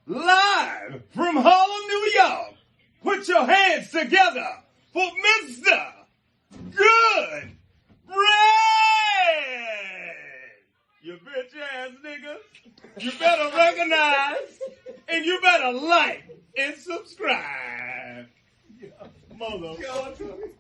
Live from Harlem, New York. Put your hands together for Mr. Good Bread. You bitch ass niggas. You better recognize and you better like and subscribe. Motherfucker.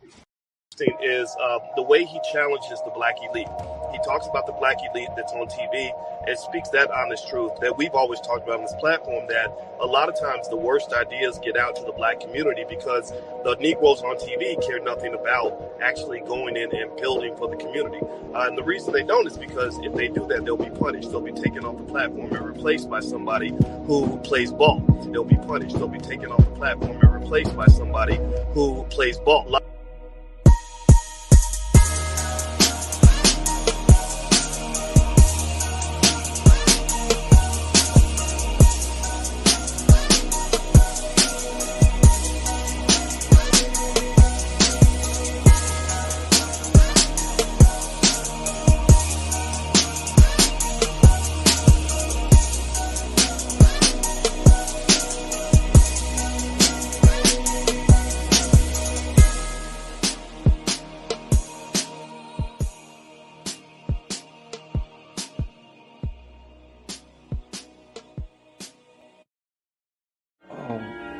Is the way he challenges the black elite. He talks about the black elite that's on TV and speaks that honest truth that we've always talked about on this platform, that a lot of times the worst ideas get out to the black community because the Negroes on TV care nothing about actually going in and building for the community. And the reason they don't is because if they do that, they'll be punished. They'll be taken off the platform and replaced by somebody who plays ball. They'll be punished. They'll be taken off the platform and replaced by somebody who plays ball.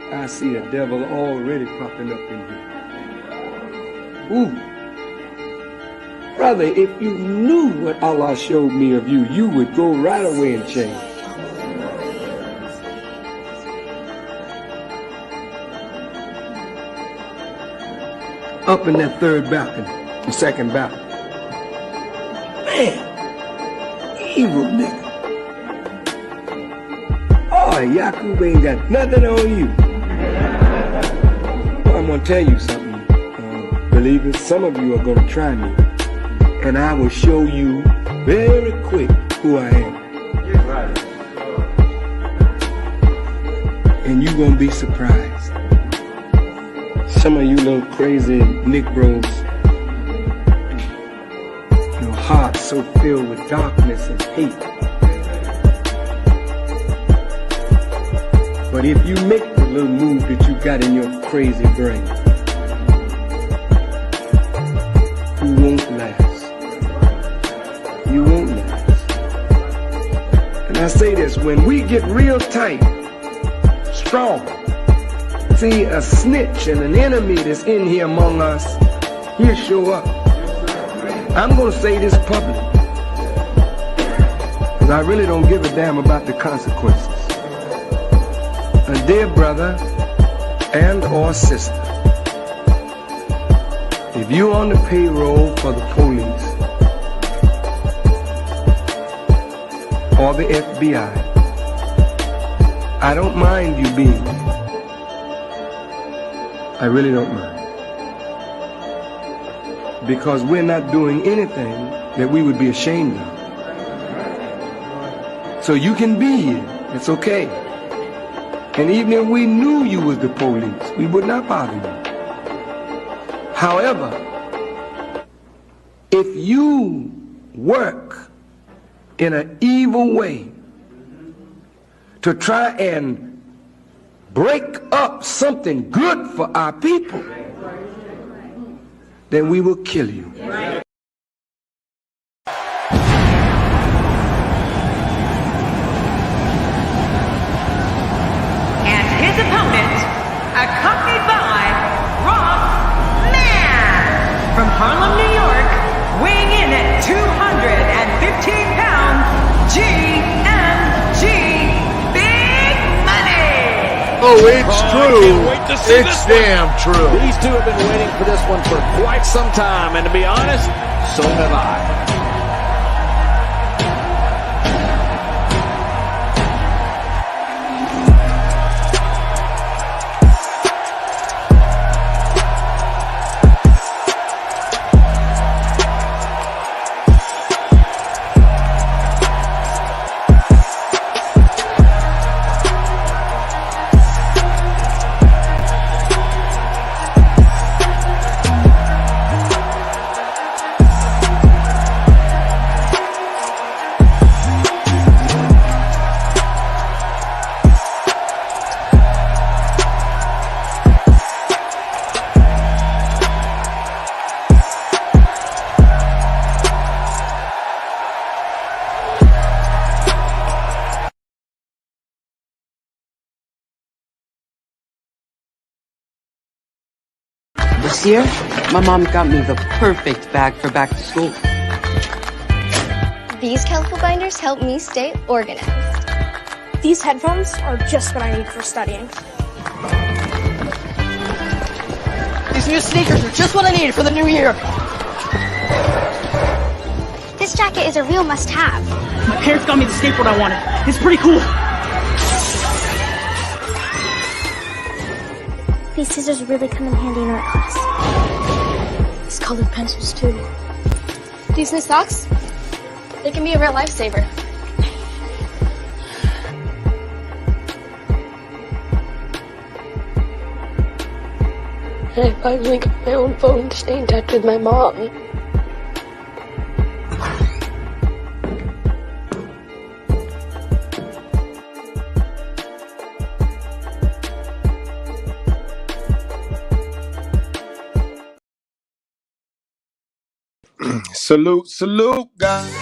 I see a devil already popping up in here. Ooh. Brother, if you knew what Allah showed me of you, you would go right away and change. Up in that third balcony, the second balcony. Man, evil nigga. Oh, Yakub ain't got nothing on you. I'm going to tell you something, believers. Some of you are going to try me, and I will show you very quick who I am. And you're going to be surprised. Some of you little crazy Negroes, your hearts so filled with darkness and hate. But if you make the little move that you got in your crazy brain, you won't last. You won't last. And I say this, when we get real tight, strong, see a snitch and an enemy that's in here among us, he'll show up. I'm going to say this public, because I really don't give a damn about the consequences. Dear brother and or sister, if you're on the payroll for the police or the FBI, I don't mind you being there. I really don't mind. Because we're not doing anything that we would be ashamed of. So you can be here. It's okay. And even if we knew you was the police, we would not bother you. However, if you work in an evil way to try and break up something good for our people, then we will kill you. From Harlem, New York, weighing in at 215 pounds, GMG Big Money! Oh, it's true. It's damn true. These two have been waiting for this one for quite some time, and to be honest, so have I. This year, my mom got me the perfect bag for back to school. These colorful binders help me stay organized. These headphones are just what I need for studying. These new sneakers are just what I need for the new year. This jacket is a real must-have. My parents got me the skateboard I wanted. It's pretty cool. These scissors really come in handy in art class. These colored pencils, too. These new socks, they can be a real lifesaver. And I finally got my own phone to stay in touch with my mom. Salute, guys.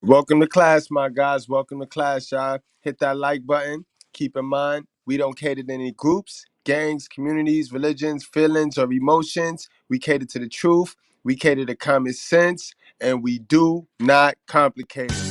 Welcome to class, my guys. Welcome to class, y'all. Hit that like button. Keep in mind, we don't cater to any groups, gangs, communities, religions, feelings, or emotions. We cater to the truth. We cater to common sense, and we do not complicate it.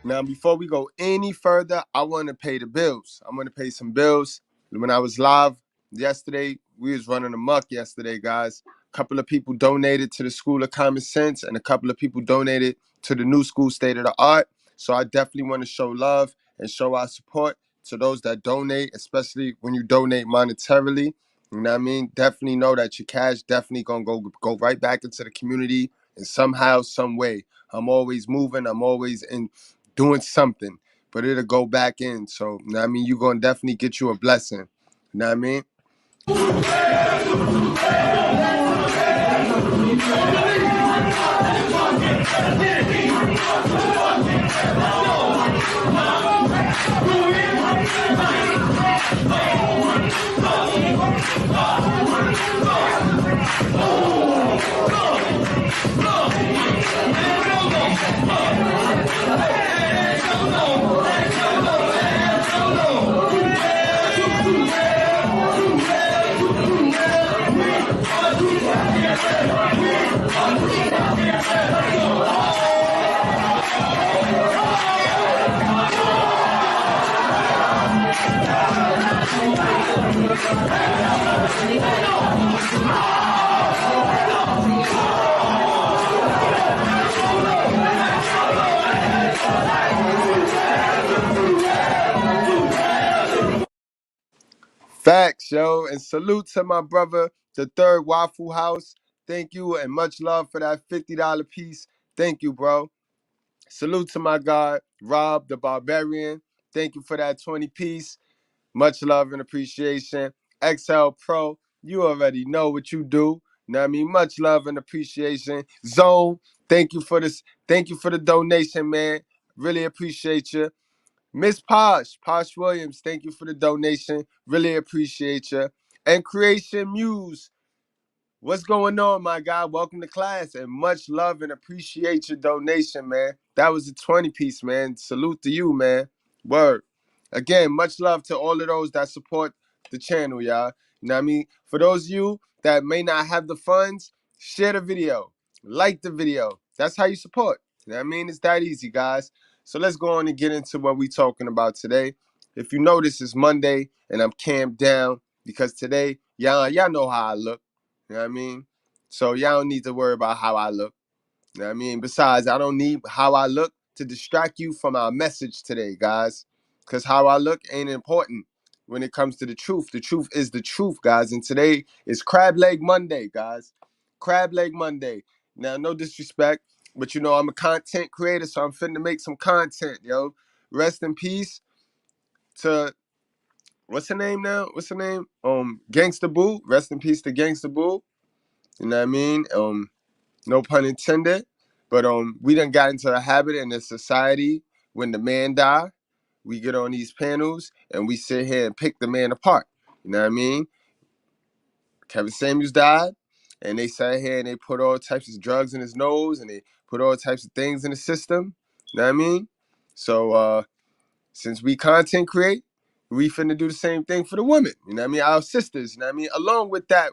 Now, before we go any further, I want to pay the bills. I want to pay some bills. When I was live yesterday, we was running amok yesterday, guys. A couple of people donated to the School of Common Sense, and a couple of people donated to the new school, State of the Art. So I definitely want to show love and show our support to those that donate, especially when you donate monetarily. You know what I mean? Definitely know that your cash definitely going to go right back into the community in somehow, some way. I'm always moving. I'm always doing something, but it'll go back in. So, you know what I mean? You're going to definitely get you a blessing. You know what I mean? Facts, yo. And salute to my brother, the third Waffle House. Thank you and much love for that $50 piece. Thank you, bro. Salute to my guy, Rob the Barbarian. Thank you for that 20 piece. Much love and appreciation. XL Pro, you already know what you do. Know what I mean? Much love and appreciation. Zone, thank you for this. Thank you for the donation, man. Really appreciate you. Miss Posh Williams, thank you for the donation. Really appreciate you. And Creation Muse, what's going on, my guy? Welcome to class and much love and appreciate your donation, man. That was a 20 piece, man. Salute to you, man. Word. Again, much love to all of those that support the channel, y'all. You know what I mean? For those of you that may not have the funds, share the video. Like the video. That's how you support. You know what I mean? It's that easy, guys. So let's go on and get into what we're talking about today. If you notice, it's Monday and I'm camped down because today, y'all know how I look. You know what I mean? So y'all don't need to worry about how I look. You know what I mean? Besides, I don't need how I look to distract you from our message today, guys. Because how I look ain't important when it comes to the truth. The truth is the truth, guys. And today is Crab Leg Monday, guys. Crab Leg Monday. Now, no disrespect, but you know, I'm a content creator, so I'm finna make some content, yo. Rest in peace to, what's her name now? What's her name? Gangsta Boo. Rest in peace to Gangsta Boo. You know what I mean? No pun intended. But we done got into a habit in this society when the man die, we get on these panels and we sit here and pick the man apart. You know what I mean? Kevin Samuels died, and they sat here and they put all types of drugs in his nose and they put all types of things in the system. You know what I mean? So since we content create, we finna do the same thing for the women. You know what I mean? Our sisters, you know what I mean? Along with that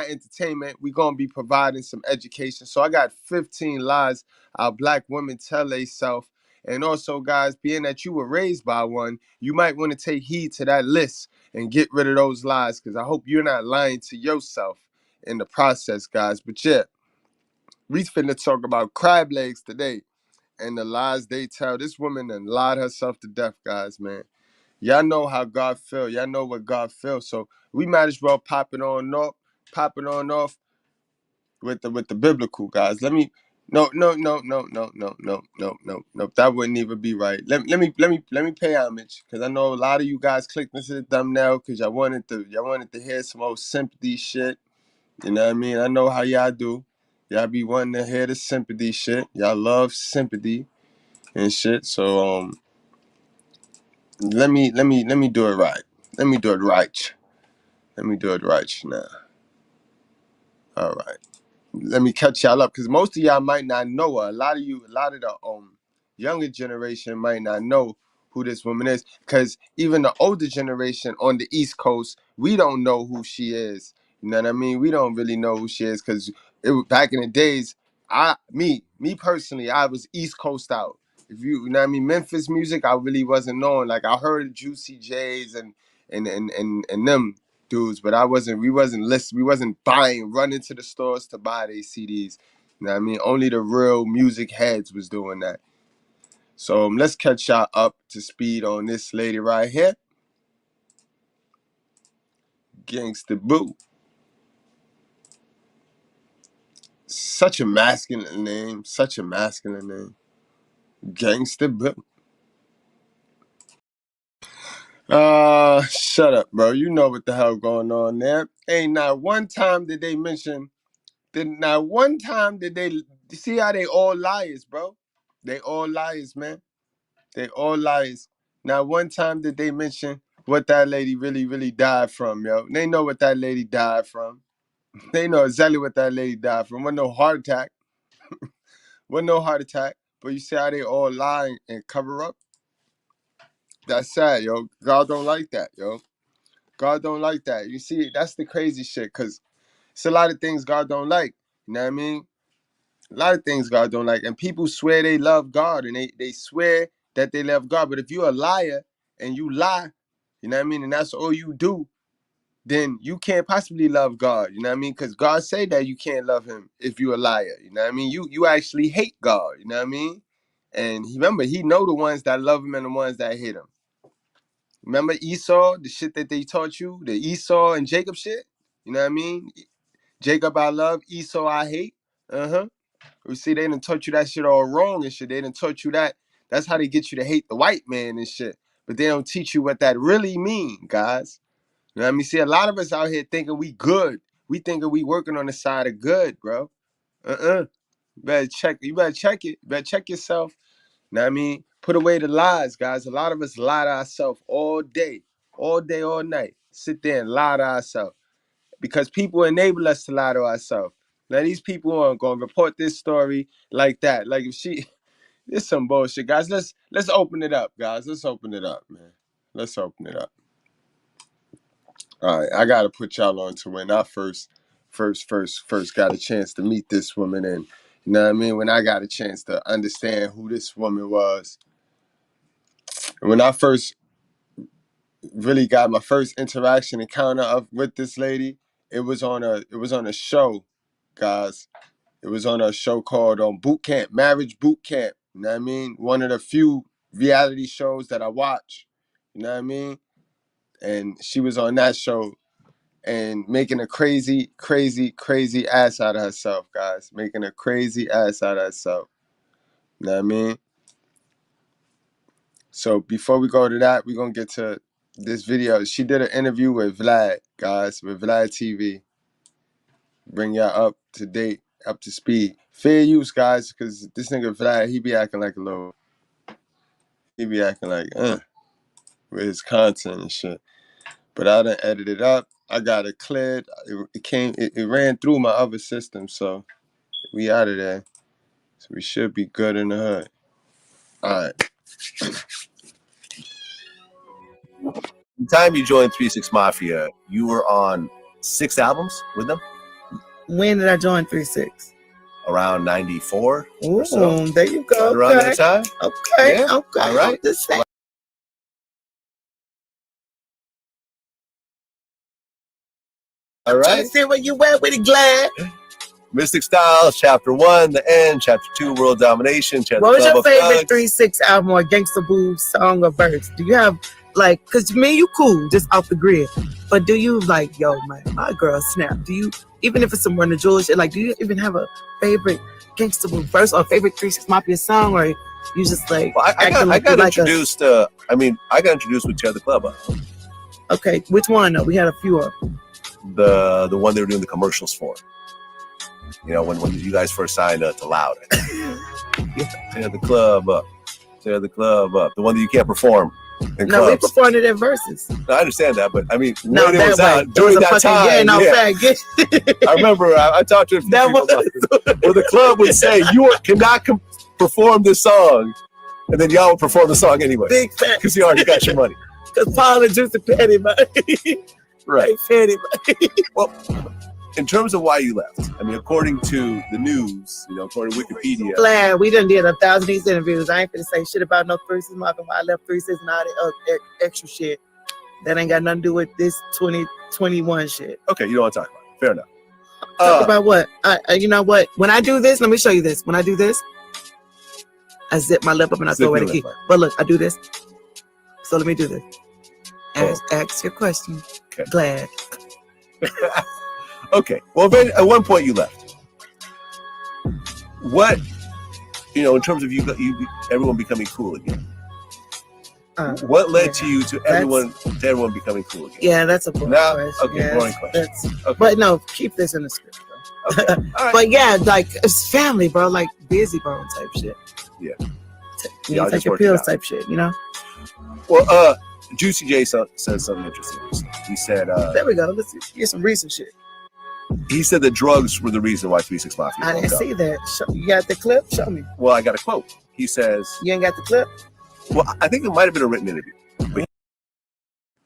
entertainment, we gonna be providing some education. So I got 15 lies our black women tell themselves. And also, guys, being that you were raised by one, you might want to take heed to that list and get rid of those lies, because I hope you're not lying to yourself in the process, guys. But yeah, we finna talk about crab legs today and the lies they tell. This woman done lied herself to death, guys, man. Y'all know how God feel. Y'all know what God feels. So we might as well pop it on off with the biblical, guys. Let me no. That wouldn't even be right. Let me pay homage, because I know a lot of you guys clicked into the thumbnail because y'all wanted to hear some old sympathy shit. You know what I mean? I know how y'all do. Y'all be wanting to hear the sympathy shit. Y'all love sympathy and shit. So let me do it right. Let me do it right. Let me do it right now. All right. Let me catch y'all up, because most of y'all might not know her. A lot of the younger generation might not know who this woman is, because even the older generation on the East Coast, we don't know who she is. You know what I mean? We don't really know who she is, because back in the days, me personally, I was East Coast out. If you know what I mean, Memphis music, I really wasn't knowing. Like, I heard Juicy J's and them dudes, but we wasn't listening, we wasn't running to the stores to buy these CDs. You know what I mean? Only the real music heads was doing that. So let's catch y'all up to speed on this lady right here. Gangsta Boo. Such a masculine name. Gangsta Boo. Shut up, bro. You know what the hell going on there. Ain't not one time did they mention, not one time did they see how they all liars, bro. They all liars, man. They all liars. Not one time did they mention what that lady really, really died from, yo. They know what that lady died from. They know exactly what that lady died from. Wasn't no heart attack. Wasn't no heart attack. But you see how they all lie and cover up? That's sad, yo. God don't like that, yo. God don't like that. You see, that's the crazy shit, because it's a lot of things God don't like. You know what I mean? A lot of things God don't like. And people swear they love God, and they swear that they love God. But if you're a liar and you lie, you know what I mean, and that's all you do, then you can't possibly love God. You know what I mean? Because God say that you can't love him if you're a liar. You know what I mean? You actually hate God. You know what I mean? And remember, he know the ones that love him and the ones that hate him. Remember Esau, the shit that they taught you? The Esau and Jacob shit? You know what I mean? Jacob I love, Esau I hate. Uh-huh. We see they didn't taught you that shit all wrong and shit. They didn't taught you that. That's how they get you to hate the white man and shit. But they don't teach you what that really mean, guys. You know what I mean? See, a lot of us out here thinking we good. We thinking we working on the side of good, bro. You better check it. You better check yourself. You know what I mean? Put away the lies, guys. A lot of us lie to ourselves all day, all night. Sit there and lie to ourselves, because people enable us to lie to ourselves. Now these people aren't gonna report this story like that. Like, if she, it's some bullshit, guys. Let's open it up, guys. Let's open it up, man. Let's open it up. All right, I gotta put y'all on to when I first got a chance to meet this woman, and you know what I mean. When I got a chance to understand who this woman was, and when I first really got my first interaction encounter with this lady, it was on a show, guys. It was on a show called Boot Camp, Marriage Boot Camp. You know what I mean? One of the few reality shows that I watch. You know what I mean? And she was on that show and making a crazy ass out of herself, guys. Making a crazy ass out of herself. You know what I mean? So before we go to that, we're going to get to this video. She did an interview with Vlad, guys, with Vlad TV. Bring y'all up to date, up to speed. Fair use, guys, because this nigga Vlad, he be acting like with his content and shit. But I done edited it up. I got it cleared. It ran through my other system, so we out of there. So we should be good in the hood. All right. The time you joined 3 6 Mafia, you were on 6 albums with them? When did I join 3 6? Around 94 Ooh, or so. There you go. Right around that time? Okay, yeah. okay. All right. All right. Let's see where you at with it, Glad. Mystic Styles, Chapter 1, The End, Chapter 2, World Domination, Chapter What was your favorite Thugs. 3 6 album or Gangsta Boo song or verse? Do you have, like, because me and you cool, just off the grid, but do you, like, yo, my girl, snap, do you, even if it's some Run the Jewels shit, like, do you even have a favorite Gangsta Boo verse or favorite 3 6 Mafia song, or you just, like, well, I got introduced, I got introduced with Tear the Club Up. Okay, which one, though? We had a few of them. The one they were doing the commercials for. You know, when you guys first signed to Loud. Tear the club up. Tear the club up. The one that you can't perform in No, clubs. we performed it in verses. No, I understand that, but I mean, No, when it was way. out, during that time, I remember I talked to a few people about it, where the club would say, you cannot perform this song, and then y'all would perform the song anyway. Big fat. Because you already got your money. Because Paul and Juicy petty money. Right. Petty money. Well, in terms of why you left, I mean, according to the news, you know, according to Wikipedia. Glad we done did 1,000 of these interviews. I ain't finna say shit about no 3 6 Mafia. I left 3 6 and all that extra shit. That ain't got nothing to do with this 2021 shit. Okay, you don't want to talk about it. Fair enough. Talk about what? You know what? When I do this, let me show you this. When I do this, I zip my lip up and I throw away the key. But look, I do this. So let me do this. Ask your question. Okay. Glad. Okay. Well, at one point you left. What, you know, in terms of you everyone becoming cool again? What led to you to everyone becoming cool again? Yeah, that's a boring question. Okay, boring question. Okay. But no, keep this in the script, bro. Okay. Right. But yeah, like it's family, bro. Like busy bone type shit. Yeah. You take your pills type shit, you know. Well, Juicy J said something interesting. He said, there we go. Let's get some recent shit. He said that drugs were the reason why 3 6 Mafia. I didn't see that. You got the clip? Show me. Well, I got a quote. He says, you ain't got the clip? Well, I think it might have been a written interview.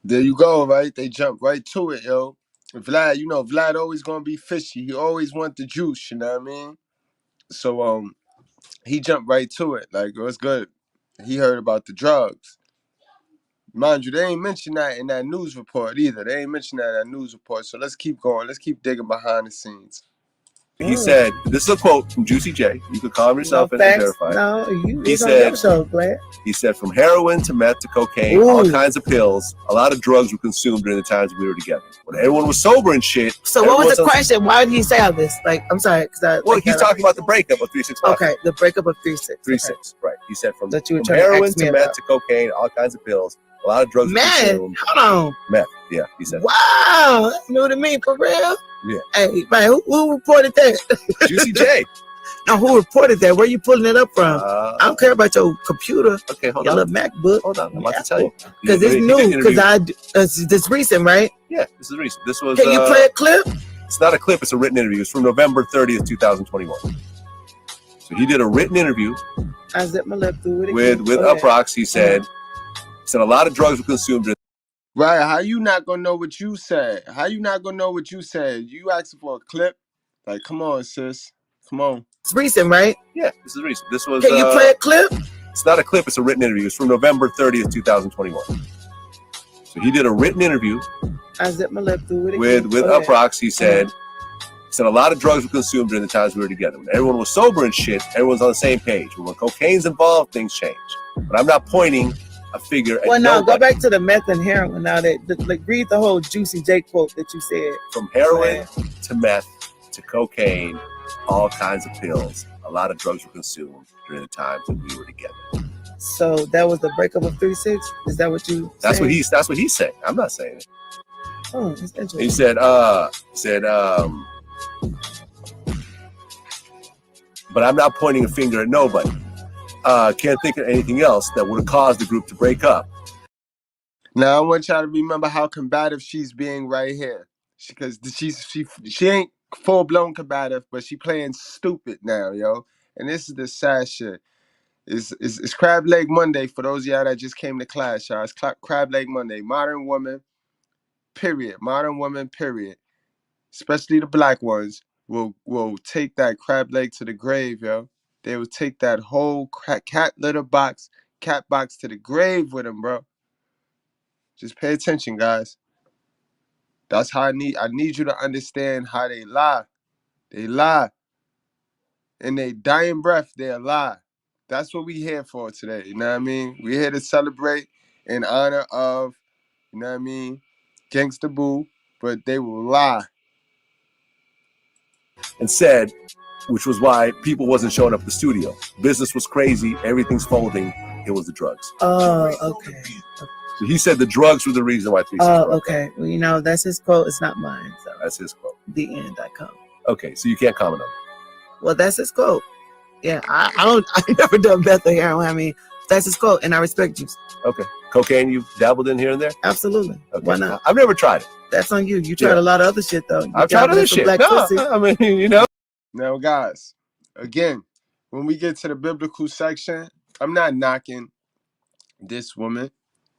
There you go, right? They jump right to it, yo. Vlad, you know, Vlad always gonna be fishy. He always want the juice, you know what I mean? So he jumped right to it. Like, what's good? He heard about the drugs. Mind you, they ain't mentioned that in that news report either. They ain't mentioned that in that news report. So let's keep going. Let's keep digging behind the scenes. He said, this is a quote from Juicy J. You can call him yourself and verify. No, he said, he said, from heroin to meth to cocaine, all kinds of pills, a lot of drugs were consumed during the times we were together. When everyone was sober and shit. So what was the question? Why did he say all this? Like, I'm sorry. He's talking about the breakup of 3 6 Mafia. Okay, the breakup of 3 6. 3 6, right. He said from heroin to meth to cocaine, all kinds of pills, a lot of drugs were consumed. Hold on. Meth, yeah, he said. Wow, that's new to me, for real? Yeah. Hey, man, who reported that? Juicy J. No, who reported that? Where you pulling it up from? I don't care about your computer. Okay, hold your on. little MacBook. Hold on, I'm about to tell you. Because it's new. Because this recent, right? Yeah, this is recent. This was. Can you play a clip? It's not a clip. It's a written interview. It's from November 30th, 2021. So he did a written interview. I zipped my lip through it. With Uproxx. He said a lot of drugs were consumed. Right, how you not gonna know what you said? How you not gonna know what you said? You asking for a clip? Like, come on, sis. Come on. It's recent, right? Yeah, this is recent. This was. Can you play a clip? It's not a clip. It's a written interview. It's from November 30th, 2021. So he did a written interview. I zipped my lip through it. With Uproxx. He said a lot of drugs were consumed during the times we were together. When everyone was sober and shit, everyone's on the same page. When cocaine's involved, things change. But I'm not pointing a figure. Well, no, go back to the meth and heroin now. Like, read the whole Juicy J quote that you said. From heroin to meth to cocaine, all kinds of pills. A lot of drugs were consumed during the times that we were together. So that was the breakup of 3 6. Is that what you? That's what he's saying. I'm not saying it. Oh, that's interesting. He said, but I'm not pointing a finger at nobody. Can't think of anything else that would have caused the group to break up. Now I want y'all to remember how combative she's being right here, because she ain't full blown combative, but she playing stupid now, yo. And this is the sad shit. It's Crab Leg Monday for those of y'all that just came to class, y'all. It's Crab Leg Monday. Modern woman, period. Modern women, period. Especially the black ones will take that crab leg to the grave, yo. They will take that whole cat box to the grave with them, bro. Just pay attention, guys. That's how I need you to understand how they lie. They lie. In their dying breath, they'll lie. That's what we here for today. You know what I mean? We're here to celebrate in honor of, you know what I mean, Gangsta Boo, but they will lie. And said, which was why people wasn't showing up at the studio. Business was crazy. Everything's folding. It was the drugs. Oh, okay. So he said the drugs were the reason why. Okay. Well, you know, that's his quote. It's not mine. So. That's his quote. TheEnd.com. Okay, so you can't comment on it. Well, that's his quote. Yeah, I never done meth or heroin. I mean, that's his quote, and I respect you. Okay. Cocaine, you've dabbled in here and there? Absolutely. Okay. Why not? I've never tried it. That's on you. You tried a lot of other shit, though. I've tried other shit. No, I mean, you know. Now, guys, again, when we get to the biblical section, I'm not knocking this woman.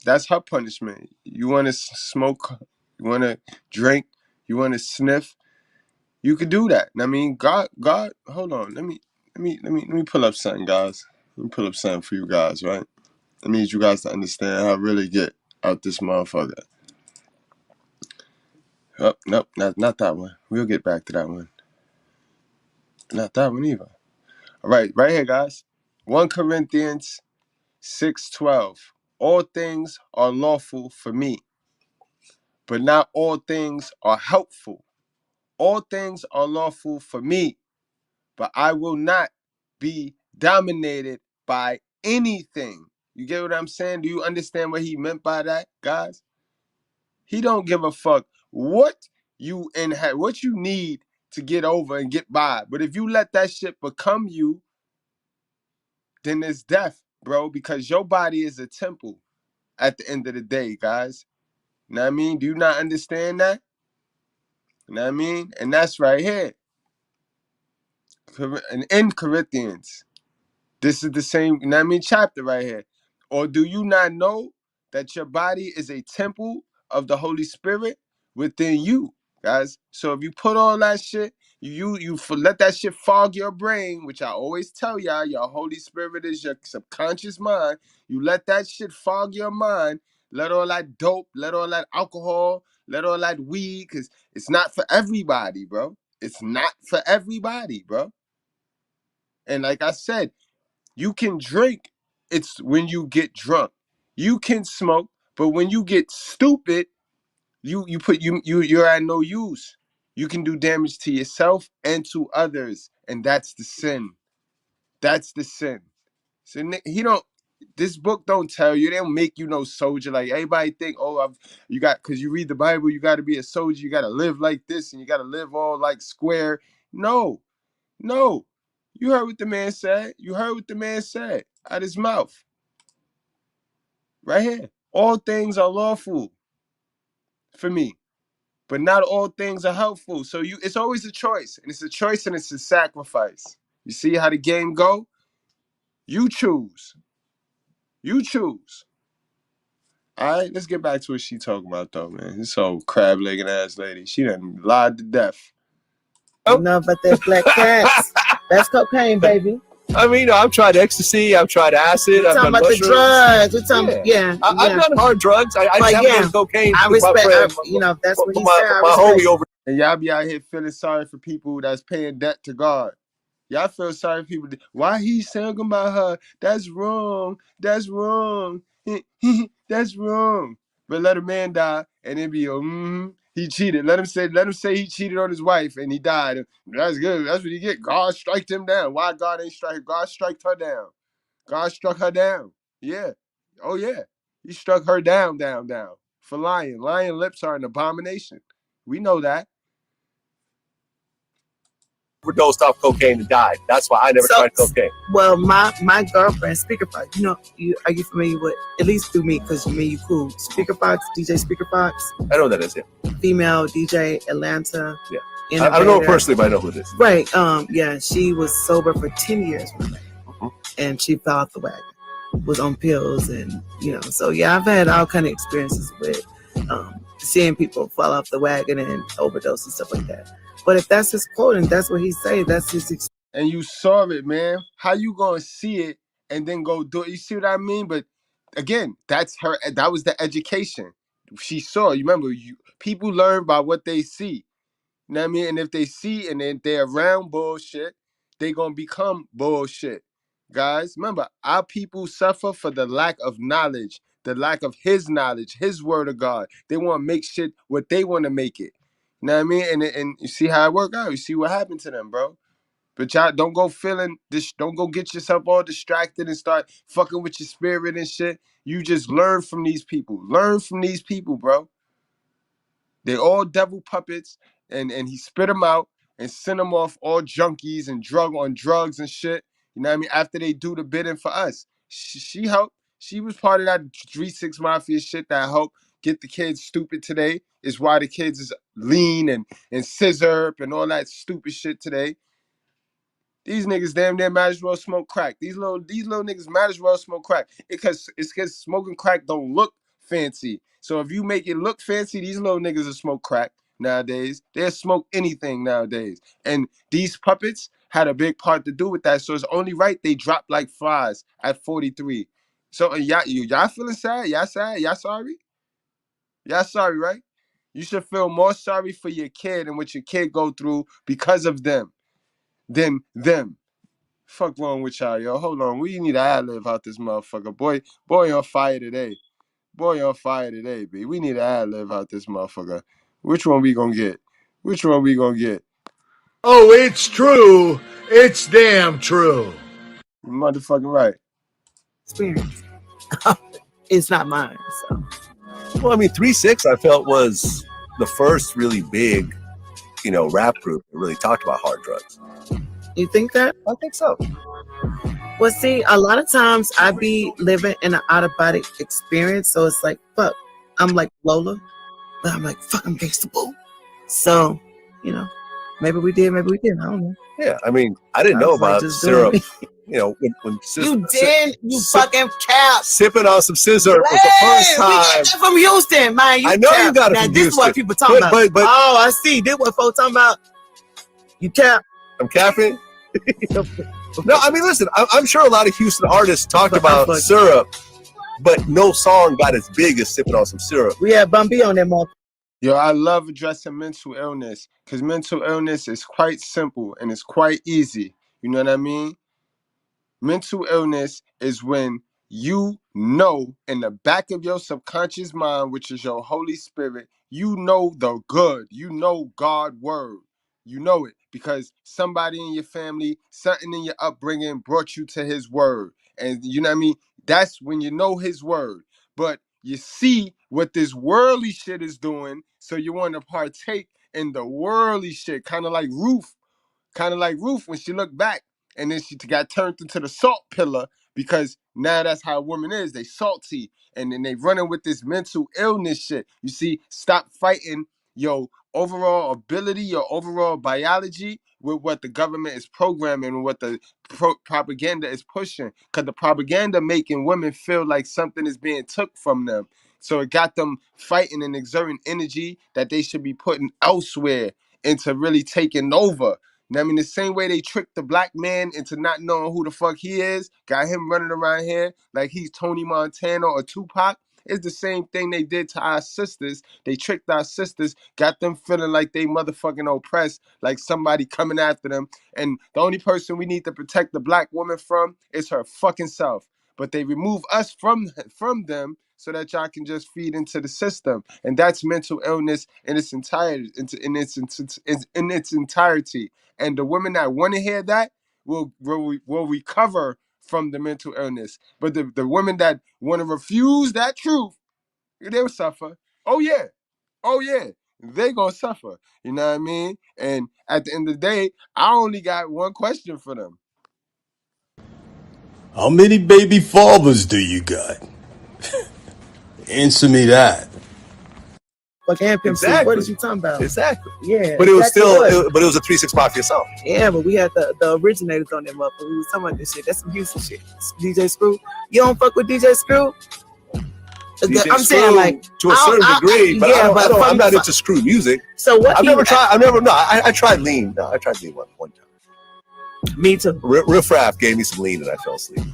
That's her punishment. You want to smoke, you want to drink, you want to sniff, you could do that. I mean, God, hold on. Let me pull up something, guys. Let me pull up something for you guys, right? I need you guys to understand how I really get out this motherfucker. Oh, nope, not that one. We'll get back to that one. Not that one either. All right here, guys. 1 Corinthians 6:12. All things are lawful for me, but not all things are helpful. All things are lawful for me, but I will not be dominated by anything. You get what I'm saying? Do you understand what he meant by that, guys? He don't give a fuck what you need to get over and get by. But if you let that shit become you, then it's death, bro, because your body is a temple at the end of the day, guys. You know what I mean? Do you not understand that? You know what I mean? And that's right here. And in Corinthians, this is the same, you know what I mean, chapter right here. Or do you not know that your body is a temple of the Holy Spirit within you, guys? So if you put all that shit, you let that shit fog your brain, which I always tell y'all, your Holy Spirit is your subconscious mind. You let that shit fog your mind. Let all that dope, let all that alcohol, let all that weed, because it's not for everybody, bro. It's not for everybody, bro. And like I said, you can drink, it's when you get drunk. You can smoke, but when you get stupid, you're at no use. You can do damage to yourself and to others, and that's the sin. That's the sin. So this book don't tell you, they don't make you no soldier. Like everybody think, because you read the Bible, you got to be a soldier, you got to live like this, and you got to live all like square. No. You heard what the man said. You heard what the man said out his mouth. Right here. All things are lawful for me, but not all things are helpful. So it's always a choice. And it's a choice and it's a sacrifice. You see how the game go? You choose. You choose. All right, let's get back to what she talking about, though, man. This old crab-legged ass lady. She done lied to death. No, but they're black cats. That's cocaine, baby. I mean, I've tried ecstasy, I've tried acid, I've done mushrooms. We're talking about the drugs. I've done hard drugs. I haven't done cocaine. I respect, that's what he said. My homie over. And y'all be out here feeling sorry for people that's paying debt to God. Y'all feel sorry for people. Why he talking about her? That's wrong. That's wrong. That's wrong. But let a man die, and it be he cheated. Let him say he cheated on his wife and he died. That's good. That's what he get. God striked him down. Why God ain't strike her? God struck her down. God struck her down. Yeah. Oh yeah. He struck her down for lying. Lying lips are an abomination. We know that. Overdosed off cocaine and died. That's why I never tried cocaine. Well, my girlfriend, Speaker Fox, are you familiar with, at least through me, because you cool, Speaker Fox, DJ Speaker Fox? I know who that is, yeah. Female DJ, Atlanta. Yeah. I don't know her personally, but I know who it is. Right. Yeah, she was sober for 10 years. and she fell off the wagon, was on pills, and so yeah, I've had all kind of experiences with seeing people fall off the wagon and overdose and stuff like that. But if that's his quote and that's what he say, that's his experience. And you saw it, man. How you gonna see it and then go do it? You see what I mean? But again, that's her. That was the education she saw. You remember, people learn by what they see. You know what I mean? And if they see and then they're around bullshit, they gonna become bullshit. Guys, remember, our people suffer for the lack of knowledge, the lack of his knowledge, his word of God. They want to make shit what they want to make it. You know what I mean? And you see how it worked out. You see what happened to them, bro. But y'all don't go feeling this. Don't go get yourself all distracted and start fucking with your spirit and shit. You just learn from these people. Learn from these people, bro. They all devil puppets, and he spit them out and sent them off all junkies and on drugs and shit. You know what I mean? After they do the bidding for us, she helped. She was part of that 3-6 Mafia shit that helped get the kids stupid today. Is why the kids is lean and scissor and all that stupid shit today. These niggas damn near might as well smoke crack. These little niggas might as well smoke crack. It's because smoking crack don't look fancy. So if you make it look fancy, these little niggas will smoke crack nowadays. They'll smoke anything nowadays. And these puppets had a big part to do with that. So it's only right they dropped like flies at 43. So y'all feeling sad? Y'all sad? Y'all sorry? Y'all sorry, right? You should feel more sorry for your kid and what your kid go through because of them than them. Fuck wrong with y'all, yo. Hold on. We need to ad-lib out this motherfucker. Boy on fire today. Boy on fire today, B. We need to ad-lib out this motherfucker. Which one we gonna get? Which one we gonna get? Oh, it's true. It's damn true. Motherfucking right. Experience. It's not mine, so. Well, I mean, 3-6 I felt was the first really big, rap group that really talked about hard drugs. You think that? I think so. Well, see, a lot of times I be living in an out-of-body experience, so it's like, fuck, I'm like Lola, but I'm like, fuck, I'm Gangsta Boo. So, maybe we did, maybe we didn't, I don't know. Yeah, I mean, I didn't know about syrup. When you did, you fucking cap. Sipping on some scissor was the first time. We got that from Houston, man. I know you got it from Houston. This is what people talking about. But, oh, I see. This is what folks talking about. You cap. I'm capping. No, I mean, listen, I'm sure a lot of Houston artists talked about syrup, but no song got as big as Sipping on Some Syrup. We had Bumby on that motherfucker. Yo, I love addressing mental illness because mental illness is quite simple and it's quite easy. You know what I mean? Mental illness is when you know in the back of your subconscious mind, which is your Holy Spirit, you know the good. You know God's word. You know it because somebody in your family, something in your upbringing brought you to his word. And you know what I mean? That's when you know his word. But you see what this worldly shit is doing, so you want to partake in the worldly shit, kind of like Ruth when she looked back and then she got turned into the salt pillar because now that's how a woman is. They salty and then they running with this mental illness shit. You see, stop fighting your overall ability, your overall biology with what the government is programming and what the propaganda is pushing. Because the propaganda making women feel like something is being took from them. So it got them fighting and exerting energy that they should be putting elsewhere into really taking over. I mean, the same way they tricked the black man into not knowing who the fuck he is, got him running around here like he's Tony Montana or Tupac. It's the same thing they did to our sisters. They tricked our sisters, got them feeling like they motherfucking oppressed, like somebody coming after them. And the only person we need to protect the black woman from is her fucking self. But they remove us from them so that y'all can just feed into the system. And that's mental illness in its entirety. In its entirety. And the women that want to hear that will recover from the mental illness. But the women that want to refuse that truth, they will suffer. Oh yeah. They gonna suffer. You know what I mean? And at the end of the day, I only got one question for them. How many baby fathers do you got? Answer me that. motherfucker and Pimp C. What is you talking about? Exactly. Yeah. But it was still, but it was a 3 6 Mafia song. Yeah, but we had the originators on that motherfucker. We was talking about this shit. That's some Houston shit. DJ Screw. You don't fuck with DJ Screw? DJ I'm Screw, saying like to a certain degree, but yeah, I'm not into Screw music. So what? I tried lean. No, I tried lean one time. Me too. Riff Raff gave me some lean and I fell asleep.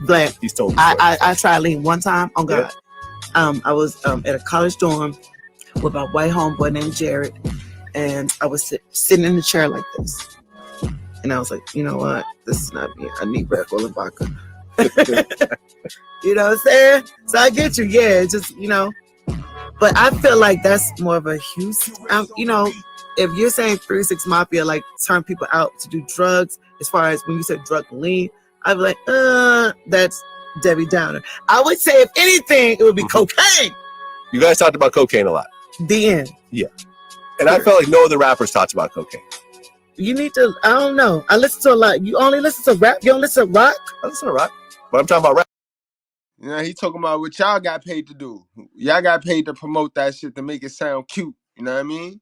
Glad. He's told me. I tried lean one time. Oh God. Yeah. I was at a college dorm with my white homeboy named Jared, and I was sitting in the chair like this, and I was like, you know what? This is not me. I need Red Bull and vodka. You know what I'm saying? So I get you. Yeah, it's just, you know. But I feel like that's more of a Houston. You know, if you're saying 3 6 Mafia like turn people out to do drugs, as far as when you said drug and lean, I'd be like, that's Debbie Downer. I would say if anything, it would be cocaine. You guys talked about cocaine a lot. The end. Yeah. And I felt like no other rappers talked about cocaine. You need to, I don't know. I listen to a lot. You only listen to rap? You don't listen to rock? I listen to rock. But I'm talking about rap. You know, he talking about what y'all got paid to do. Y'all got paid to promote that shit to make it sound cute. You know what I mean?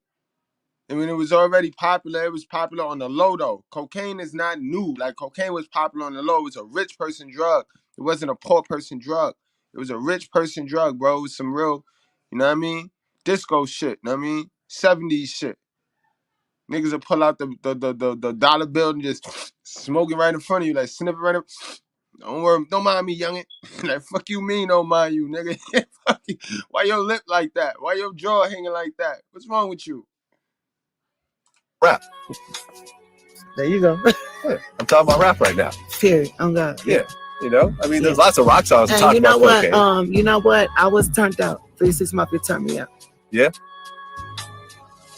I mean, it was already popular. It was popular on the low, though. Cocaine is not new. Like, cocaine was popular on the low. It was a rich person drug. It wasn't a poor person drug. It was a rich person drug, bro. It was some real, you know what I mean? Disco shit, you know what I mean? 70s shit. Niggas will pull out the dollar bill and just smoke it right in front of you, like sniff it right up. Don't worry, don't mind me, youngin'. Like, fuck you mean, don't mind you, nigga. Fuck you. Why your lip like that? Why your jaw hanging like that? What's wrong with you? Rap. There you go. Yeah, I'm talking about rap right now. Period. Oh God. Yeah. You know, I mean, there's lots of rock songs that talk about cocaine. You know what? I was turned out. 3 6 Mafia turned me out. Yeah.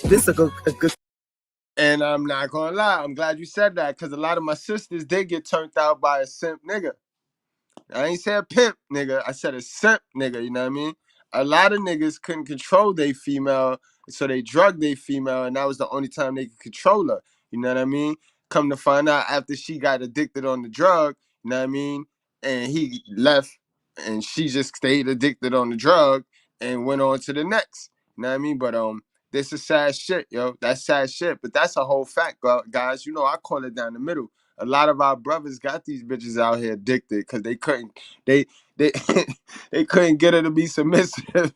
This is a good. And I'm not gonna lie, I'm glad you said that, because a lot of my sisters did get turned out by a simp nigga. I ain't say a pimp nigga, I said a simp nigga, you know what I mean? A lot of niggas couldn't control their female, so they drugged their female, and that was the only time they could control her, you know what I mean? Come to find out, after she got addicted on the drug, you know what I mean? And he left, and she just stayed addicted on the drug and went on to the next, you know what I mean? But this is sad shit, yo. That's sad shit. But that's a whole fact, guys. You know, I call it down the middle. A lot of our brothers got these bitches out here addicted because they couldn't they couldn't get her to be submissive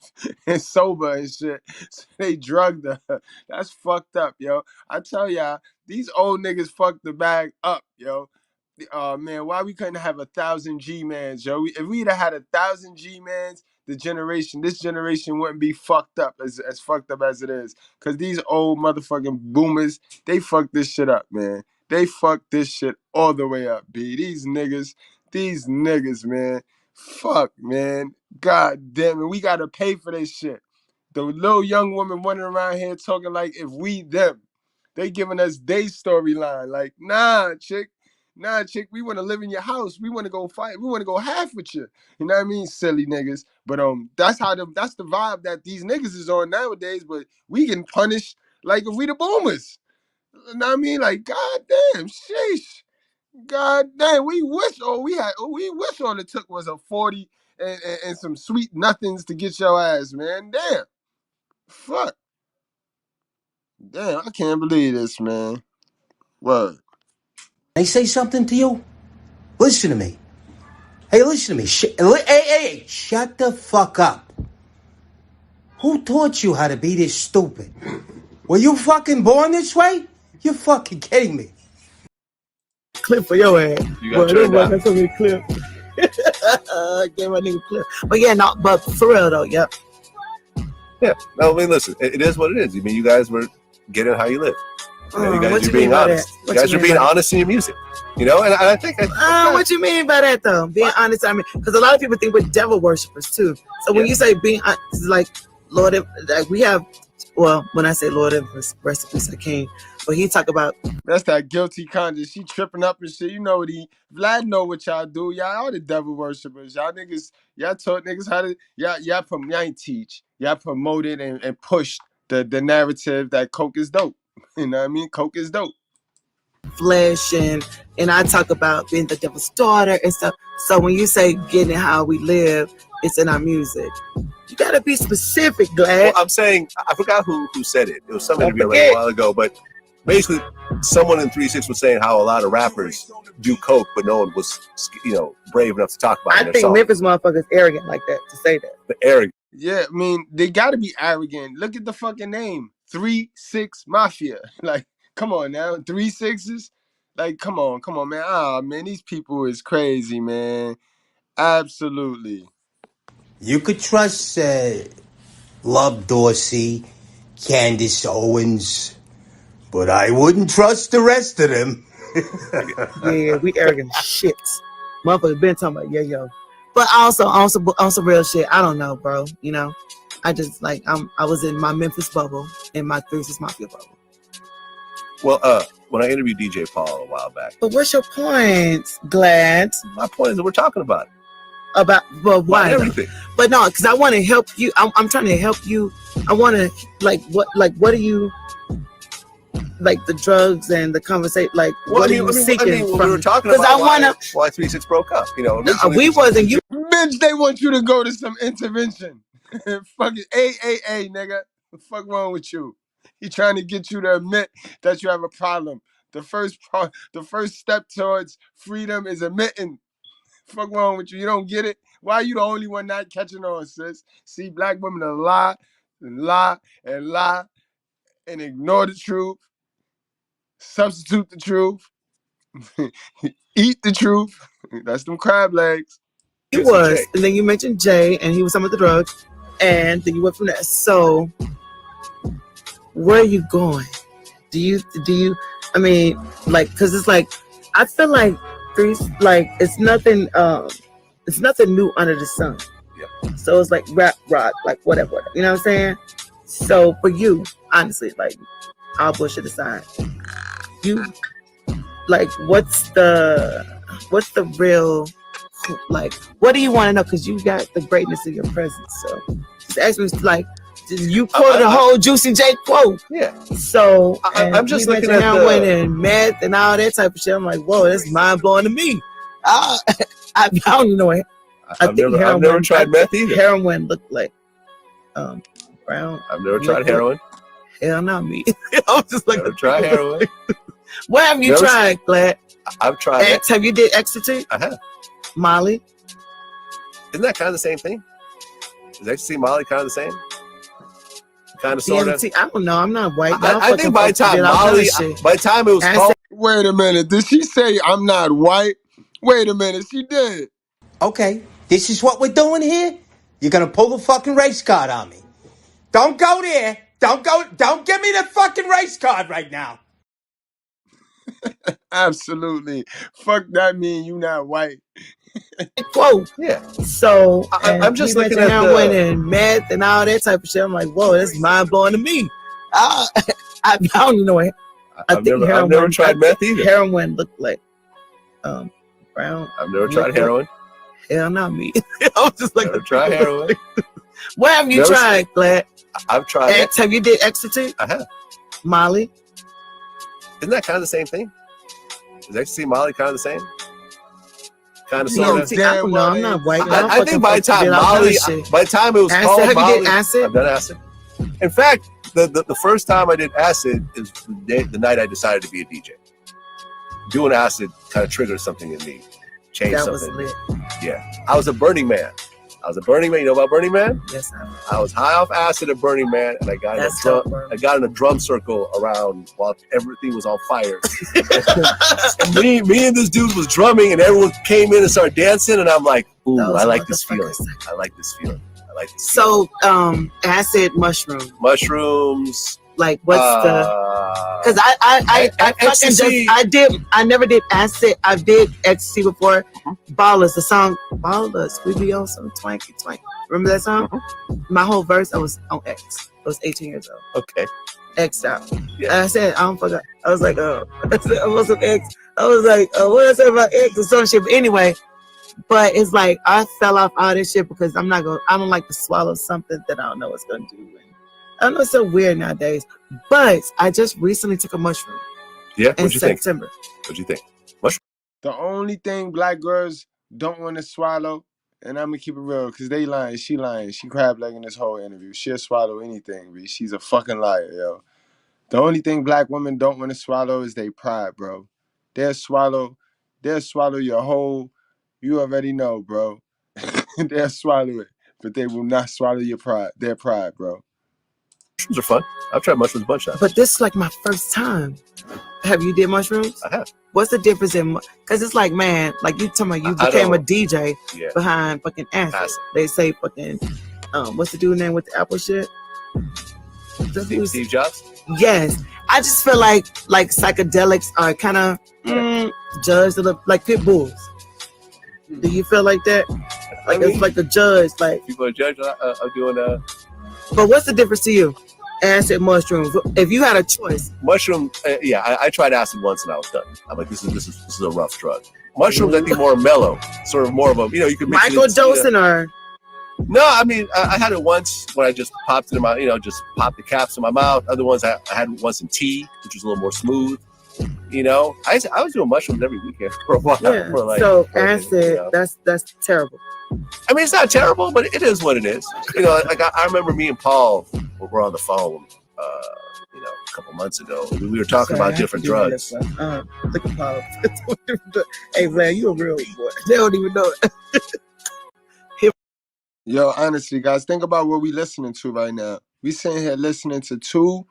and sober and shit. So they drugged her. That's fucked up, yo. I tell y'all, these old niggas fucked the bag up, yo. Man, why we couldn't have 1,000 G-mans, yo? If we'd have had 1,000 G-mans, this generation wouldn't be fucked up as fucked up as it is. Cause these old motherfucking boomers, they fucked this shit up, man. They fucked this shit all the way up, B. These niggas, man. Fuck, man. God damn it. We gotta pay for this shit. The little young woman running around here talking like if we them. They giving us their storyline. Like, nah, chick, we want to live in your house. We want to go fight. We want to go half with you. You know what I mean? Silly niggas. But that's the vibe that these niggas is on nowadays. But we getting punished like if we the boomers. You know what I mean? Like, goddamn, sheesh. Goddamn, we wish all it took was a 40 and some sweet nothings to get your ass, man. Damn. Fuck. Damn, I can't believe this, man. Word. They say something to you? Listen to me. Hey, listen to me. Hey, shut the fuck up. Who taught you how to be this stupid? Were you fucking born this way? You're fucking kidding me. Clip for your ass. You got turned down. That's so many clip. Gave my nigga clip. But yeah, no, but for real though, yep. Yeah. No, I mean, listen, it is what it is. I mean, you guys were getting how you live. You know, you guys are being honest. You guys are being honest in your music. You know, and I think. What you mean by that though? Being honest, I mean, because a lot of people think we're devil worshippers too. So when you say being honest, it's like Lord, like we have. Well, when I say Lord, rest in peace, the King, but he talk about that's that guilty conscience. She tripping up and shit. You know what Vlad know what y'all do. Y'all all the devil worshippers. Y'all niggas, y'all taught niggas how to. Y'all ain't teach. Y'all promoted and pushed the narrative that coke is dope. You know what I mean? Coke is dope. flesh, and I talk about being the devil's daughter and stuff. So when you say getting how we live, it's in our music. You gotta be specific, Glad. Well, I'm saying, I forgot who said it. It was some interview a while ago, but basically someone in 3-6 was saying how a lot of rappers do coke, but no one was, brave enough to talk about it. I think Memphis motherfuckers arrogant like that to say that. The arrogant. Yeah, I mean, they gotta be arrogant. Look at the fucking name. 3-6 Mafia. Like, come on now. 3 6s? Like, come on, man. Ah, man, these people is crazy, man. Absolutely. You could trust Love Dorsey, Candace Owens, but I wouldn't trust the rest of them. Yeah, we arrogant shits. Motherfuckers been talking about yo. But also real shit. I don't know, bro. You know, I just I was in my Memphis bubble, in my 3-6 Mafia bubble. Well, when I interviewed DJ Paul a while back. But what's your point, Glad? My point is that we're talking about it. Why? Everything. But no, because I want to help you. I'm trying to help you. I want to what do you like the drugs and the conversation? Like, what are you seeking from? We were talking about why 3-6 broke up. We wasn't you. Bitch, they want you to go to some intervention. Fucking AAA, nigga. The fuck wrong with you? He trying to get you to admit that you have a problem. The first step towards freedom is admitting. Fuck wrong with you? You don't get it? Why are you the only one not catching on, sis? See, black women to lie and lie and lie and ignore the truth, substitute the truth, eat the truth. That's them crab legs. He was, and then you mentioned Jay, and he was some of the drugs, and then you went from there. So, where are you going? Do you? I mean, like, because it's like, I feel like it's nothing new under the sun. Yeah. So it's like rap, rock, like whatever. You know what I'm saying? So for you, honestly, like, all bullshit aside, you like, what's the real, like, what do you want to know? Because you got the greatness in your presence. So just ask me, like, you quoted a whole Juicy J quote. Yeah. So I'm just looking at heroin and meth and all that type of shit. I'm like, whoa, that's mind blowing to me. I don't know. I've never tried meth either. Heroin looked like brown. I've never tried heroin. Hell, not me. I'm just like, never tried heroin. What have you tried, Glad? I've tried X. Have you did ecstasy? I have. Molly? Isn't that kind of the same thing? Is ecstasy, Molly kind of the same? Kind of, sort of. I don't know. I'm not white. I think by the time it was called. Wait a minute. Did she say I'm not white? Wait a minute. She did. Okay, this is what we're doing here? You're gonna pull the fucking race card on me. Don't go there. Don't give me the fucking race card right now. Absolutely. Fuck that mean you not white. Quote. Yeah. So I'm just looking at heroin and meth and all that type of shit. I'm like, whoa, that's mind blowing to me. I don't know. I've never tried meth either. Heroin looked like brown. I've never tried heroin. Hell, not me. I'm just like, never tried heroin. What have you tried, Glad? I've tried X. Have you did ecstasy? I have. Molly? Isn't that kind of the same thing? Is ecstasy, Molly kind of the same? Kind of, sort of. I don't know. I'm not white. I think by the time it was called Have Molly, you did acid? I've done acid. In fact, the first time I did acid is the night I decided to be a DJ. Doing acid kind of triggered something in me, changed something. Was lit. Yeah, I was a Burning Man. You know about Burning Man? Yes, I know. I was high off acid at Burning Man, and I got in a drum circle around while everything was on fire. And me and this dude was drumming, and everyone came in and started dancing, and I'm like, ooh, I like this feeling. I like this feeling. So, acid, mushrooms. Like, what's because I never did acid. I did ecstasy before. Ballers, the song Ballers, we be on some twanky. Remember that song? My whole verse, I was on X. I was 18 years old. Okay. X out. Yeah. And I said, I don't forget. I was like, I was on X. I was like, what did I say about X or some shit? But anyway, but it's like I fell off all this shit because I don't like to swallow something that I don't know what's gonna do. I know it's so weird nowadays, but I just recently took a mushroom. Yeah, in what'd you think? September. What'd you think? Mushroom. The only thing black girls don't want to swallow, and I'm gonna keep it real, because they lying, she lying, she crab legging this whole interview. She'll swallow anything, B. She's a fucking liar, yo. The only thing black women don't want to swallow is their pride, bro. They'll swallow your whole, you already know, bro. They'll swallow it, but they will not swallow their pride, bro. Mushrooms are fun. I've tried mushrooms a bunch of times. But this is like my first time. Have you did mushrooms? I have. What's the difference in? Because it's like, man, like you talking about, you became a DJ behind fucking acid. They say fucking, what's the dude name with the Apple shit? Steve Jobs. Yes, I just feel like psychedelics are kind of judged like pit bulls. Do you feel like that? Like it's like a judge, like people are judged of doing But what's the difference to you? Acid, mushrooms. If you had a choice, mushroom. I tried acid once and I was done. I'm like, this is a rough drug. Mushrooms, I think more mellow, sort of more of a, you could mix microdosing or. No, I mean, I had it once when I just popped it in my, just popped the caps in my mouth. Other ones I had once in tea, which was a little more smooth. I was doing mushrooms every weekend for a while. Yeah. So acid, that's terrible. I mean, it's not terrible, but it is what it is. Like I remember me and Paul were on the phone, a couple months ago. We were talking about different drugs. Look at Paul. Hey, man, you a real boy. They don't even know it. Yo, honestly, guys, think about what we listening to right now. We sitting here listening to two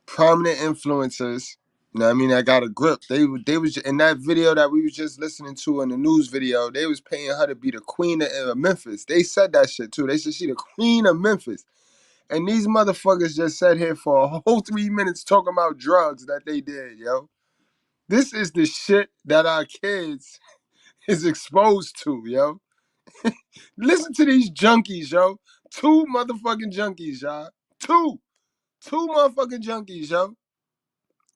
prominent influencers. You know what I mean? I got a grip. They was in that video that we was just listening to in the news video. They was paying her to be the queen of Memphis. They said that shit too. They said she the queen of Memphis. And these motherfuckers just sat here for a whole 3 minutes talking about drugs that they did, yo. This is the shit that our kids is exposed to, yo. Listen to these junkies, yo. Two motherfucking junkies, y'all. Two motherfucking junkies, yo.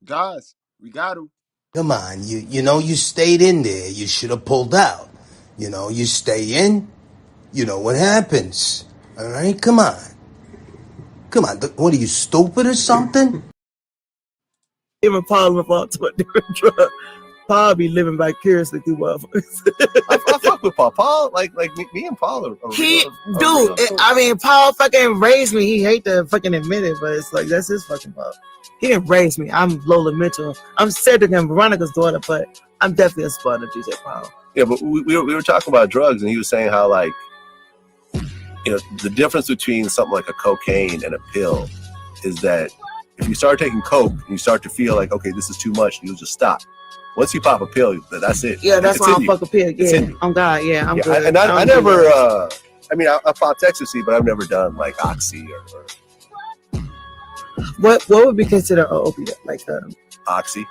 Guys, we got to. Come on, you stayed in there. You should have pulled out. You stay in, you know what happens. All right, come on. What are you, stupid or something? Even Paul involved to a different drug. Paul be living vicariously through motherfuckers. I fuck with Paul. Paul, like me and Paul are I mean, Paul fucking raised me. He hate to fucking admit it, but it's like, that's his fucking fault. He didn't raise me. I'm Lola Mitchell. I'm Cedric and Veronica's daughter, but I'm definitely a spot of DJ Paul. Yeah, but we were talking about drugs, and he was saying how, like, the difference between something like a cocaine and a pill is that if you start taking coke and you start to feel like, okay, this is too much, you'll just stop. Once you pop a pill, that's it. Yeah, that's why I fuck a pill. Yeah, I'm God. Yeah, I'm good. And I never, I popped ecstasy, but I've never done like oxy or What would be considered an opiate? Like oxy?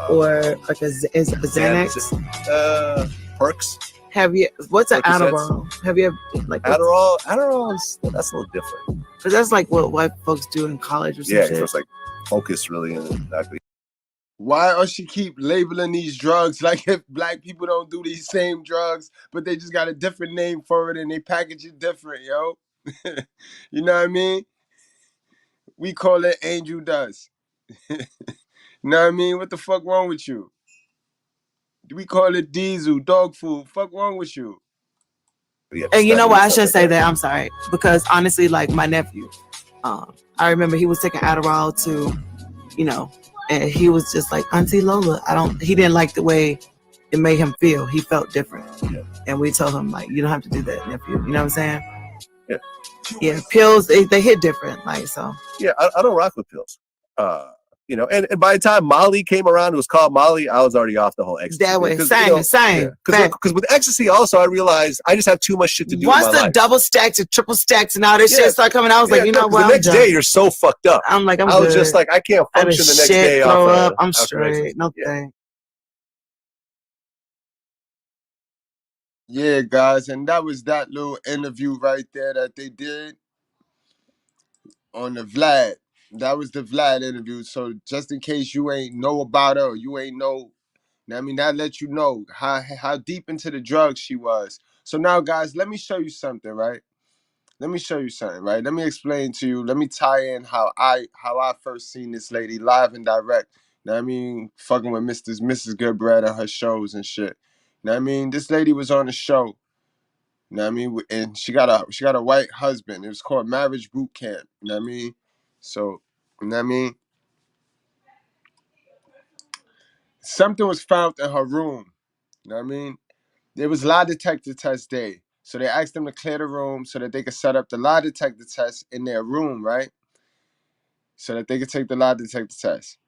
Or like a Xanax? Perks. What's an Adderall? Have you ever, like Adderall? Adderall that's a little different. But that's like what white folks do in college or something. Yeah, so it's like focus really exactly. Why does she keep labeling these drugs like if black people don't do these same drugs, but they just got a different name for it and they package it different, yo? You know what I mean? We call it angel dust. You know what I mean? What the fuck wrong with you? We call it diesel, dog food. Fuck wrong with you? And you know what? I should say that. I'm sorry. Because honestly, like my nephew, I remember he was taking Adderall to, and he was just like, Auntie Lola, he didn't like the way it made him feel. He felt different. Yeah. And we told him, like, you don't have to do that, nephew. You know what I'm saying? Yeah. Yeah, pills, they hit different. Like, so. Yeah, I don't rock with pills. And by the time Molly came around, it was called Molly, I was already off the whole ecstasy. That way, same. Because with ecstasy also, I realized I just have too much shit to do once in my the life. double stacks and triple stacks and all this shit started coming, I was like, you know what? The next day, you're so fucked up. I'm like, I was just like, I can't function the next day. I'm straight. No thing. Yeah, guys, and that was that little interview right there that they did on the Vlad. That was the Vlad interview. So just in case you ain't know about her, or you ain't know, I mean, that lets you know how deep into the drugs she was. So now, guys, let me show you something, right? Let me explain to you. Let me tie in how I first seen this lady live and direct. Know what I mean? Fucking with Mrs. Goodbread on her shows and shit. Know what I mean? This lady was on the show. Know what I mean? And she got a white husband. It was called Marriage Boot Camp. You know what I mean? So, you know what I mean? Something was found in her room. You know what I mean? There was lie detector test day. So they asked them to clear the room so that they could set up the lie detector test in their room, right? So that they could take the lie detector test.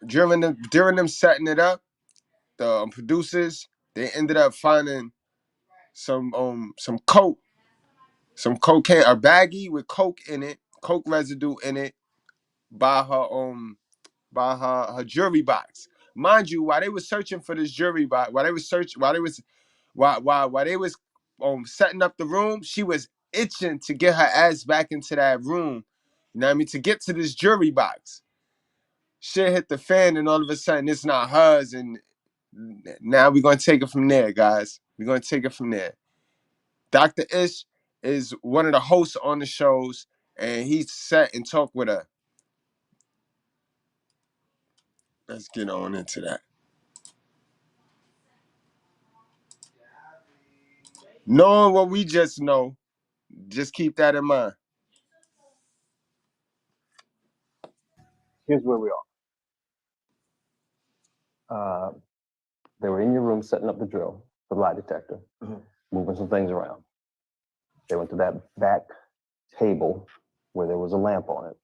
During them setting it up, the producers, they ended up finding some coke, some cocaine, a baggie with coke in it, coke residue in it, by her jewelry box. Mind you, while they were searching for this jewelry box, while they was setting up the room, she was itching to get her ass back into that room. You know what I mean? To get to this jewelry box. Shit hit the fan, and all of a sudden it's not hers, and now we're gonna take it from there, guys. We're gonna take it from there. Dr. Ish is one of the hosts on the shows, and he sat and talked with her. Let's get on into that. Knowing what we just know, just keep that in mind. Here's where we are. They were in your room setting up the drill, the lie detector, moving some things around. They went to that back table where there was a lamp on it,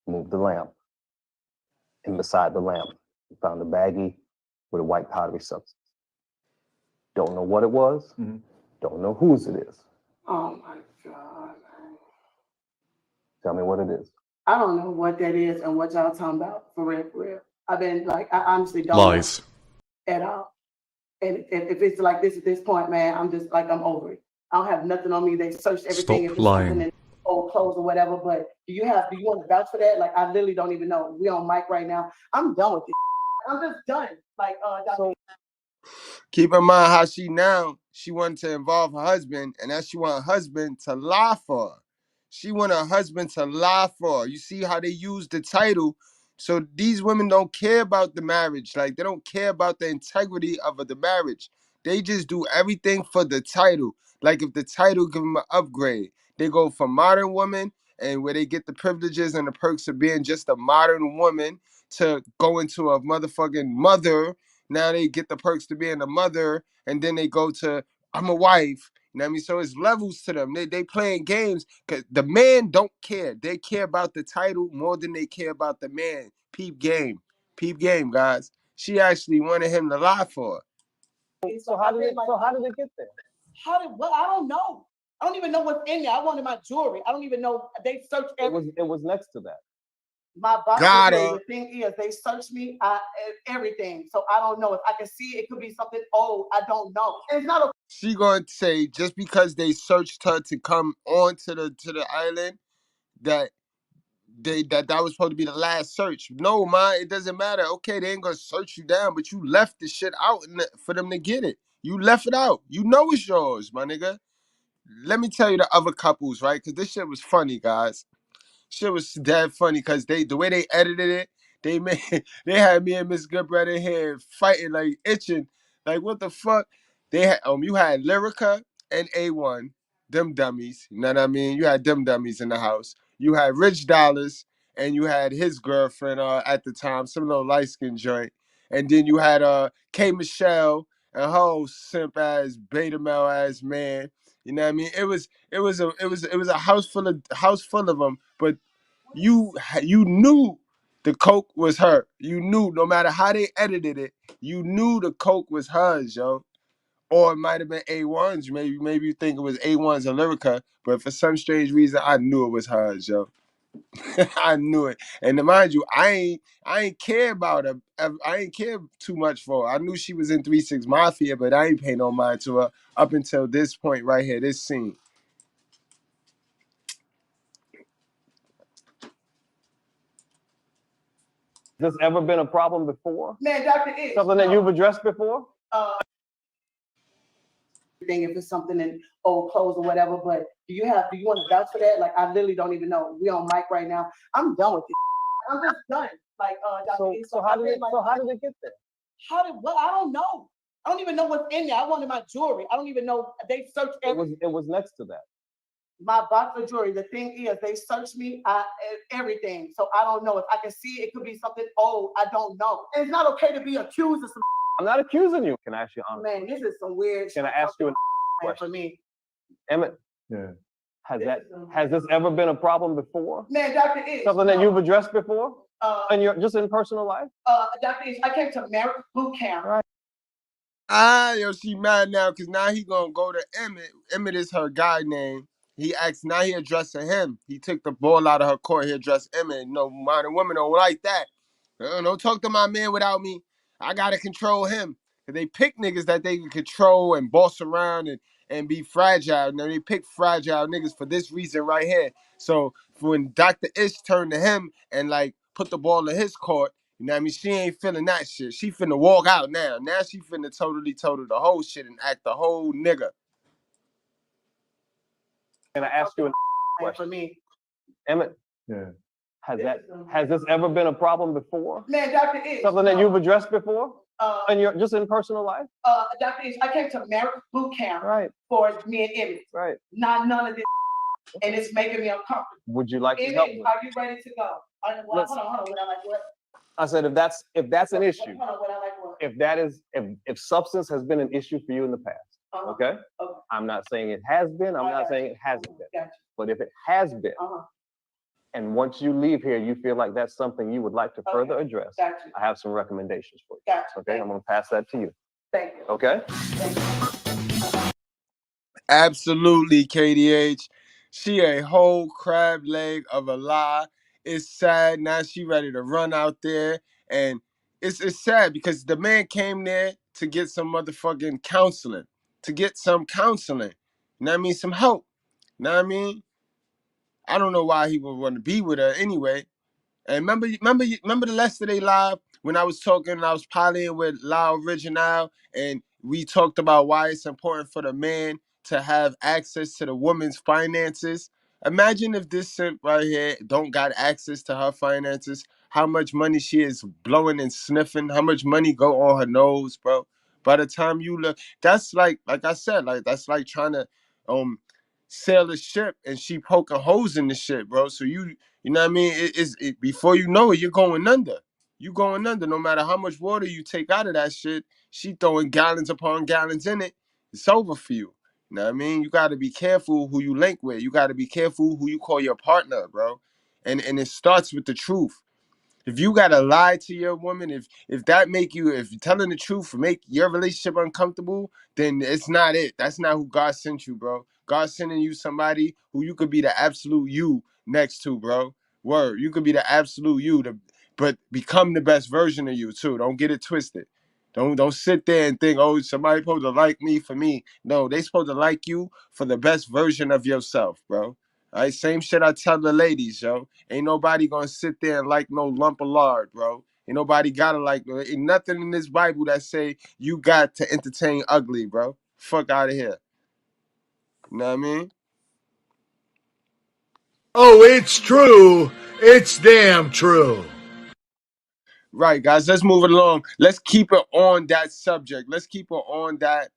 moved the lamp. And beside the lamp, you found a baggie with a white powdery substance. Don't know what it was, don't know whose it is. Oh my God. Tell me what it is. I don't know what that is and what y'all talking about, for real, for real. I've been like, I honestly don't Lies. know at all. And if it's like this at this point, man, I'm just like, I'm over it. I don't have nothing on me. They searched everything. Stop if it's lying. something in old clothes or whatever, but do you want to vouch for that? Like, I literally don't even know. We on mic right now. I'm done with it. I'm just done. Like, Keep in mind how she wanted to involve her husband, and that she want her husband to lie for her. She want her husband to lie for her. You see how they use the title. So these women don't care about the marriage. Like, they don't care about the integrity of the marriage. They just do everything for the title. Like, if the title give them an upgrade, they go from modern woman, and where they get the privileges and the perks of being just a modern woman, to go into a motherfucking mother. Now they get the perks to being a mother, and then they go to, I'm a wife. You know what I mean? So it's levels to them. They playing games, because the man don't care. They care about the title more than they care about the man. Peep game. Peep game, guys. She actually wanted him to lie for her. So how did it get there? I don't know. I don't even know what's in there. I wanted my jewelry. I don't even know. They searched everything. It was next to that. My box. The thing is, they searched me, everything. So I don't know. If I can see it could be something old. I don't know. And it's not. She gonna say just because they searched her to come onto the island, that was supposed to be the last search. No, man, it doesn't matter. Okay, they ain't gonna search you down, but you left the shit out for them to get it. You left it out. You know it's yours, my nigga. Let me tell you the other couples, right? Because this shit was funny, guys. Shit was dead funny because the way they edited it, they had me and Miss Goodbread in here fighting, like itching. Like, what the fuck? They had you had Lyrica and A1, them dummies. You know what I mean? You had them dummies in the house. You had Rich Dollars, and you had his girlfriend at the time, some little light skin joint. And then you had K Michelle and her whole simp ass beta male ass man. You know what I mean? It was a house full of them, but you knew the coke was her. You knew, no matter how they edited it, you knew the coke was hers, yo. Or it might have been A1's. Maybe you think it was A1's or Lyrica, but for some strange reason, I knew it was hers, yo. I knew it. And to mind you, I ain't care about her. I ain't care too much for her. I knew she was in 3-6 Mafia, but I ain't pay no mind to her up until this point right here, this scene. Has this ever been a problem before? Man, Dr. Ish. Something that you've addressed before? If it's something in old clothes or whatever, but do you want to vouch for that? Like, I literally don't even know. We on mic right now. I'm done with it. I'm just done. Like So how did it get there? Well, I don't know. I don't even know what's in there. I wanted my jewelry. I don't even know. They searched everything. It was next to that. My box of jewelry. The thing is, they searched me everything. So I don't know. If I can see it could be something old. I don't know. And it's not okay to be accused of some. I'm not accusing you. Can I ask you honestly? Man, this is some weird. Can I ask you a question? For me, Emmett? Yeah. Has this ever been a problem before? Man, Dr. Ish. Something that you've addressed before? Just in personal life? Dr. Ish, I came to Marital boot camp. Right. Yo, she mad now because now he gonna go to Emmett. Emmett is her guy name. He asked, now he addressing him. He took the ball out of her court. He addressed Emmett. No, modern women don't like that. Don't talk to my man without me. I gotta control him. They pick niggas that they can control and boss around and be fragile. Now they pick fragile niggas for this reason right here. So when Dr. Ish turned to him and like put the ball in his court, you know what I mean? She ain't feeling that shit. She finna walk out now. Now she finna totally total the whole shit and act the whole nigga. Can I ask you a question? For me, Emmett? Yeah. Has this ever been a problem before? Man, Dr. Ish. Something that you've addressed before? Just in personal life? Dr. Ish, I came to Marital boot camp for me and Emmett. Right. Not none of this, and it's making me uncomfortable. Would you like to Emmett, help me? are you ready to go? Hold on. What I like what? I said, if that's an issue, Hold on. What I like what? if substance has been an issue for you in the past, okay? I'm not saying it has been. I'm not saying it hasn't been. Gotcha. But if it has been, and once you leave here, you feel like that's something you would like to further address, Gotcha. I have some recommendations for you. Gotcha. Okay, I'm going to pass that to you. Thank you. Okay? Absolutely, KDH. She a whole crab leg of a lie. It's sad. Now she ready to run out there. And it's sad because the man came there to get some motherfucking counseling. To get some counseling. You know what I mean? Some help. You know what I mean? I don't know why he would want to be with her anyway. And remember the yesterday live when I was talking and I was piloting with La Original and we talked about why it's important for the man to have access to the woman's finances. Imagine if this simp right here don't got access to her finances, how much money she is blowing and sniffing, how much money go on her nose, bro. By the time you look, that's like I said, like that's like trying to sail a ship and she poking holes in the ship, bro. So you know what I mean? Before you know it, you're going under. You going under. No matter how much water you take out of that shit, she throwing gallons upon gallons in it. It's over for you. You know what I mean? You got to be careful who you link with. You got to be careful who you call your partner, bro. And it starts with the truth. If you gotta lie to your woman, if telling the truth make your relationship uncomfortable, then it's not it. That's not who God sent you, bro. God's sending you somebody who you could be the absolute you next to, bro. Word. You could be the absolute you, but become the best version of you too. Don't get it twisted. Don't sit there and think, oh, somebody supposed to like me for me. No, they supposed to like you for the best version of yourself, bro. All right, same shit I tell the ladies, yo. Ain't nobody gonna sit there and like no lump of lard, bro. Ain't nobody gotta like, ain't nothing in this Bible that say you got to entertain ugly, bro. Fuck out of here. You know what I mean? Oh, it's true. It's damn true. Right, guys, let's move it along. Let's keep it on that subject. Let's keep it on that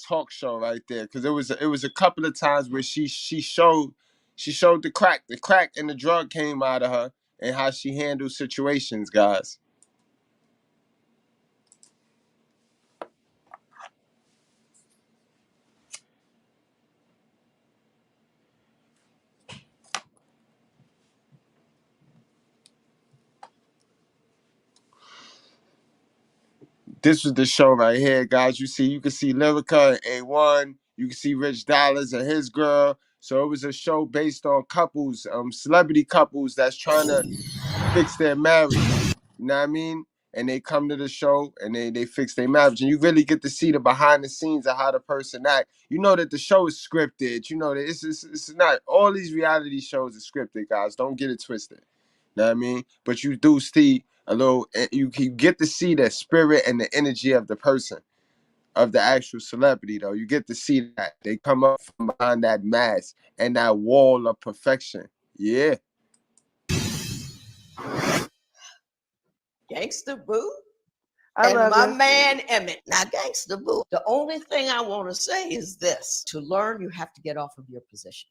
talk show right there. Cause it was a couple of times where she showed the crack and the drug came out of her and how she handles situations, guys. This was the show right here, guys. You can see Lyrica and A1. You can see Rich Dollars and his girl. So it was a show based on couples, celebrity couples that's trying to fix their marriage. You know what I mean? And they come to the show and they fix their marriage. And you really get to see the behind the scenes of how the person act. You know that the show is scripted. You know that it's not, all these reality shows are scripted, guys. Don't get it twisted. You know what I mean? But you do see a little, you get to see the spirit and the energy of the person, of the actual celebrity, though. You get to see that. They come up from behind that mask and that wall of perfection. Yeah. Gangsta Boo I and love my this. man Emmett. Now, Gangsta Boo, the only thing I want to say is this. To learn, you have to get off of your position.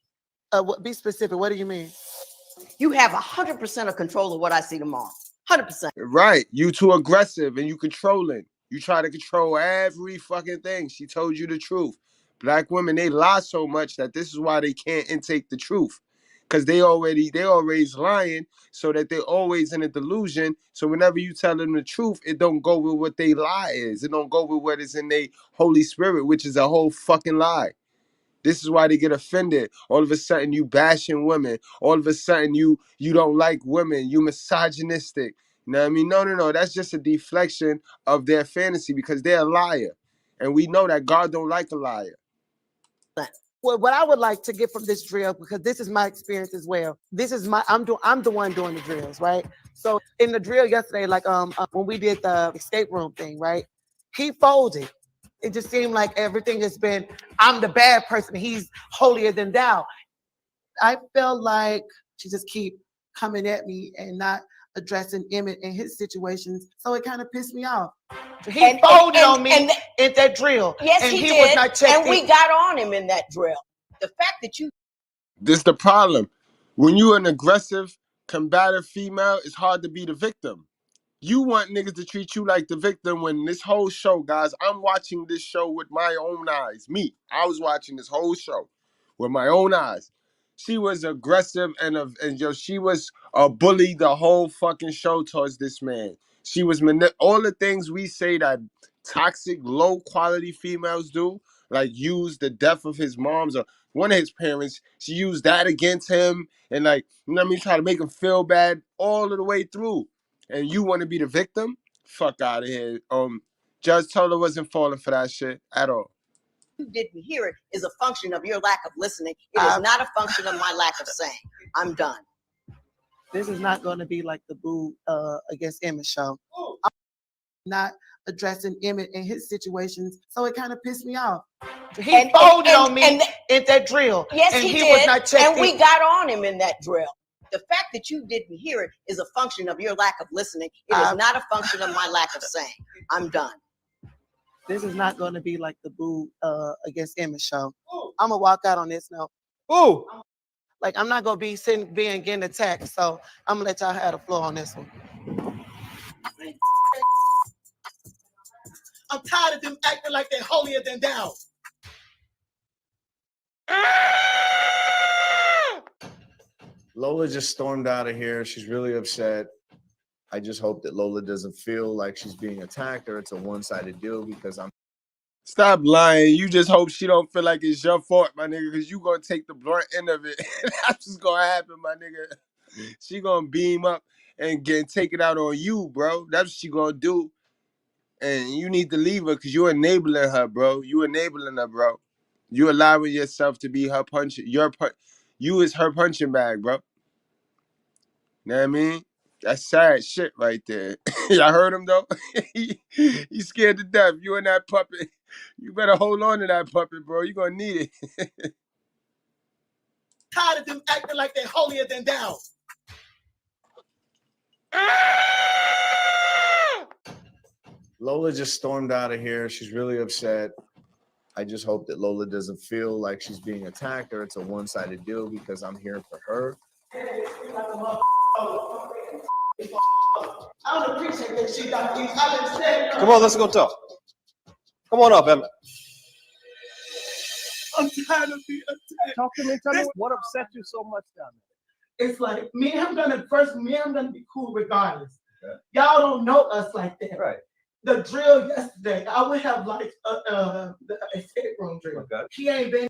Be specific. What do you mean? You have 100% of control of what I see tomorrow. 100%. Right. You too aggressive and you controlling. You try to control every fucking thing. She told you the truth. Black women, they lie so much that this is why they can't intake the truth. Because they always lying, so that they're always in a delusion. So whenever you tell them the truth, it don't go with what they lie is. It don't go with what is in their Holy Spirit, which is a whole fucking lie. This is why they get offended. All of a sudden you bashing women. All of a sudden you don't like women. You misogynistic. You know what I mean? No. That's just a deflection of their fantasy because they're a liar. And we know that God don't like a liar. Well, what I would like to get from this drill, because this is my experience as well. I'm the one doing the drills, right? So in the drill yesterday, like when we did the escape room thing, right? He folded. It just seemed like everything has been, I'm the bad person. He's holier than thou. I felt like she just keep coming at me and not addressing Emmett and his situations. So it kind of pissed me off. He folded on me in that drill. Yes, and he was did. not checked And we in. got on him in that drill. The fact that you... This is the problem. When you're an aggressive, combative female, it's hard to be the victim. You want niggas to treat you like the victim when this whole show, guys, I'm watching this show with my own eyes. I was watching this whole show with my own eyes. She was aggressive and she was a bully the whole fucking show towards this man. She was all the things we say that toxic, low quality females do, like use the death of his moms or one of his parents. She used that against him and like, you know what I mean, try to make him feel bad all of the way through. And you want to be the victim? Fuck out of here. Judge Toller wasn't falling for that shit at all. You didn't hear it is a function of your lack of listening. It is not a function of my lack of saying. I'm done. This is not going to be like the Boo against Emmett show. I'm not addressing Emmett and his situations, so it kind of pissed me off. He folded on me in that drill. Yes, and he he did. was not checked and we in. got on him in that drill. The fact that you didn't hear it is a function of your lack of listening. It is not a function of my lack of saying. I'm done. This is not going to be like the Boo against Emmett show. I'm going to walk out on this note. Boo! Like, I'm not going to be getting attacked, so I'm going to let y'all have the floor on this one. I'm tired of them acting like they're holier than thou. Lola just stormed out of here. She's really upset. I just hope that Lola doesn't feel like she's being attacked or it's a one-sided deal because I'm... Stop lying. You just hope she don't feel like it's your fault, my nigga, because you going to take the blunt end of it. That's what's going to happen, my nigga. She going to beam up and take it out on you, bro. That's what she going to do. And you need to leave her because you're enabling her, bro. You enabling her, bro. You allowing yourself to be her you is her punching bag, bro. Know what I mean? That's sad shit right there. Y'all heard him though? He's scared to death. You and that puppet. You better hold on to that puppet, bro. You're gonna need it. Tired of them acting like they're holier than thou. Lola just stormed out of here. She's really upset. I just hope that Lola doesn't feel like she's being attacked or it's a one-sided deal because I'm here for her. I don't appreciate that shit, Dr. East. I've been saying. Come on, let's go talk. Come on up, Emmett. I'm tired of being attacked. Talk to me. Tell me what upset you so much down there. It's like me and him gonna be cool regardless. Okay. Y'all don't know us like that. Right. The drill yesterday, I would have like the escape room drill. Okay. He ain't been.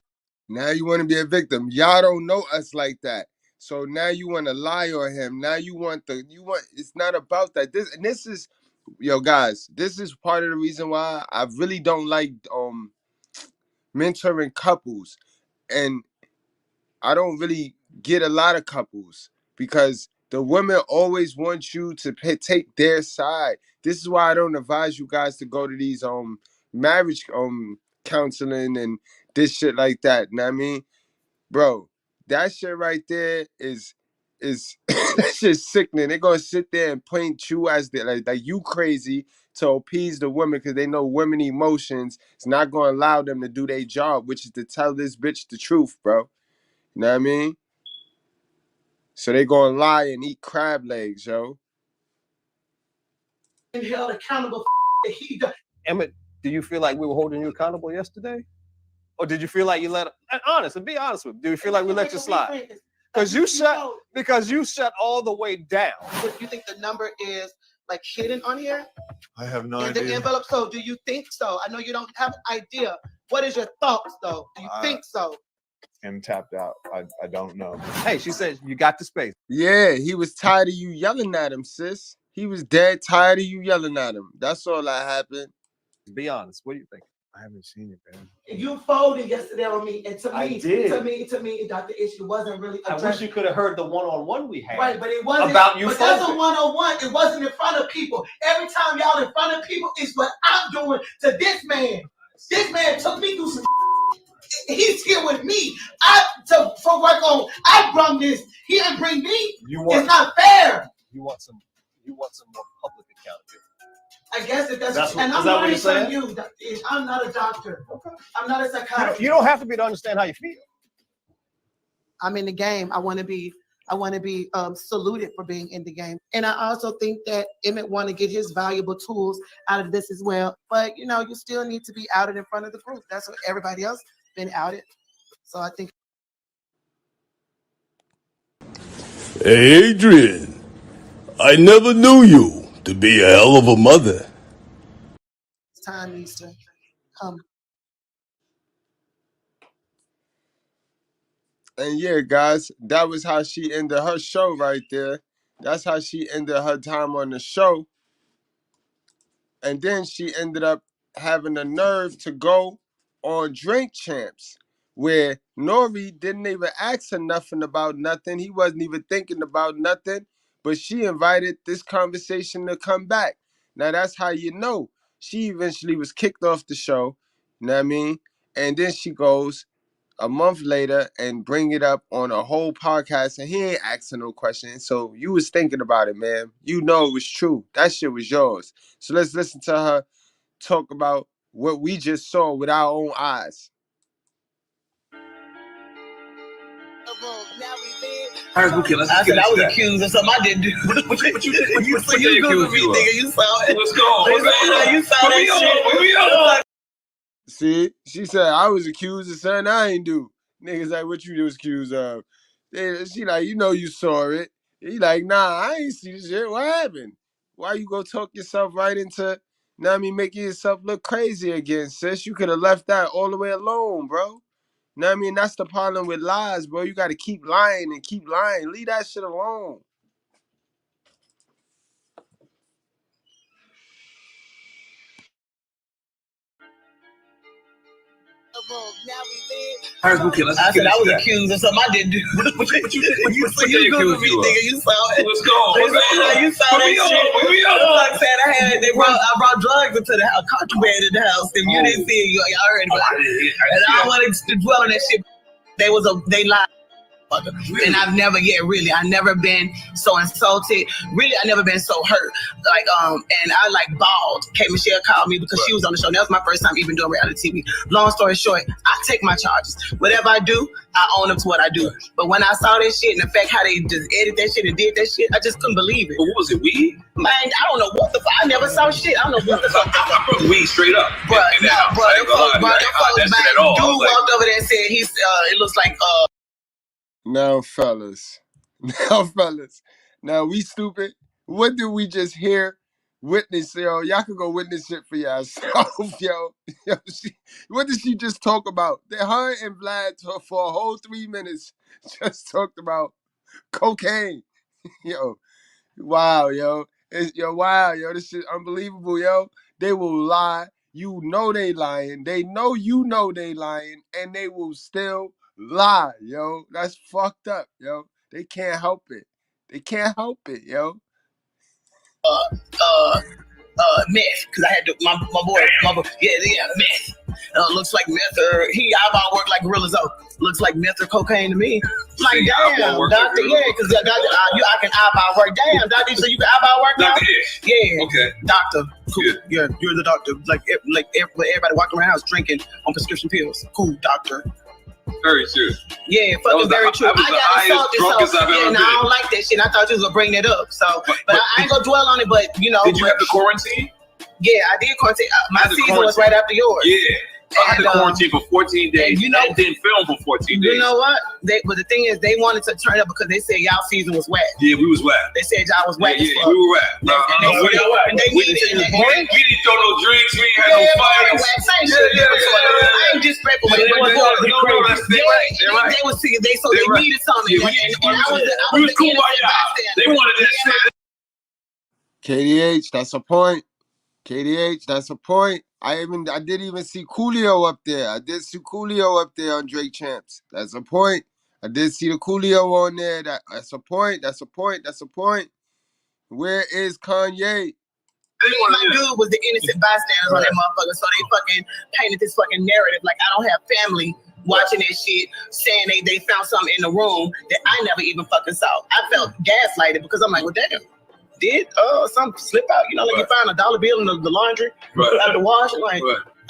Now you want to be a victim. Y'all don't know us like that. So now you want to lie on him. Now it's not about that. This is, yo guys, this is part of the reason why I really don't like mentoring couples. And I don't really get a lot of couples because the women always want you to take their side. This is why I don't advise you guys to go to these marriage counseling and this shit like that. Know what I mean? Bro, that shit right there is is that shit's sickening. They're gonna sit there and paint you as like you crazy to appease the women because they know women emotions. It's not gonna allow them to do their job, which is to tell this bitch the truth, bro. You know what I mean? So they gonna lie and eat crab legs, yo. And held accountable that he done. Emmett, do you feel like we were holding you accountable yesterday? Or did you feel like you let be honest with me, do you feel like we let you slide? Because you shut all the way down. But you think the number is like hidden on here? I have no idea. In the envelope, so do you think so? I know you don't have an idea. What is your thoughts though? Do you think so? I'm tapped out. I don't know. Hey, she said you got the space. Yeah, he was tired of you yelling at him, sis. He was dead tired of you yelling at him. That's all that happened. Be honest. What do you think? I haven't seen it, man. You folded yesterday on me, and to me, Dr. Issue wasn't really. I wish you could have heard the one-on-one we had. Right, but it wasn't about you. But that's a one-on-one. It wasn't in front of people. Every time y'all in front of people is what I'm doing to this man. This man took me through some. He's here with me. For work on. I brought this. He didn't bring me. It's not fair. You want some more public accountability. I guess it doesn't. And I'm learning from you. I'm not a doctor. Okay. I'm not a psychiatrist. You don't have to be to understand how you feel. I'm in the game. I want to be saluted for being in the game. And I also think that Emmett want to get his valuable tools out of this as well. But you still need to be outed in front of the group. That's what everybody else been outed. So I think. Hey, Adrian, I never knew you to be a hell of a mother. Time needs to come. And yeah, guys, that was how she ended her show right there. That's how she ended her time on the show. And then she ended up having the nerve to go on Drink Champs, where Nori didn't even ask her nothing about nothing. He wasn't even thinking about nothing, but she invited this conversation to come back. Now, that's how you know. She eventually was kicked off the show, you know what I mean? And then she goes a month later and bring it up on a whole podcast, and he ain't asking no questions. So you was thinking about it, man. You know it was true. That shit was yours. So let's listen to her talk about what we just saw with our own eyes. I was accused of something I didn't do. What you did? You accused me, nigga. You saw it. Let's go. You saw that shit. See, she said I was accused of something I ain't do. Niggas like, what you was accused of? She like, you saw it. He like, nah, I ain't see the shit. What happened? Why you go talk yourself right into, making yourself look crazy again, sis? You could have left that all the way alone, bro. That's the problem with lies, bro. You got to keep lying and keep lying. Leave that shit alone. I was accused of something I didn't do. What you did? You accused me, nigga. You saw it. Let's go. You saw that shit. Like I said, I brought drugs into the house, contraband in the house. If you didn't see it, y'all heard about it. And I wanted to dwell on that shit. They lied. And I've never been so insulted. Really, I never been so hurt. And I bawled. Kate Michelle called me because she was on the show. That was my first time even doing reality TV. Long story short, I take my charges. Whatever I do, I own up to what I do. But when I saw that shit and the fact how they just edited that shit and did that shit, I just couldn't believe it. But what was it, weed? Man, I don't know what the fuck. I never saw shit. I don't know what the fuck. Weed straight up. Dude walked over there and said it looks like Now, fellas, now we stupid. What did we just hear? Witness, yo. Y'all can go witness it for yourself, yo. What did she just talk about? Her and Vlad for a whole 3 minutes just talked about cocaine. Yo, wow, yo. Wow, yo. This shit unbelievable, yo. They will lie. You know they lying. They know you know they lying, and they will still lie, yo. That's fucked up, yo. They can't help it. They can't help it, yo. Meth, because I had to, my boy, meth. Looks like meth or he eyeball work like gorillas. Looks like meth or cocaine to me. I'm like, damn, doctor, yeah, because I can eyeball work. Damn, doctor, so you can eyeball work now? Yeah. Okay. Doctor, cool. Yeah, you're the doctor. Like everybody walking around the house drinking on prescription pills. Cool, doctor. Very true. Yeah, fucking very true. I got assaulted, and I don't like that shit. I thought you was gonna bring that up. So, but I ain't gonna dwell on it. But you know, did you have to quarantine? Yeah, I did quarantine. My season was right after yours. Yeah. I had to quarantine for 14 days. You know, and didn't film for 14 days. You know what? But the thing is, they wanted to turn up because they said y'all season was whack. Yeah, we was whack. They said y'all was whack. Yeah, we were whack. We didn't throw no drinks. We ain't had no fights. I ain't disrespectful. They was seeing they needed something. We was cool by y'all. They wanted that shit. KDH, that's a point. KDH, that's a point. I didn't even see Coolio up there. I did see Coolio up there on Drake Champs. That's a point. I did see the Coolio on there. That's a point. That's a point. That's a point. Where is Kanye? My dude was the innocent bystanders on that motherfucker, so they fucking painted this fucking narrative like I don't have family watching that shit, saying they found something in the room that I never even fucking saw. I felt gaslighted because I'm like, well, damn. Did something slip out? You know, like you find a dollar bill in the laundry out of the wash, like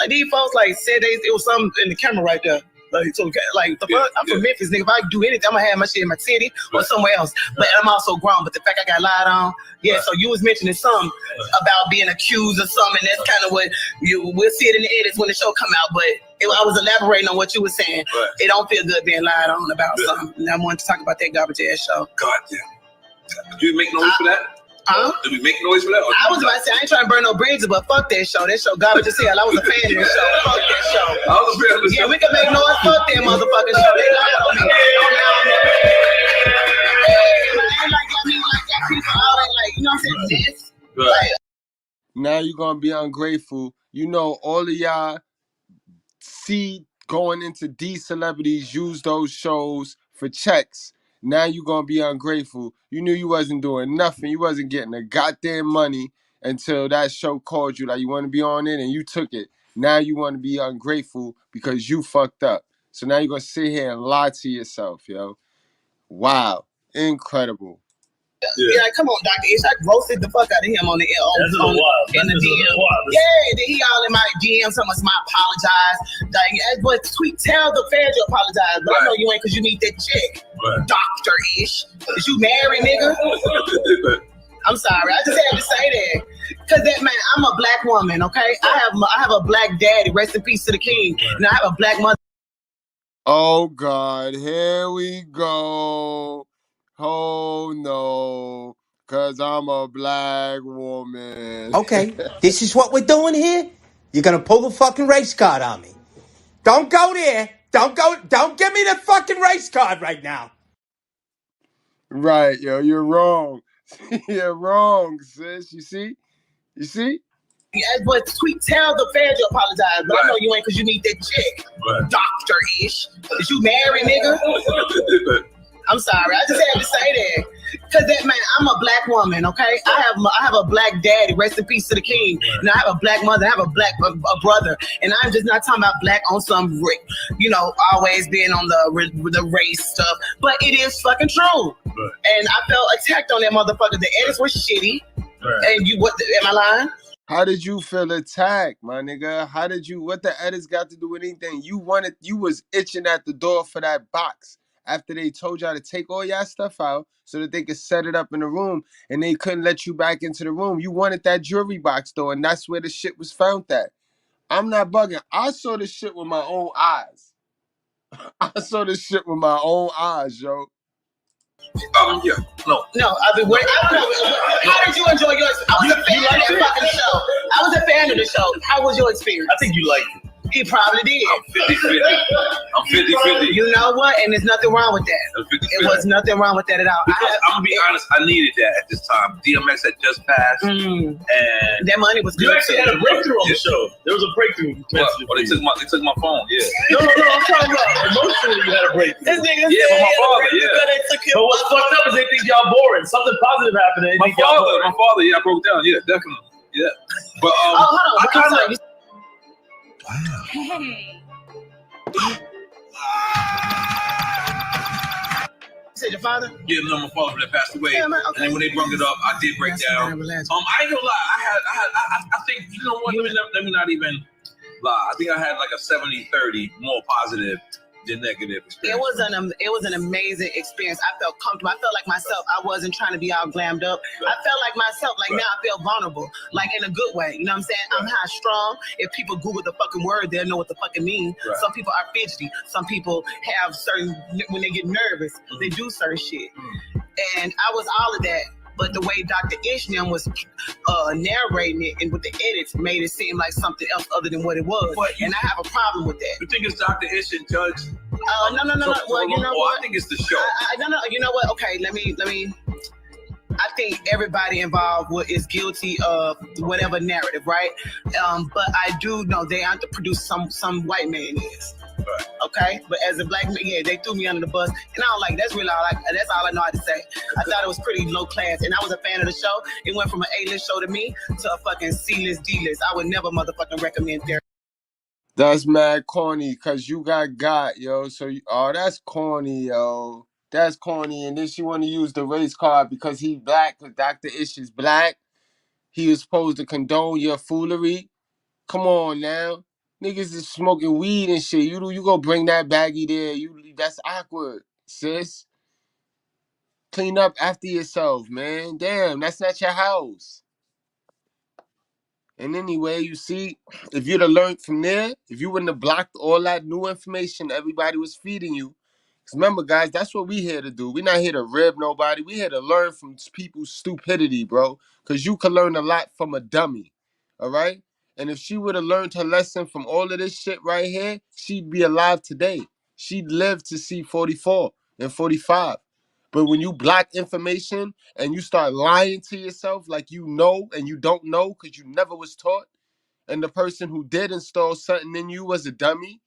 these folks like said it was something in the camera right there. Like so, like the fuck, I'm from Memphis, nigga. If I do anything, I'm gonna have my shit in my city or somewhere else. But I'm also grown. But the fact I got lied on, so you was mentioning something about being accused of something. And that's kind of what we'll see it in the edits when the show come out. But I was elaborating on what you were saying. It don't feel good being lied on about something. And I wanted to talk about that garbage ass show. God damn. Do you make noise for that? Did we make noise for that? I was about to say, I ain't trying to burn no bridges, but fuck that show. That show garbage as hell. I was a fan of that show. Fuck that show. I was a fan of the show. Yeah, we can make noise. Fuck that motherfucking show. They lied on me. You know what I'm saying? Now you're going to be ungrateful. You know, all of y'all see going into these celebrities use those shows for checks. Now you're going to be ungrateful. You knew you wasn't doing nothing. You wasn't getting a goddamn money until that show called you. Like, you want to be on it, and you took it. Now you want to be ungrateful because you fucked up. So now you're going to sit here and lie to yourself, yo. Wow. Incredible. Yeah, come on, Dr. Ish. I roasted the fuck out of him on the in the DM. Yeah, then he all in my DM, so much I apologize. But sweet, tell the feds you apologize. But I know you ain't because you need that check. Dr. Ish. Is you married, nigga? I'm sorry. I just had to say that. Because that man, I'm a black woman, okay? I have a black daddy. Rest in peace to the king. And I have a black mother. Oh, God. Here we go. Oh, no. Because I'm a black woman. Okay, this is what we're doing here? You're going to pull the fucking race card on me. Don't go there. Don't give me the fucking race card right now. Right, yo, you're wrong. You're wrong, sis. You see? You see? Yeah, but sweet, tell the feds you apologize. But I know you ain't because you need that check. Dr. Ish. Is you married, nigga? I'm sorry. I just had to say that. Because that man, I'm a black woman, okay? I have a black daddy. Rest in peace to the king. And I have a black mother. I have a black brother. And I'm just not talking about black on some, always being on the race stuff. But it is fucking true. And I felt attacked on that motherfucker. The edits were shitty. And am I lying? How did you feel attacked, my nigga? What the edits got to do with anything? You was itching at the door for that box after they told y'all to take all y'all stuff out so that they could set it up in the room and they couldn't let you back into the room. You wanted that jewelry box though, and that's where the shit was found at. I'm not bugging. I saw this shit with my own eyes. I saw this shit with my own eyes, yo. Yeah, no. I've been waiting. I don't know. How did you enjoy yours? I was a fan of that fucking show. I was a fan of the show. How was your experience? I think you liked it. He probably did. I'm 50-50. I'm 50-50. You know what? And there's nothing wrong with that. It was nothing wrong with that at all. Because I'm going to be honest, I needed that at this time. DMX had just passed. And that money was good. You actually had a breakthrough on the show. There was a breakthrough. They took my phone, yeah. No, I'm talking about emotionally you had a breakthrough. This nigga yeah, but my father, yeah. But what's fucked up is they think y'all boring. Something positive happened. My father, yeah, I broke down. Yeah, definitely. Yeah. But hold on. Wow. Hey. You said your father? Yeah, no, my father that passed away. Yeah, man, okay. And then when they brought it up, I did break down. I ain't gonna lie. I think, you know what? Let me not even lie. I think I had like a 70-30 more positive than negative experience. It was an amazing experience. I felt comfortable. I felt like myself. I wasn't trying to be all glammed up. Right. I felt like myself. Like now I feel vulnerable. Like in a good way. You know what I'm saying? Right. I'm high strong. If people Google the fucking word, they'll know what the fuck it means. Right. Some people are fidgety. Some people have certain, when they get nervous, they do certain shit. And I was all of that. But the way Dr. Ishniam was narrating it and with the edits made it seem like something else other than what it was. And I have a problem with that. You think it's Dr. Ish and Judge? No. Well, you know what? I think it's the show. No. You know what? Okay, let me. I think everybody involved is guilty of whatever narrative, right? But I do know they have to produce some white man is. Right. Okay, but as a black man, yeah, they threw me under the bus, and I don't like. That's really all. That's all I know how to say. I thought it was pretty low class, and I was a fan of the show. It went from an A-list show to me to a fucking C-list, D-list. I would never motherfucking recommend therapy. That's mad corny, cause you got, yo. So, that's corny, yo. That's corny. And then she want to use the race card because he black, cause Dr. Ish is black. He was supposed to condone your foolery. Come on now. Niggas is smoking weed and shit. You go bring that baggie there. That's awkward, sis. Clean up after yourself, man. Damn, that's not your house. And anyway, you see, if you'd have learned from there, if you wouldn't have blocked all that new information everybody was feeding you, because remember, guys, that's what we here to do. We're not here to rib nobody. We here to learn from people's stupidity, bro. Because you can learn a lot from a dummy, all right? And if she would have learned her lesson from all of this shit right here, she'd be alive today. She'd live to see 44 and 45. But when you block information and you start lying to yourself like you know and you don't know because you never was taught, and the person who did install something in you was a dummy,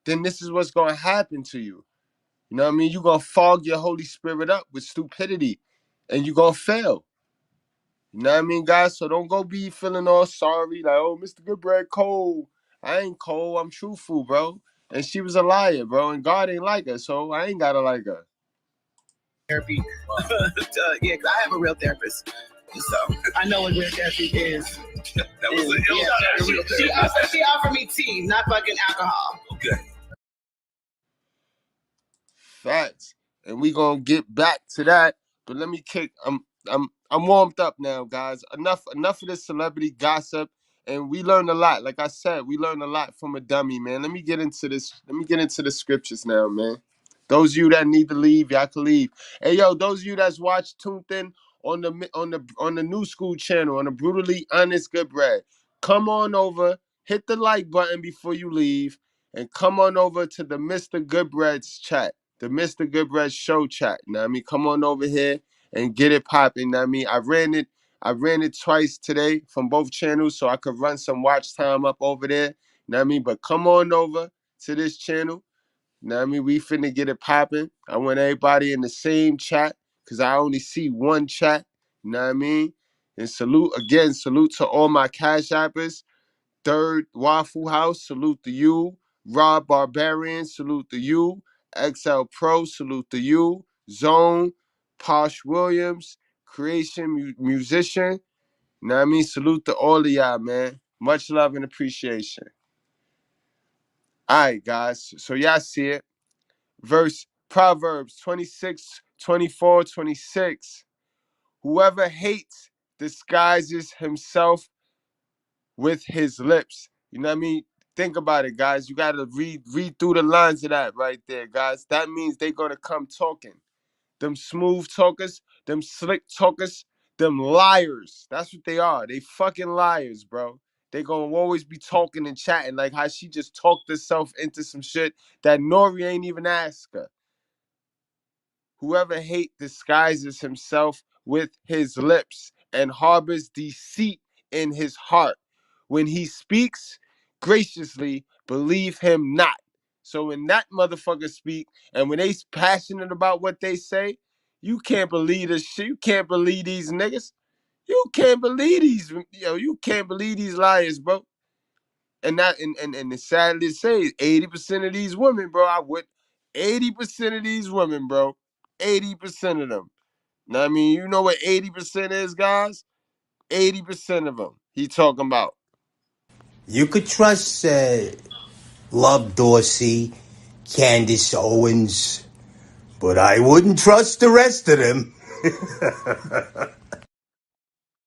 then this is what's going to happen to you. You know what I mean? You're going to fog your Holy Spirit up with stupidity, and you're going to fail. You know what I mean, guys? So don't go be feeling all sorry, like, oh, Mr. Goodbread cold. I ain't cold. I'm truthful, bro. And she was a liar, bro, and God ain't like her, so I ain't got to like her. Therapy. Yeah, because I have a real therapist. So I know what real therapy is. She offered me tea, not fucking alcohol. Okay. Facts. And we gonna get back to that. But let me kick. I'm warmed up now, guys. Enough of this celebrity gossip. And we learned a lot. Like I said, we learned a lot from a dummy, man. Let me get into this. Let me get into the scriptures now, man. Those of you that need to leave, y'all can leave. Hey, yo, those of you that's tuned in on the New School channel, on the Brutally Honest Goodbread, come on over, hit the like button before you leave, and come on over to the Mr. Goodbread's chat, the Mr. Goodbread show chat. Now, I mean, come on over here and get it popping. Now, I mean, I ran it twice today from both channels, so I could run some watch time up over there. Now, I mean, but come on over to this channel. Now, I mean, we finna get it popping. I want everybody in the same chat because I only see one chat. You know what I mean? And salute to all my Cash Appers. Third Waffle House, salute to you. Rob Barbarian, salute to you. XL Pro, salute to you. Zone, Posh Williams, Creation Musician. You know what I mean? Salute to all of y'all, man. Much love and appreciation. All right, guys. So y'all see it. Verse Proverbs 26, 24, 26. Whoever hates disguises himself with his lips. You know what I mean? Think about it, guys. You got to read through the lines of that right there, guys. That means they're going to come talking. Them smooth talkers, them slick talkers, them liars. That's what they are. They fucking liars, bro. They going to always be talking and chatting like how she just talked herself into some shit that Nori ain't even asked her. Whoever hate disguises himself with his lips and harbors deceit in his heart. When he speaks graciously, believe him not. So when that motherfucker speak, and when they passionate about what they say, you can't believe this shit. You can't believe these niggas. You can't believe these, you can't believe these liars, bro. And it's sad to say, 80% of these women, bro, 80% of these women, bro, 80% of them. Now, I mean, you know what 80% is, guys? 80% of them he talking about. You could trust Love Dorsey, Candace Owens, but I wouldn't trust the rest of them.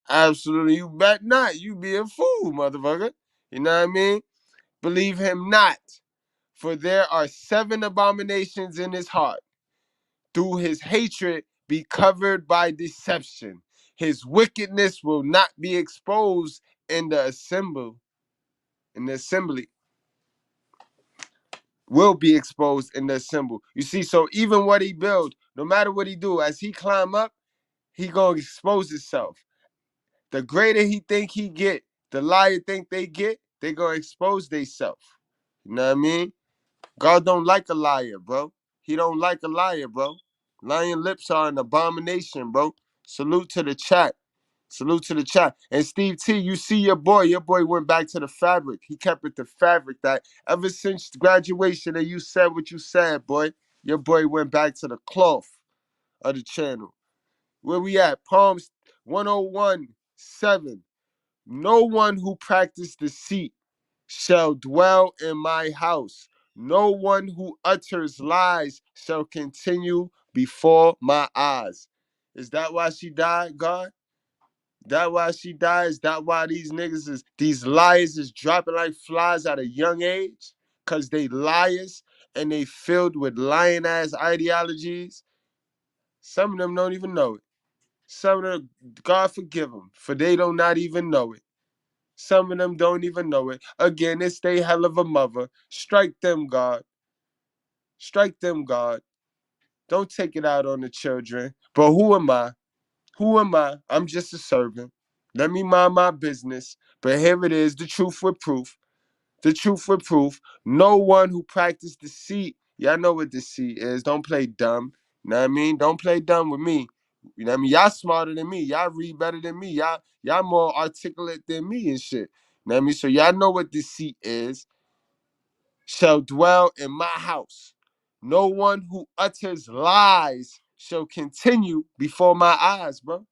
Absolutely, you bet not. You be a fool, motherfucker. You know what I mean? Believe him not. For there are 7 abominations in his heart. Through his hatred be covered by deception. His wickedness will not be exposed in the assembly. Will be exposed in the assembly. You see, so even what he build, no matter what he do, as he climb up, he gonna expose himself. The greater he think he get, the liar think they get, they gonna expose theyself. You know what I mean? God don't like a liar, bro. He don't like a liar, bro. Lying lips are an abomination, bro. Salute to the chat. Salute to the chat. And Steve T, you see your boy went back to the fabric. He kept it the fabric that ever since graduation and you said what you said, boy, your boy went back to the cloth of the channel. Where we at? Palms 101.7. No one who practiced deceit shall dwell in my house. No one who utters lies shall continue before my eyes. Is that why she died, God? That why she died? Is that why these liars is dropping like flies at a young age? Cause they liars and they filled with lying ass ideologies. Some of them don't even know it. Some of them, God forgive them, for they do not even know it. Some of them don't even know it. Again, it's they hell of a mother. Strike them, God. Strike them, God. Don't take it out on the children. But who am I? Who am I? I'm just a servant. Let me mind my business. But here it is, the truth with proof. The truth with proof. No one who practiced deceit. Y'all know what deceit is. Don't play dumb. You know what I mean? Don't play dumb with me. You know what I mean? Y'all smarter than me. Y'all read better than me. Y'all more articulate than me and shit. You know what I mean? So y'all know what deceit is. Shall dwell in my house. No one who utters lies shall continue before my eyes, bro.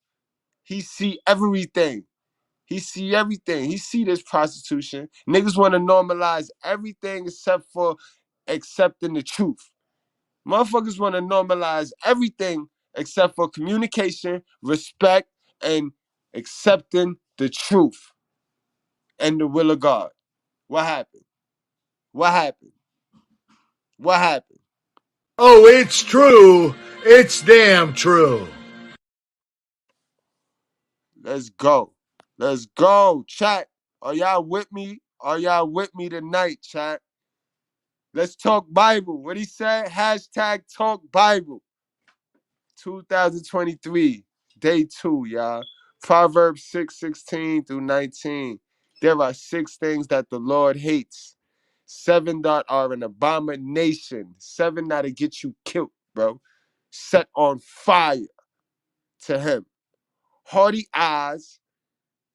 He see everything. He see everything. He see this prostitution. Niggas want to normalize everything except for accepting the truth. Motherfuckers want to normalize everything except for communication, respect, and accepting the truth and the will of God. What happened? What happened? What happened? Oh, it's true. It's damn true. Let's go. Let's go, chat. Are y'all with me? Are y'all with me tonight, chat? Let's talk Bible. What he said? Hashtag talk Bible. 2023, day 2, y'all. Proverbs 6:16 through 19. There are 6 things that the Lord hates. 7 that are an abomination. 7 that'll get you killed, bro. Set on fire to him. Haughty eyes.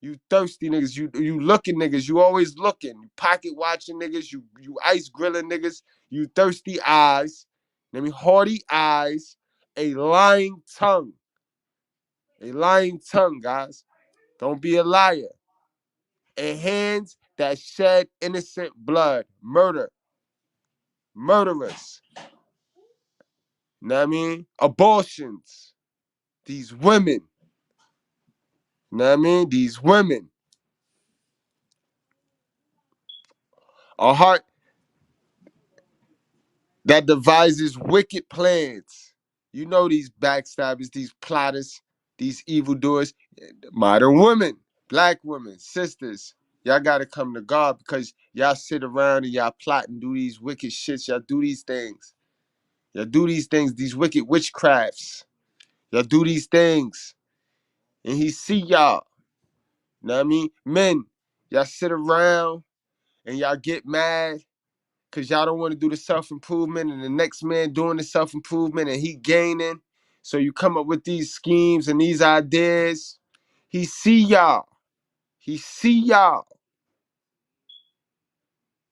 You thirsty niggas, you looking niggas, you always looking, you pocket watching niggas, you ice grilling niggas, you thirsty eyes, haughty eyes, a lying tongue, guys. Don't be a liar. And hands that shed innocent blood, murderers. You know what I mean? Abortions. These women. You know what I mean? These women. A heart that devises wicked plans. You know these backstabbers, these plotters, these evildoers, modern women, black women, sisters. Y'all gotta come to God because y'all sit around and y'all plot and do these wicked shits. Y'all do these things. Y'all do these things, these wicked witchcrafts. Y'all do these things. And he see y'all. You know what I mean? Men, y'all sit around and y'all get mad because y'all don't want to do the self-improvement and the next man doing the self-improvement and he gaining. So you come up with these schemes and these ideas. He see y'all. He see y'all.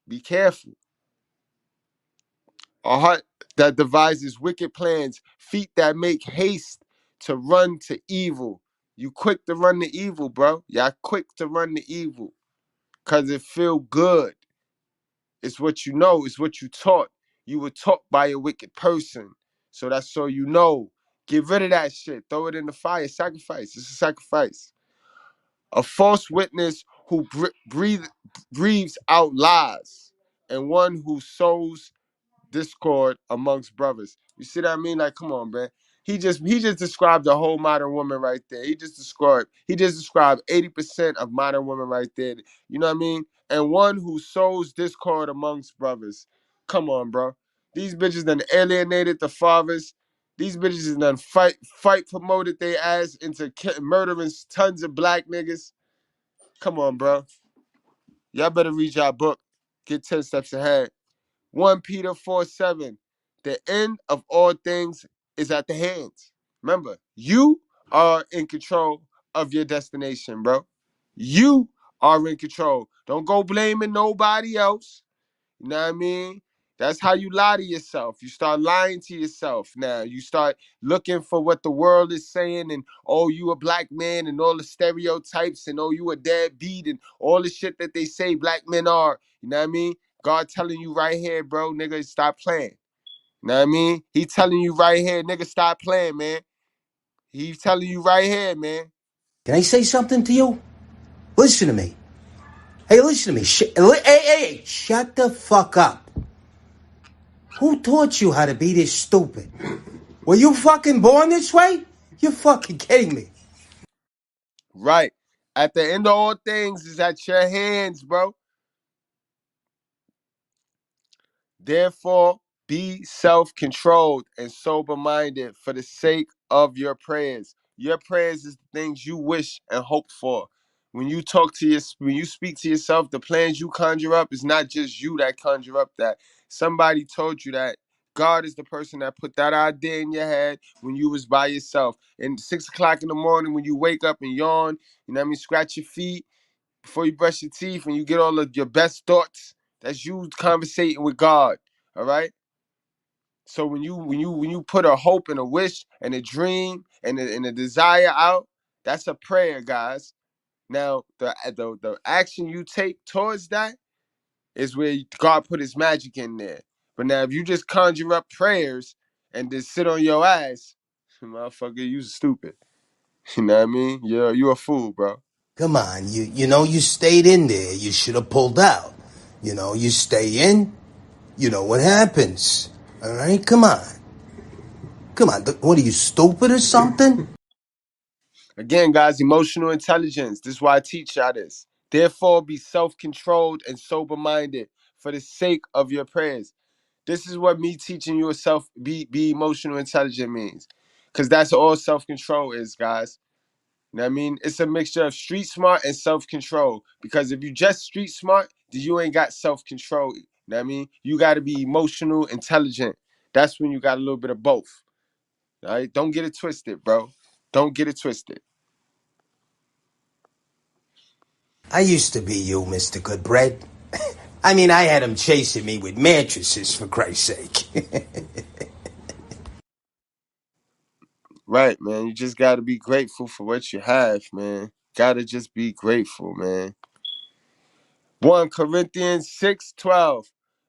Be careful. A heart that devises wicked plans, feet that make haste to run to evil. You quick to run to evil, bro. Y'all quick to run to evil. Cause it feel good. It's what you know, it's what you taught. You were taught by a wicked person. So that's all you know. Get rid of that shit. Throw it in the fire. Sacrifice. It's a sacrifice. A false witness who breathes out lies, and one who sows discord amongst brothers. You see what I mean? Like, come on, man. He just described the whole modern woman right there. He just described 80% of modern women right there. You know what I mean? And one who sows discord amongst brothers. Come on, bro. These bitches done alienated the fathers. These bitches done fight promoted their ass into murdering tons of black niggas. Come on, bro. Y'all better read y'all book. Get 10 steps ahead. 1 Peter 4:7. The end of all things is at the hands. Remember, you are in control of your destination, bro. You are in control. Don't go blaming nobody else. You know what I mean? That's how you lie to yourself. You start lying to yourself now. You start looking for what the world is saying and, oh, you a black man and all the stereotypes and, oh, you a deadbeat and all the shit that they say black men are. You know what I mean? God telling you right here, bro, nigga, stop playing. You know what I mean? He telling you right here, nigga, stop playing, man. He's telling you right here, man. Can I say something to you? Listen to me. Hey, listen to me. Hey, shut the fuck up. Who taught you how to be this stupid? Were you fucking born this way? You're fucking kidding me. Right. At the end of all things is at your hands, bro. Therefore, be self-controlled and sober-minded for the sake of your prayers. Your prayers is the things you wish and hope for. When you speak to yourself, the plans you conjure up is not just you that conjure up that. Somebody told you that. God is the person that put that idea in your head when you was by yourself. And 6 o'clock in the morning when you wake up and yawn, you know what I mean, scratch your feet before you brush your teeth and you get all of your best thoughts. That's you conversating with God. All right. So when you put a hope and a wish and a dream and a desire out, that's a prayer, guys. Now the action you take towards that is where God put his magic in there. But now if you just conjure up prayers and just sit on your ass, motherfucker, you stupid. You know what I mean? You're a fool, bro. Come on, you stayed in there. You should have pulled out. You stay in, you know what happens. All right, come on. Come on, what are you, stupid or something? Again, guys, emotional intelligence. This is why I teach y'all this. Therefore, be self-controlled and sober-minded for the sake of your prayers. This is what me teaching you be emotional intelligent means. Because that's all self-control is, guys. You know what I mean? It's a mixture of street smart and self-control. Because if you just street smart, then you ain't got self-control. You know what I mean? You got to be emotional intelligent. That's when you got a little bit of both. All right? Don't get it twisted, bro. Don't get it twisted. I used to be you, Mr. Goodbread. I mean, I had him chasing me with mattresses, for Christ's sake. Right, man. You just got to be grateful for what you have, man. Got to just be grateful, man. 1 Corinthians 6:12.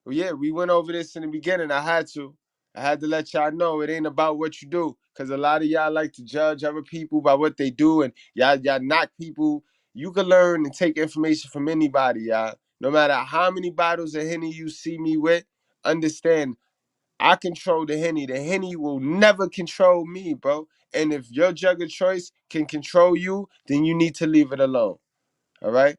Well, yeah, we went over this in the beginning. I had to let y'all know it ain't about what you do. Because a lot of y'all like to judge other people by what they do. And y'all knock people. You can learn and take information from anybody, y'all. No matter how many bottles of Henny you see me with, understand, I control the Henny. The Henny will never control me, bro. And if your jug of choice can control you, then you need to leave it alone. All right?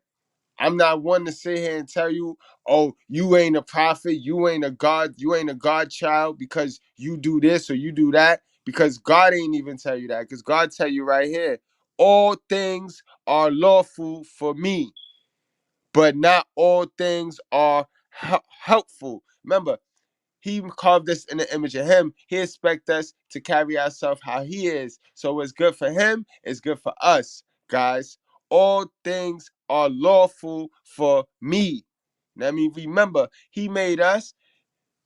I'm not one to sit here and tell you, oh, you ain't a prophet, you ain't a God child because you do this or you do that. Because God ain't even tell you that. Because God tell you right here, all things are lawful for me, but not all things are helpful. Remember, he carved us in the image of him. He expects us to carry ourselves how he is. So what's good for him is good for us, guys. All things are lawful for me. I mean, remember, he made us.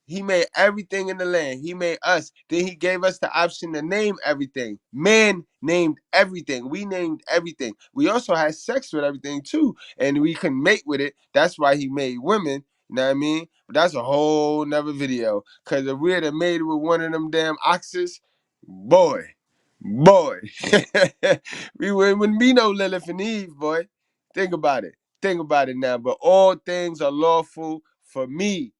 He made everything in the land. He made us. Then he gave us the option to name everything. Man named everything. We named everything. We also had sex with everything too. And we couldn't mate with it. That's why he made women. You know what I mean? But that's a whole nother video. Because if we had made it with one of them damn oxes, boy. We wouldn't be no Lilith and Eve, boy. Think about it. Think about it now. But all things are lawful for me.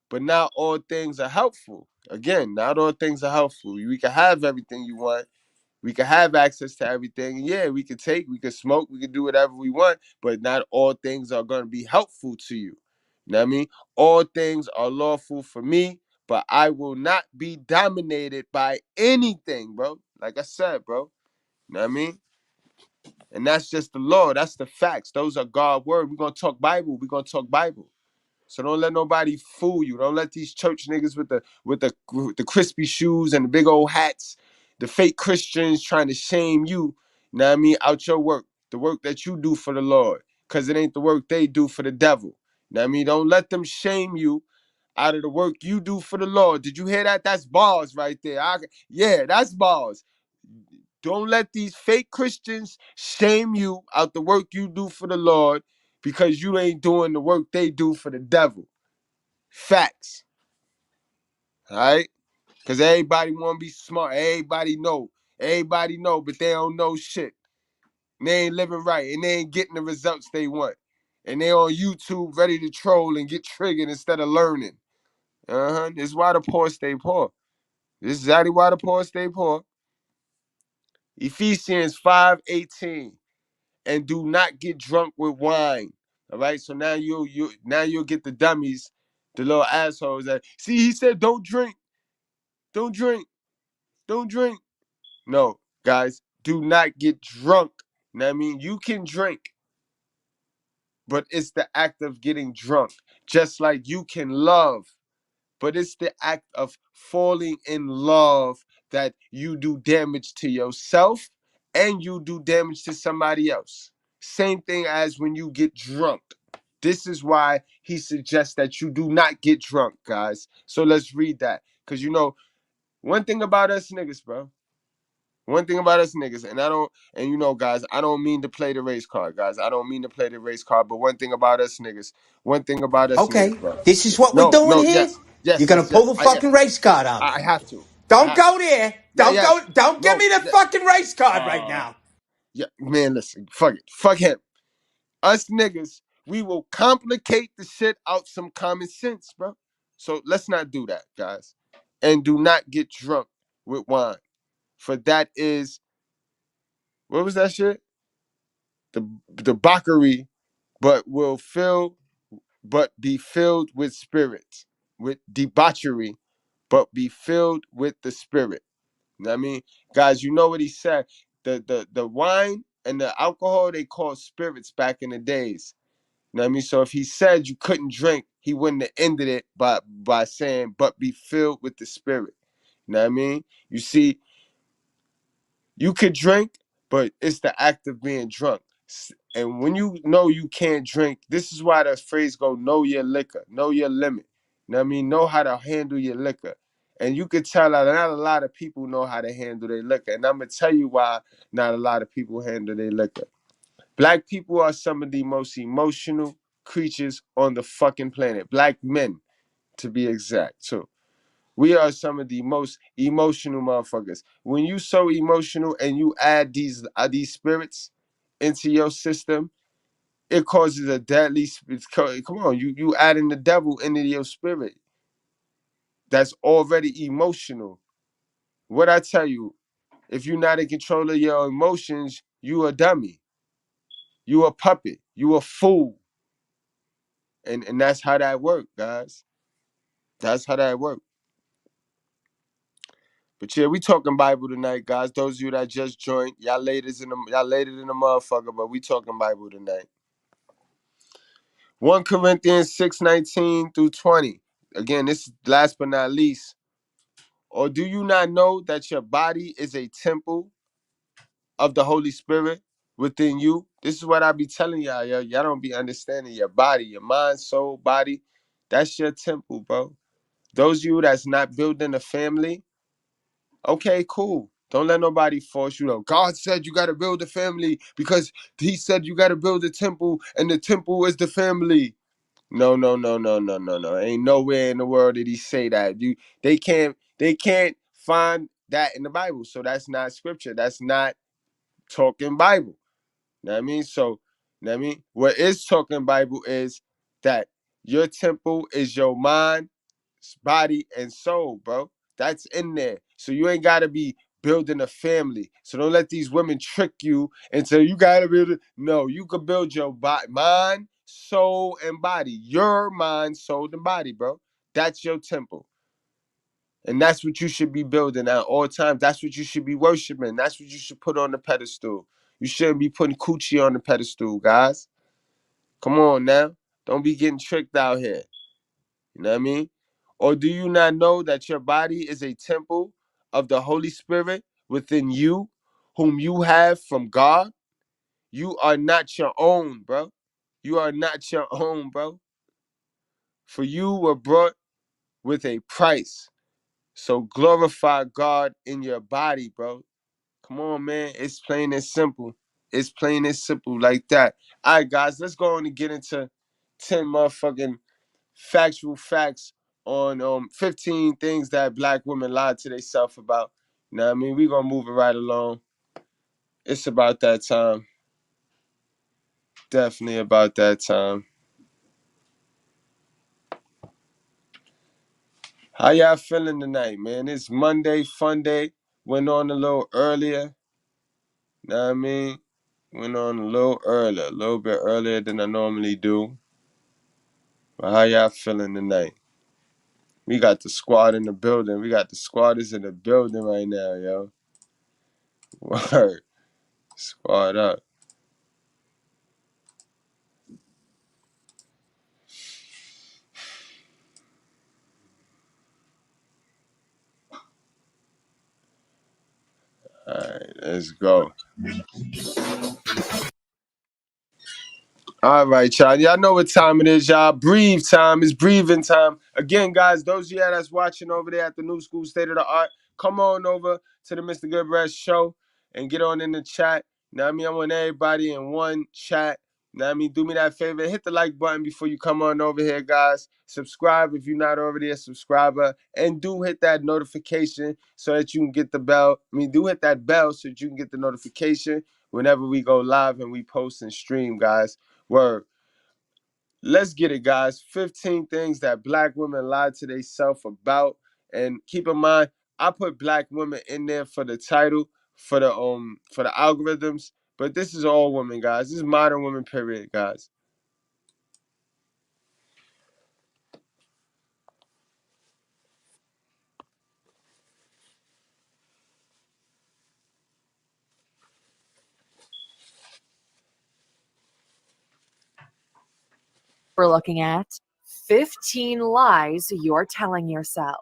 But not all things are helpful. Again, not all things are helpful. We can have everything you want. We can have access to everything. And yeah, we can take, we can smoke, we can do whatever we want, but not all things are going to be helpful to you. You know what I mean? All things are lawful for me, but I will not be dominated by anything, bro. Like I said, bro. You know what I mean? And that's just the law. That's the facts. Those are God's word. We're going to talk Bible. We're going to talk Bible. So don't let nobody fool you. Don't let these church niggas with the crispy shoes and the big old hats, the fake Christians trying to shame you, know what I mean, out your work, the work that you do for the Lord, because it ain't the work they do for the devil. Know what I mean? Don't let them shame you out of the work you do for the Lord. Did you hear that? That's bars right there. Yeah, that's bars. Don't let these fake Christians shame you out the work you do for the Lord because you ain't doing the work they do for the devil. Facts. All right? Because everybody want to be smart. Everybody know, but they don't know shit. And they ain't living right, and they ain't getting the results they want. And they on YouTube ready to troll and get triggered instead of learning. This is why the poor stay poor. This is exactly why the poor stay poor. Ephesians 5:18. And do not get drunk with wine. All right. So now you'll get the dummies, the little assholes that see. He said, "Don't drink, don't drink, don't drink." No, guys, do not get drunk. You know what I mean, you can drink, but it's the act of getting drunk. Just like you can love, but it's the act of falling in love that you do damage to yourself and you do damage to somebody else. Same thing as when you get drunk. This is why he suggests that you do not get drunk, guys. So let's read that. Because one thing about us niggas, bro. One thing about us niggas, guys, I don't mean to play the race card, guys. I don't mean to play the race card, but one thing about us niggas, Okay, bro. this is what we're No, doing no, here. You're gonna yes. pull the fucking race card on I me. have to. Don't go there. Don't go. Yes. Don't give No. me the fucking race card right now. Yeah, man, listen. Fuck it. Fuck him. Us niggas, we will complicate the shit out some common sense, bro. So let's not do that, guys. And do not get drunk with wine. For that is, what was that shit? The debauchery, but be filled with spirits. With debauchery, but be filled with the spirit. You know what I mean? Guys, you know what he said. The wine and the alcohol they called spirits back in the days. You know what I mean? So if he said you couldn't drink, he wouldn't have ended it by saying, but be filled with the spirit. You know what I mean? You see, you could drink, but it's the act of being drunk. And when you know you can't drink, this is why the phrase go, know your liquor, know your limit. You know what I mean? Know how to handle your liquor. And you could tell that not a lot of people know how to handle their liquor. And I'm going to tell you why not a lot of people handle their liquor. Black people are some of the most emotional creatures on the fucking planet. Black men, to be exact, too. We are some of the most emotional motherfuckers. When you so emotional and you add these spirits into your system, it causes a deadly. Come on, you adding the devil into your spirit. That's already emotional. What I tell you, if you're not in control of your emotions, you a dummy. You a puppet. You a fool. And that's how that works, guys. That's how that works. But yeah, we talking Bible tonight, guys. Those of you that just joined, y'all later than the motherfucker, but we talking Bible tonight. 1 Corinthians 6:19 through 20. Again, this is last but not least. Or do you not know that your body is a temple of the Holy Spirit within you, This is what I be telling y'all, yo. Y'all don't be understanding your body, your mind, soul, body. That's your temple, bro. Those of you that's not building a family, okay, cool. Don't let nobody force you. God said you got to build a family because he said you got to build a temple and the temple is the family. No. Ain't nowhere in the world did he say that. They can't find that in the Bible. So that's not scripture. That's not talking Bible. Know what I mean? So, know what I mean? What is talking Bible is that your temple is your mind, body, and soul, bro. That's in there. So you ain't gotta be building a family. So don't let these women trick you and say you gotta build it. No, you can build your mind, soul, and body. Your mind, soul, and body, bro. That's your temple. And that's what you should be building at all times. That's what you should be worshiping. That's what you should put on the pedestal. You shouldn't be putting coochie on the pedestal, guys. Come on now. Don't be getting tricked out here. You know what I mean? Or do you not know that your body is a temple of the Holy Spirit within you, whom you have from God? You are not your own, bro. You are not your own, bro. For you were brought with a price. So glorify God in your body, bro. Come on, man. It's plain and simple. It's plain and simple like that. All right, guys, let's go on and get into 10 motherfucking factual facts on 15 things that black women lied to themselves about. You know what I mean? We're going to move it right along. It's about that time. Definitely about that time. How y'all feeling tonight, man? It's Monday, fun day. Went on a little earlier. Know what I mean? Went on a little earlier, a little bit earlier than I normally do. But how y'all feeling tonight? We got the squad in the building. We got the squatters in the building right now, yo. Word. Squad up. All right, let's go. All right, y'all. Y'all know what time it is, y'all. Breathe time. It's breathing time. Again, guys, those of y'all that's watching over there at the New School State of the Art, come on over to the Mr. Good Rest Show and get on in the chat. Know what I mean? I want everybody in one chat. Know what I mean? Do me that favor. Hit the like button before you come on over here, guys. Subscribe if you're not already a subscriber. And do hit that notification so that you can get the bell. Do hit that bell so that you can get the notification whenever we go live and we post and stream, guys. Word. Let's get it, guys. 15 things that black women lie to themselves about. And keep in mind, I put black women in there for the title, for the algorithms. But this is all women, guys. This is modern women, period, guys. We're looking at 15 lies you're telling yourself.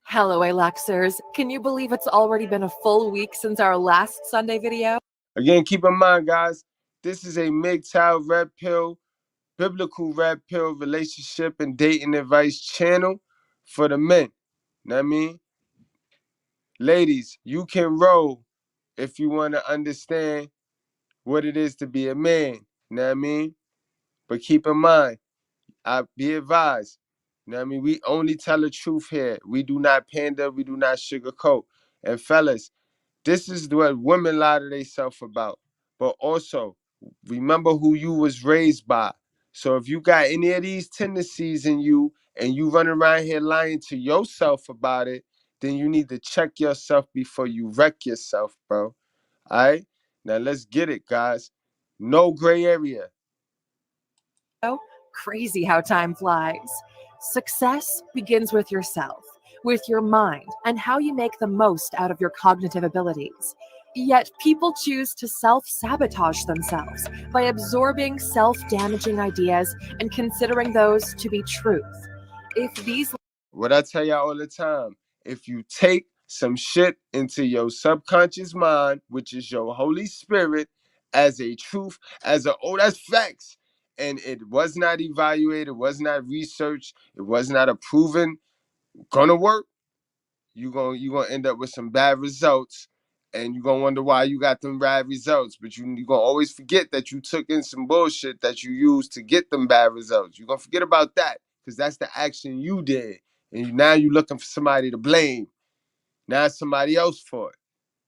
Hello, Alexers. Can you believe it's already been a full week since our last Sunday video? Again, keep in mind, guys, this is a MGTOW red pill, biblical red pill relationship and dating advice channel for the men. Know what I mean? Ladies, you can roll if you want to understand what it is to be a man. You know what I mean? But keep in mind, I be advised. You know what I mean? We only tell the truth here. We do not pander. We do not sugarcoat. And fellas, this is what women lie to themselves about. But also, remember who you was raised by. So if you got any of these tendencies in you and you run around here lying to yourself about it, then you need to check yourself before you wreck yourself, bro. All right? Now let's get it, guys. No gray area. Crazy how time flies. Success begins with yourself, with your mind, and how you make the most out of your cognitive abilities. Yet people choose to self-sabotage themselves by absorbing self-damaging ideas and considering those to be truth. What I tell y'all all the time, if you take some shit into your subconscious mind, which is your Holy Spirit, as a truth, as a, oh, that's facts. And it was not evaluated, it was not researched, it was not a proven gonna work, you're gonna end up with some bad results. And you're gonna wonder why you got them bad results. But you're gonna always forget that you took in some bullshit that you used to get them bad results. You're gonna forget about that because that's the action you did. And now you're looking for somebody to blame. Now it's somebody else for it.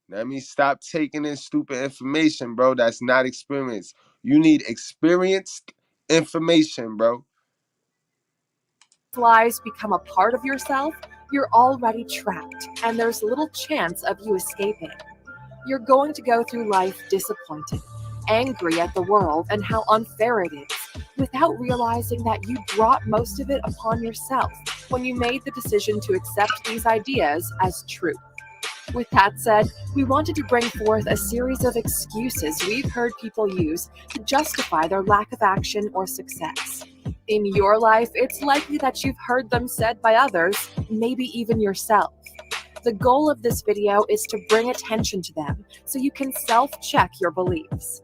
That means stop taking in stupid information, bro. That's not experience. You need experienced information, bro. Lies become a part of yourself, you're already trapped, and there's little chance of you escaping. You're going to go through life disappointed, angry at the world and how unfair it is, without realizing that you brought most of it upon yourself when you made the decision to accept these ideas as truth. With that said, we wanted to bring forth a series of excuses we've heard people use to justify their lack of action or success. In your life, it's likely that you've heard them said by others, maybe even yourself. The goal of this video is to bring attention to them so you can self-check your beliefs.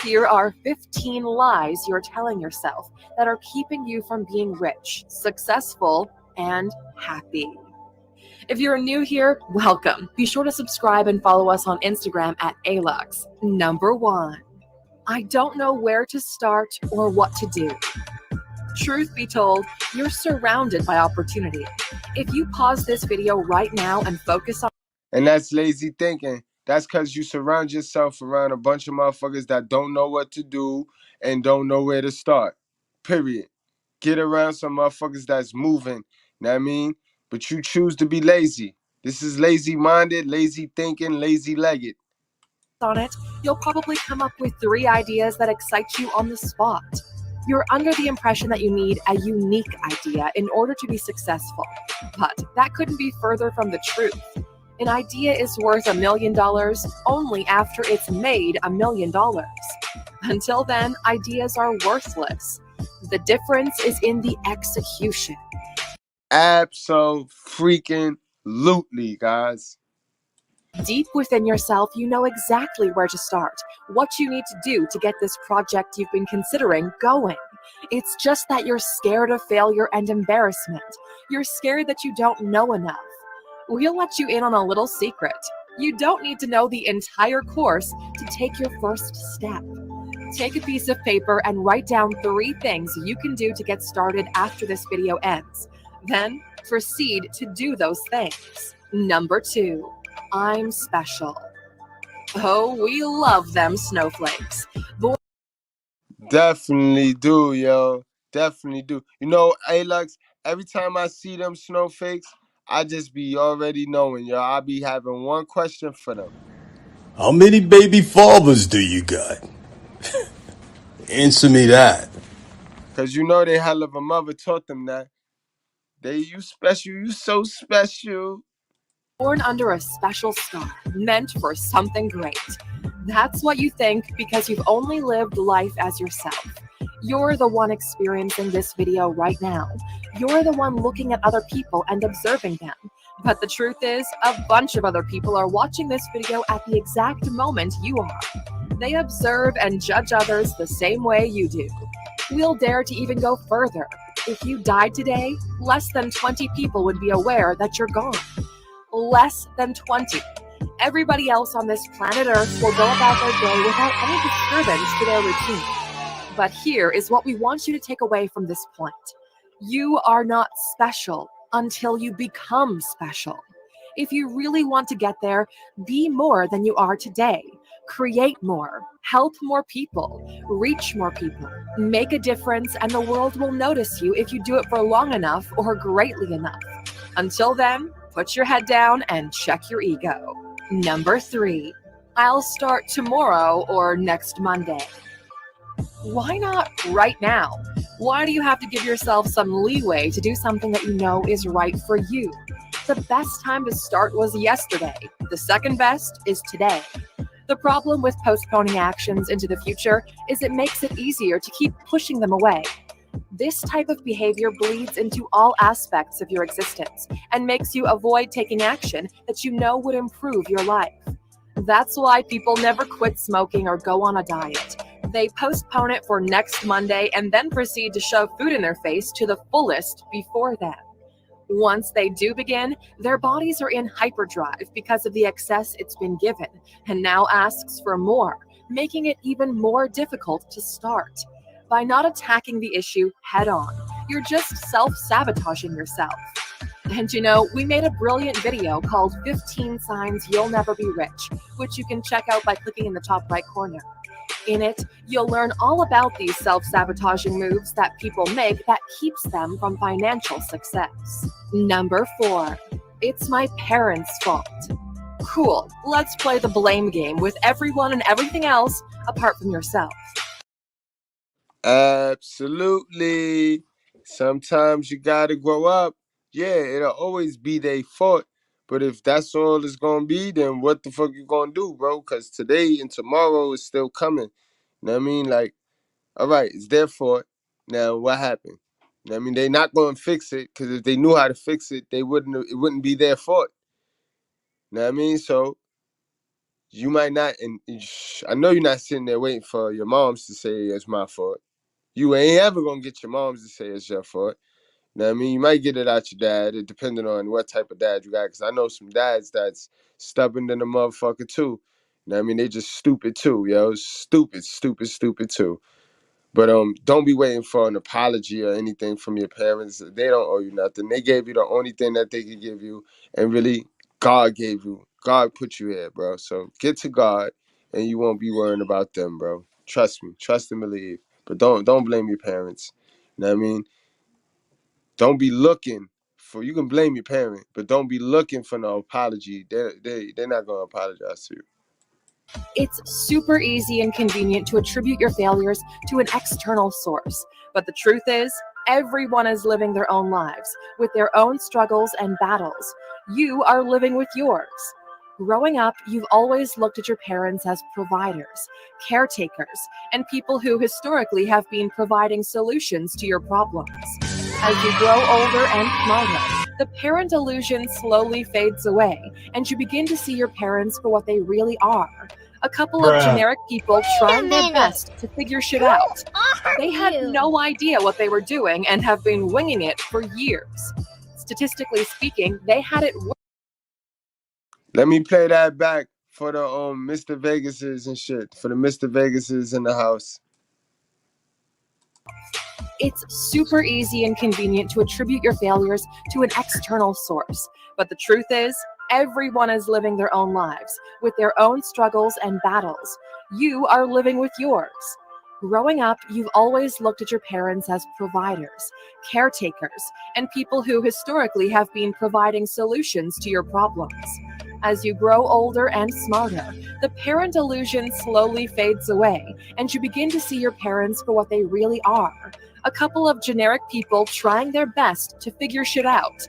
Here are 15 lies you're telling yourself that are keeping you from being rich, successful, and happy. If you're new here, welcome. Be sure to subscribe and follow us on Instagram at Alux. Number 1. I don't know where to start or what to do. Truth be told, you're surrounded by opportunity. If you pause this video right now and focus on... And that's lazy thinking. That's because you surround yourself around a bunch of motherfuckers that don't know what to do and don't know where to start. Period. Get around some motherfuckers that's moving. Know what I mean? But you choose to be lazy. This is lazy-minded, lazy thinking, lazy-legged. On it, you'll probably come up with 3 ideas that excite you on the spot. You're under the impression that you need a unique idea in order to be successful, but that couldn't be further from the truth. An idea is worth $1 million only after it's made $1 million. Until then, ideas are worthless. The difference is in the execution. Abso-freaking-lutely, guys. Deep within yourself, you know exactly where to start, what you need to do to get this project you've been considering going. It's just that you're scared of failure and embarrassment. You're scared that you don't know enough. We'll let you in on a little secret. You don't need to know the entire course to take your first step. Take a piece of paper and write down 3 things you can do to get started after this video ends. Then proceed to do those things. Number 2. I'm special. Oh, we love them snowflakes. Definitely do, yo. Definitely do. You know, Alux, every time I see them snowflakes, I just be already knowing, yo. I be having one question for them. How many baby fathers do you got? Answer me that. Because you know they hell of a mother taught them that. You special, you so special. Born under a special star, meant for something great. That's what you think because you've only lived life as yourself. You're the one experiencing this video right now. You're the one looking at other people and observing them. But the truth is, a bunch of other people are watching this video at the exact moment you are. They observe and judge others the same way you do. We'll dare to even go further. If you died today, less than 20 people would be aware that you're gone. Less than 20. Everybody else on this planet Earth will go about their day without any disturbance to their routine. But here is what we want you to take away from this point. You are not special until you become special. If you really want to get there, be more than you are today. Create more, help more people, reach more people, make a difference, and the world will notice you if you do it for long enough or greatly enough. Until then, put your head down and check your ego. Number 3, I'll start tomorrow or next Monday. Why not right now? Why do you have to give yourself some leeway to do something that you know is right for you? The best time to start was yesterday. The second best is today. The problem with postponing actions into the future is it makes it easier to keep pushing them away. This type of behavior bleeds into all aspects of your existence and makes you avoid taking action that you know would improve your life. That's why people never quit smoking or go on a diet. They postpone it for next Monday and then proceed to shove food in their face to the fullest before then. Once they do begin, their bodies are in hyperdrive because of the excess it's been given, and now asks for more, making it even more difficult to start. By not attacking the issue head on, you're just self-sabotaging yourself. And you know, we made a brilliant video called 15 Signs You'll Never Be Rich, which you can check out by clicking in the top right corner. In it, you'll learn all about these self-sabotaging moves that people make that keeps them from financial success. Number 4. It's my parents' fault. Cool, let's play the blame game with everyone and everything else apart from yourself. Absolutely. Sometimes you gotta grow up. Yeah, it'll always be their fault. But if that's all it's gonna be, then what the fuck you gonna do, bro? Because today and tomorrow is still coming. You know what I mean? Like, all right, it's their fault. Now, what happened? You know what I mean? They're not gonna fix it, because if they knew how to fix it, it wouldn't be their fault. You know what I mean? So you might not, and I know you're not sitting there waiting for your moms to say it's my fault. You ain't ever gonna get your moms to say it's your fault. You know what I mean? You might get it out your dad, it depending on what type of dad you got. Because I know some dads that's stubborn than a motherfucker too. You know what I mean? They just stupid too, yo. Stupid too. But don't be waiting for an apology or anything from your parents. They don't owe you nothing. They gave you the only thing that they could give you, and really, God gave you. God put you here, bro. So get to God, and you won't be worrying about them, bro. Trust me. Trust and believe. But don't blame your parents. You know what I mean? Don't be looking for. You can blame your parent, but don't be looking for no apology. They're not gonna apologize to you. It's super easy and convenient to attribute your failures to an external source. But the truth is, everyone is living their own lives, with their own struggles and battles. You are living with yours. Growing up, you've always looked at your parents as providers, caretakers, and people who historically have been providing solutions to your problems. As you grow older and smarter, the parent illusion slowly fades away, and you begin to see your parents for what they really are. A couple of generic people trying their best to figure shit out. They had no idea what they were doing and have been winging it for years. Statistically speaking, they had it worse. Let me play that back for the Mr. Vegases and shit. For the Mr. Vegases in the house. It's super easy and convenient to attribute your failures to an external source. But the truth is, everyone is living their own lives, with their own struggles and battles. You are living with yours. Growing up, you've always looked at your parents as providers, caretakers, and people who historically have been providing solutions to your problems. As you grow older and smarter, the parent illusion slowly fades away, and you begin to see your parents for what they really are. A couple of generic people trying their best to figure shit out.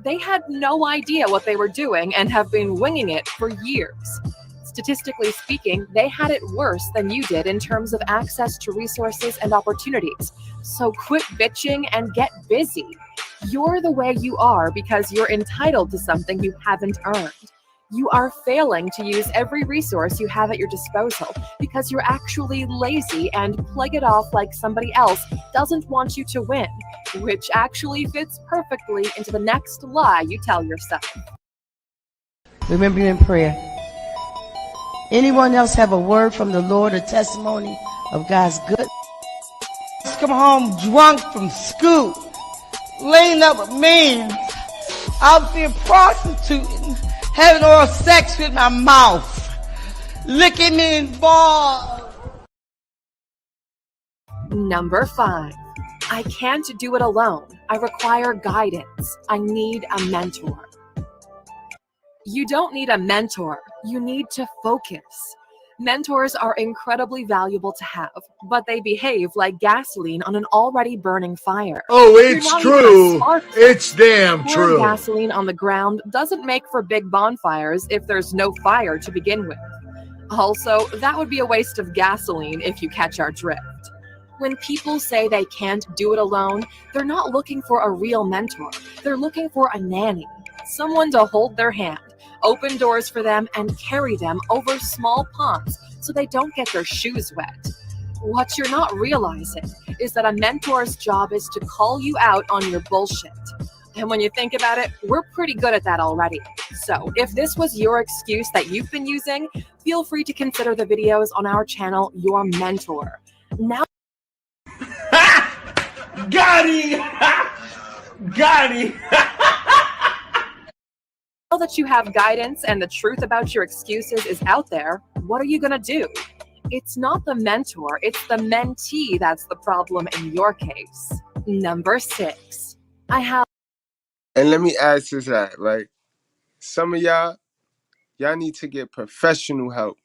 They had no idea what they were doing and have been winging it for years. Statistically speaking, they had it worse than you did in terms of access to resources and opportunities. So quit bitching and get busy. You're the way you are because you're entitled to something you haven't earned. You are failing to use every resource you have at your disposal because you're actually lazy and play it off like somebody else doesn't want you to win, which actually fits perfectly into the next lie you tell yourself. Remember you in prayer. Anyone else have a word from the Lord, a testimony of God's goodness? Come home drunk from school, laying up with men, out there prostituting, having oral sex with my mouth, licking me in balls. Number 5. I can't do it alone. I require guidance. I need a mentor. You don't need a mentor. You need to focus. Mentors are incredibly valuable to have, but they behave like gasoline on an already burning fire. Oh, it's true. It's damn Pouring true. gasoline on the ground doesn't make for big bonfires if there's no fire to begin with. Also, that would be a waste of gasoline if you catch our drift. When people say they can't do it alone, they're not looking for a real mentor. They're looking for a nanny, someone to hold their hand, open doors for them, and carry them over small ponds so they don't get their shoes wet. What you're not realizing is that a mentor's job is to call you out on your bullshit. And when you think about it, we're pretty good at that already. So if this was your excuse that you've been using, feel free to consider the videos on our channel Your Mentor. Now Got him! Got him! Now that you have guidance and the truth about your excuses is out there, what are you gonna do? It's not the mentor, it's the mentee that's the problem in your case. Number 6. And let me add to that, right? Some of y'all need to get professional help.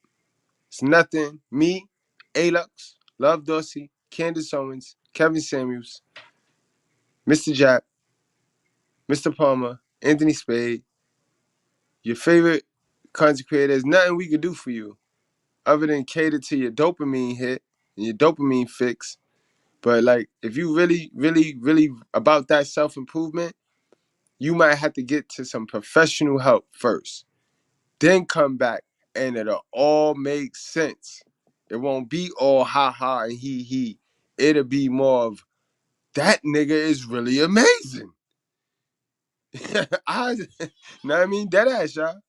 It's nothing. Me, Alux, Love Dorsey, Candace Owens, Kevin Samuels, Mr. Jack, Mr. Palmer, Anthony Spade, your favorite content creator. There's nothing we could do for you other than cater to your dopamine hit and your dopamine fix. But like, if you really, really, really about that self-improvement, you might have to get to some professional help first. Then come back and it'll all make sense. It won't be all ha ha and he. It'll be more of, that nigga is really amazing. Know what I mean? Deadass, y'all.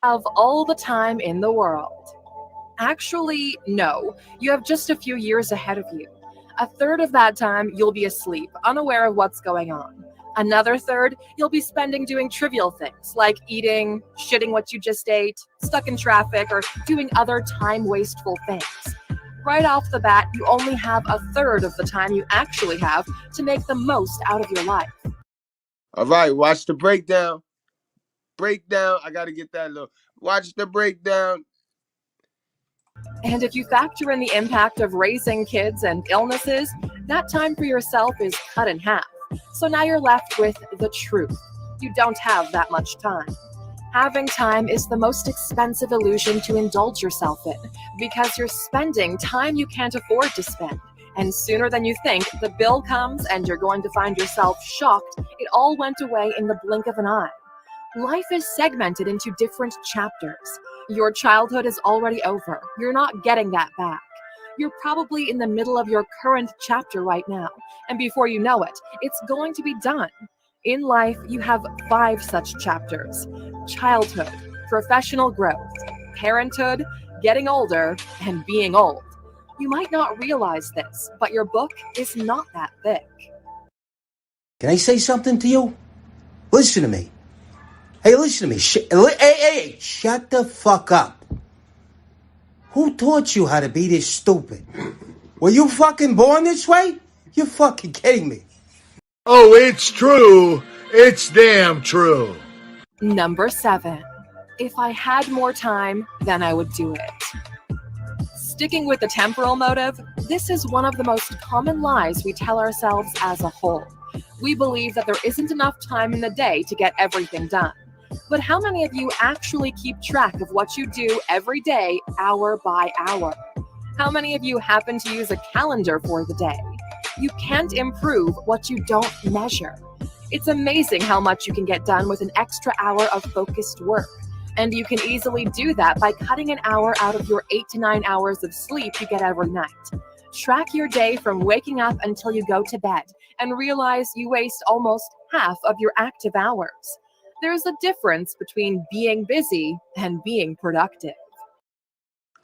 Have all the time in the world. Actually, no. You have just a few years ahead of you. A third of that time, you'll be asleep, unaware of what's going on. Another third, you'll be spending doing trivial things like eating, shitting what you just ate, stuck in traffic, or doing other time-wasteful things. Right off the bat, you only have a third of the time you actually have to make the most out of your life. All right, watch the breakdown. Breakdown. I got to get that little. Watch the breakdown. And if you factor in the impact of raising kids and illnesses, that time for yourself is cut in half. So now you're left with the truth. You don't have that much time. Having time is the most expensive illusion to indulge yourself in because you're spending time you can't afford to spend. And sooner than you think, the bill comes and you're going to find yourself shocked it all went away in the blink of an eye. Life is segmented into different chapters. Your childhood is already over. You're not getting that back. You're probably in the middle of your current chapter right now, and before you know it, it's going to be done. In life, you have 5 such chapters: childhood, professional growth, parenthood, getting older, and being old. You might not realize this, but your book is not that thick. Can I say something to you? Listen to me. Hey, listen to me. Hey, shut the fuck up. Who taught you how to be this stupid? Were you fucking born this way? You're fucking kidding me. Oh, it's true. It's damn true. Number 7. If I had more time, then I would do it. Sticking with the temporal motive, this is one of the most common lies we tell ourselves as a whole. We believe that there isn't enough time in the day to get everything done. But how many of you actually keep track of what you do every day, hour by hour? How many of you happen to use a calendar for the day? You can't improve what you don't measure. It's amazing how much you can get done with an extra hour of focused work. And you can easily do that by cutting an hour out of your 8 to 9 hours of sleep you get every night. Track your day from waking up until you go to bed and realize you waste almost half of your active hours. There's a difference between being busy and being productive.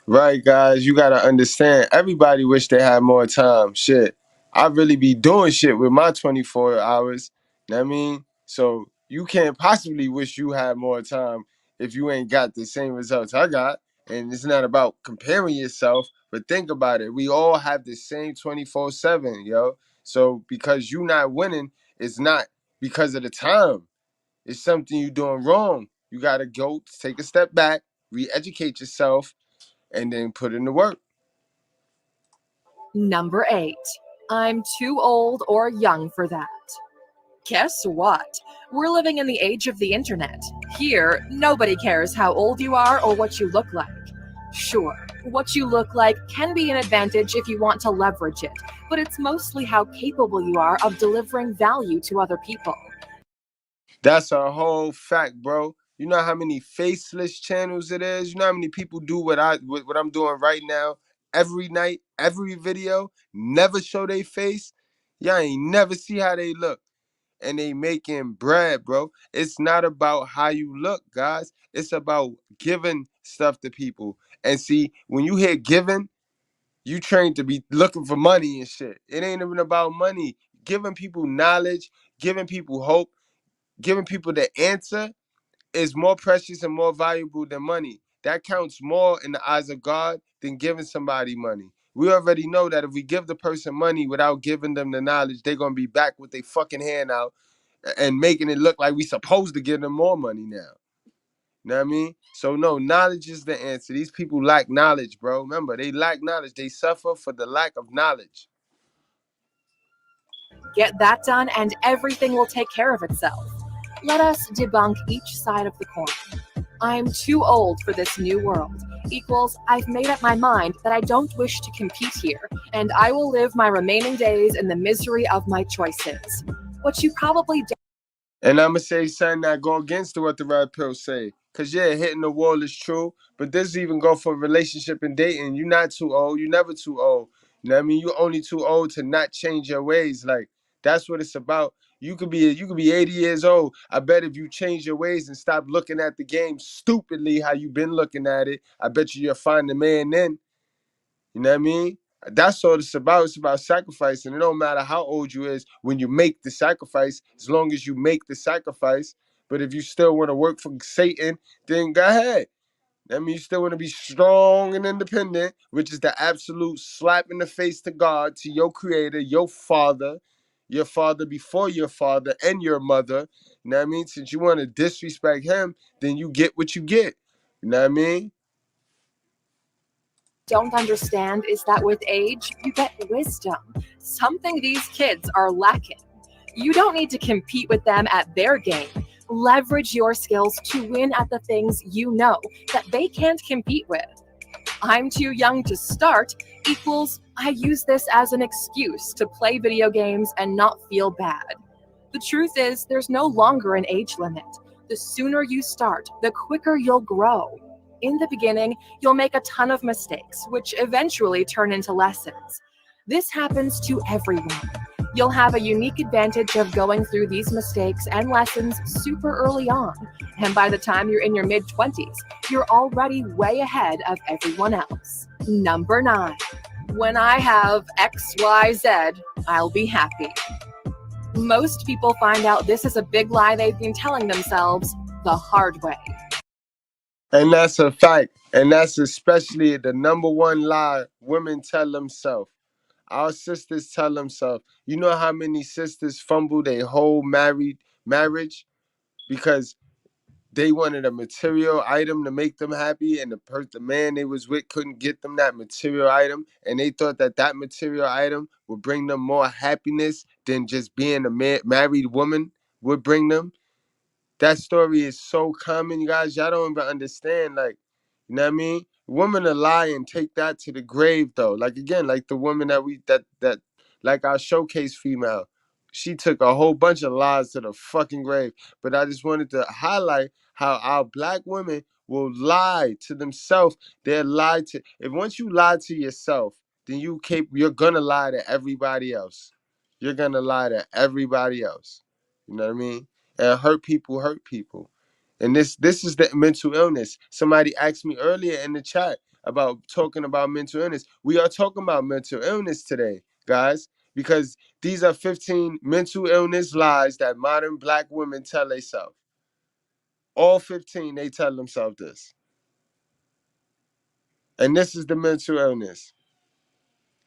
Right, guys, you got to understand, everybody wish they had more time. Shit, I really be doing shit with my 24 hours. You know what I mean? So you can't possibly wish you had more time if you ain't got the same results I got. And it's not about comparing yourself, but think about it. We all have the same 24/7, yo. So because you not winning, it's not because of the time. It's something you doing wrong. You got to go take a step back, re-educate yourself, and then put in the work. Number 8. I'm too old or young for that. Guess what? We're living in the age of the internet. Here, nobody cares how old you are or what you look like. Sure, what you look like can be an advantage if you want to leverage it, but it's mostly how capable you are of delivering value to other people. That's a whole fact, bro. You know how many faceless channels it is? You know how many people do what I'm doing right now every night, every video, never show their face? Y'all ain't never see how they look. And they making bread, bro. It's not about how you look, guys. It's about giving stuff to people. And see, when you hear giving, you trained to be looking for money and shit. It ain't even about money. Giving people knowledge, giving people hope, giving people the answer is more precious and more valuable than money. That counts more in the eyes of God than giving somebody money. We already know that if we give the person money without giving them the knowledge, they're gonna be back with their fucking hand out and making it look like we supposed to give them more money now. You know what I mean? So no, knowledge is the answer. These people lack knowledge, bro. Remember, they lack knowledge. They suffer for the lack of knowledge. Get that done and everything will take care of itself. Let us debunk each side of the coin. I'm too old for this new world equals I've made up my mind that I don't wish to compete here, and I will live my remaining days in the misery of my choices. What you probably do. And I'm going to say something that go against what the red pill say. Because, yeah, hitting the wall is true. But this even go for relationship and dating. You're not too old. You're never too old. You know what I mean? You're only too old to not change your ways. Like, that's what it's about. You could be 80 years old. I bet if you change your ways and stop looking at the game stupidly how you've been looking at it, I bet you'll find the man then. You know what I mean? That's all it's about. It's about sacrifice. And it don't matter how old you is when you make the sacrifice, as long as you make the sacrifice. But if you still want to work for Satan, then go ahead. That means you still want to be strong and independent, which is the absolute slap in the face to God, to your creator, your father before your father and your mother. You know what I mean? Since you want to disrespect him, then you get what you get. You know what I mean? Don't understand is that with age, you get wisdom, something these kids are lacking. You don't need to compete with them at their game. Leverage your skills to win at the things you know that they can't compete with. I'm too young to start equals I use this as an excuse to play video games and not feel bad. The truth is, there's no longer an age limit. The sooner you start, the quicker you'll grow. In the beginning, you'll make a ton of mistakes, which eventually turn into lessons. This happens to everyone. You'll have a unique advantage of going through these mistakes and lessons super early on, and by the time you're in your mid-20s, you're already way ahead of everyone else. Number 9. When I have XYZ, I'll be happy. Most people find out this is a big lie they've been telling themselves the hard way. And that's a fact. And that's especially the number one lie women tell themselves. Our sisters tell themselves. You know how many sisters fumble their whole marriage because they wanted a material item to make them happy, and the man they was with couldn't get them that material item, and they thought that material item would bring them more happiness than just being a married woman would bring them. That story is so common, you guys. Y'all don't even understand. Like, you know what I mean? Women will lie and take that to the grave, though. Like, again, like the woman that like our showcase female. She took a whole bunch of lies to the fucking grave. But I just wanted to highlight how our black women will lie to themselves. They'll lie to, if once you lie to yourself, then you're gonna lie to everybody else. You're gonna lie to everybody else. You know what I mean? And hurt people. And this is the mental illness. Somebody asked me earlier in the chat about talking about mental illness. We are talking about mental illness today, guys, because these are 15 mental illness lies that modern black women tell themselves. All 15, they tell themselves this. And this is the mental illness.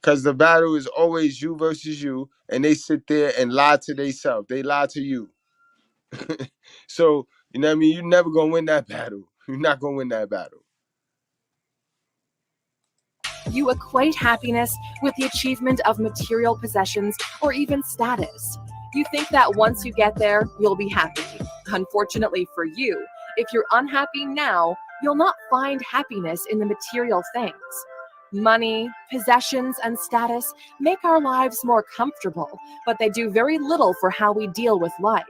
Because the battle is always you versus you, and they sit there and lie to themselves. They lie to you. So, you know what I mean? You're never going to win that battle. You're not going to win that battle. You equate happiness with the achievement of material possessions or even status. You think that once you get there, you'll be happy. Unfortunately for you, if you're unhappy now, you'll not find happiness in the material things. Money, possessions, and status make our lives more comfortable, but they do very little for how we deal with life.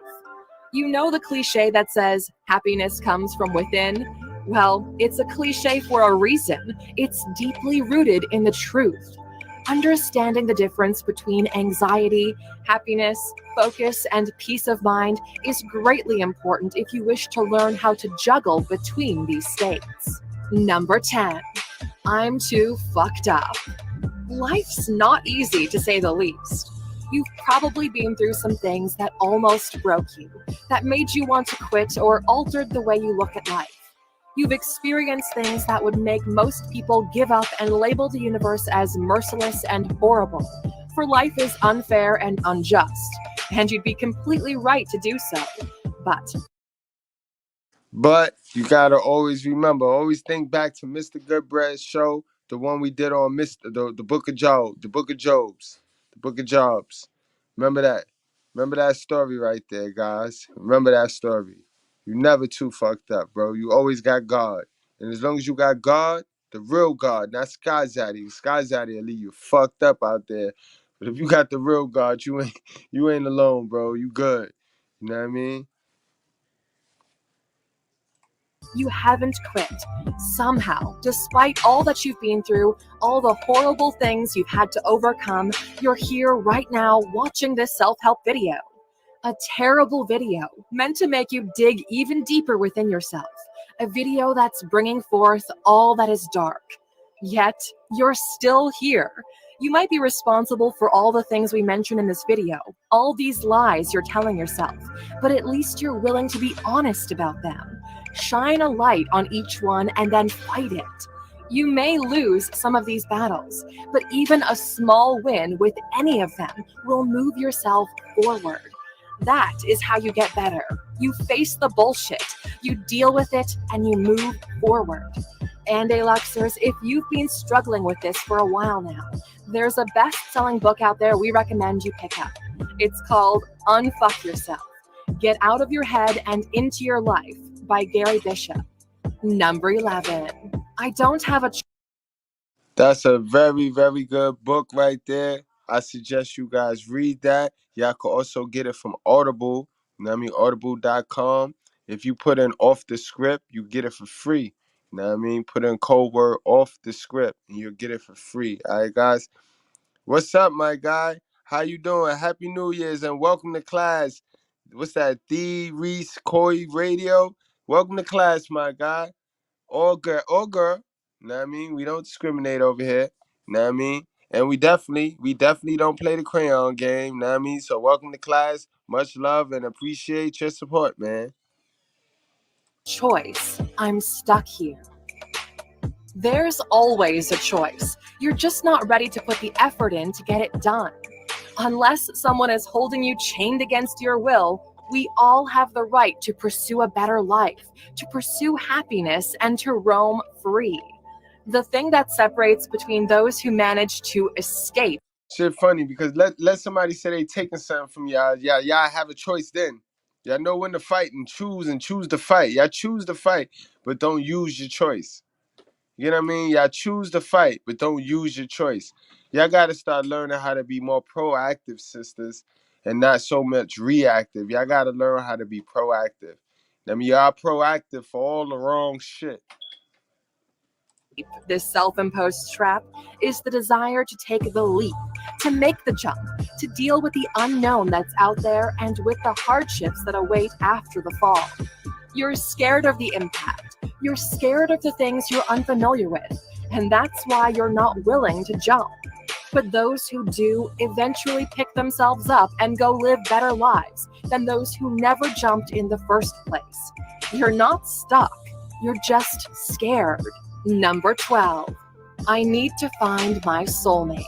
You know the cliche that says happiness comes from within? Well, it's a cliche for a reason. It's deeply rooted in the truth. Understanding the difference between anxiety, happiness, focus, and peace of mind is greatly important if you wish to learn how to juggle between these states. Number 10. I'm too fucked up. Life's not easy, to say the least. You've probably been through some things that almost broke you, that made you want to quit or altered the way you look at life. You've experienced things that would make most people give up and label the universe as merciless and horrible, for life is unfair and unjust, and you'd be completely right to do so. But you gotta always remember, always think back to Mr. Goodbread's show, the one we did on the Book of Job, the Book of Jobs, the Book of Jobs. Remember that. Remember that story right there, guys. Remember that story. You never too fucked up, bro. You always got God. And as long as you got God, the real God, not Sky Zaddy. Sky Zaddy will leave you fucked up out there. But if you got the real God, you ain't alone, bro. You good. You know what I mean? You haven't quit. Somehow, despite all that you've been through, all the horrible things you've had to overcome, you're here right now watching this self-help video. A terrible video meant to make you dig even deeper within yourself. A video that's bringing forth all that is dark. Yet, you're still here. You might be responsible for all the things we mentioned in this video, all these lies you're telling yourself, but at least you're willing to be honest about them. Shine a light on each one and then fight it. You may lose some of these battles, but even a small win with any of them will move yourself forward. That is how you get better. You face the bullshit, you deal with it, and you move forward. And Aluxers, if you've been struggling with this for a while now, there's a best-selling book out there we recommend you pick up. It's called Unfuck Yourself. Get Out of Your Head and Into Your Life by Gary Bishop. Number 11. I don't have a... That's a very, very good book right there. I suggest you guys read that. Y'all can also get it from Audible. You know what I mean? Audible.com. If you put in off the script, you get it for free. You know what I mean? Put in code word off the script and you'll get it for free. All right, guys? What's up, my guy? How you doing? Happy New Year's and welcome to class. What's that? The Reese Coy Radio? Welcome to class, my guy. All girl, all girl. You know what I mean? We don't discriminate over here. You know what I mean? And we definitely don't play the crayon game. You know what I mean? So welcome to class. Much love and appreciate your support, man. Choice. I'm stuck here. There's always a choice. You're just not ready to put the effort in to get it done. Unless someone is holding you chained against your will, we all have the right to pursue a better life, to pursue happiness, and to roam free. The thing that separates between those who manage to escape. Shit funny because let somebody say they taking something from y'all. Y'all have a choice then. Y'all know when to fight and choose to fight. Y'all choose to fight, but don't use your choice. You know what I mean? Y'all choose to fight, but don't use your choice. Y'all got to start learning how to be more proactive, sisters, and not so much reactive. Y'all got to learn how to be proactive. I mean, y'all proactive for all the wrong shit. This self-imposed trap is the desire to take the leap, to make the jump, to deal with the unknown that's out there and with the hardships that await after the fall. You're scared of the impact. You're scared of the things you're unfamiliar with, and that's why you're not willing to jump. But those who do eventually pick themselves up and go live better lives than those who never jumped in the first place. You're not stuck. You're just scared. Number 12. I need to find my soulmate.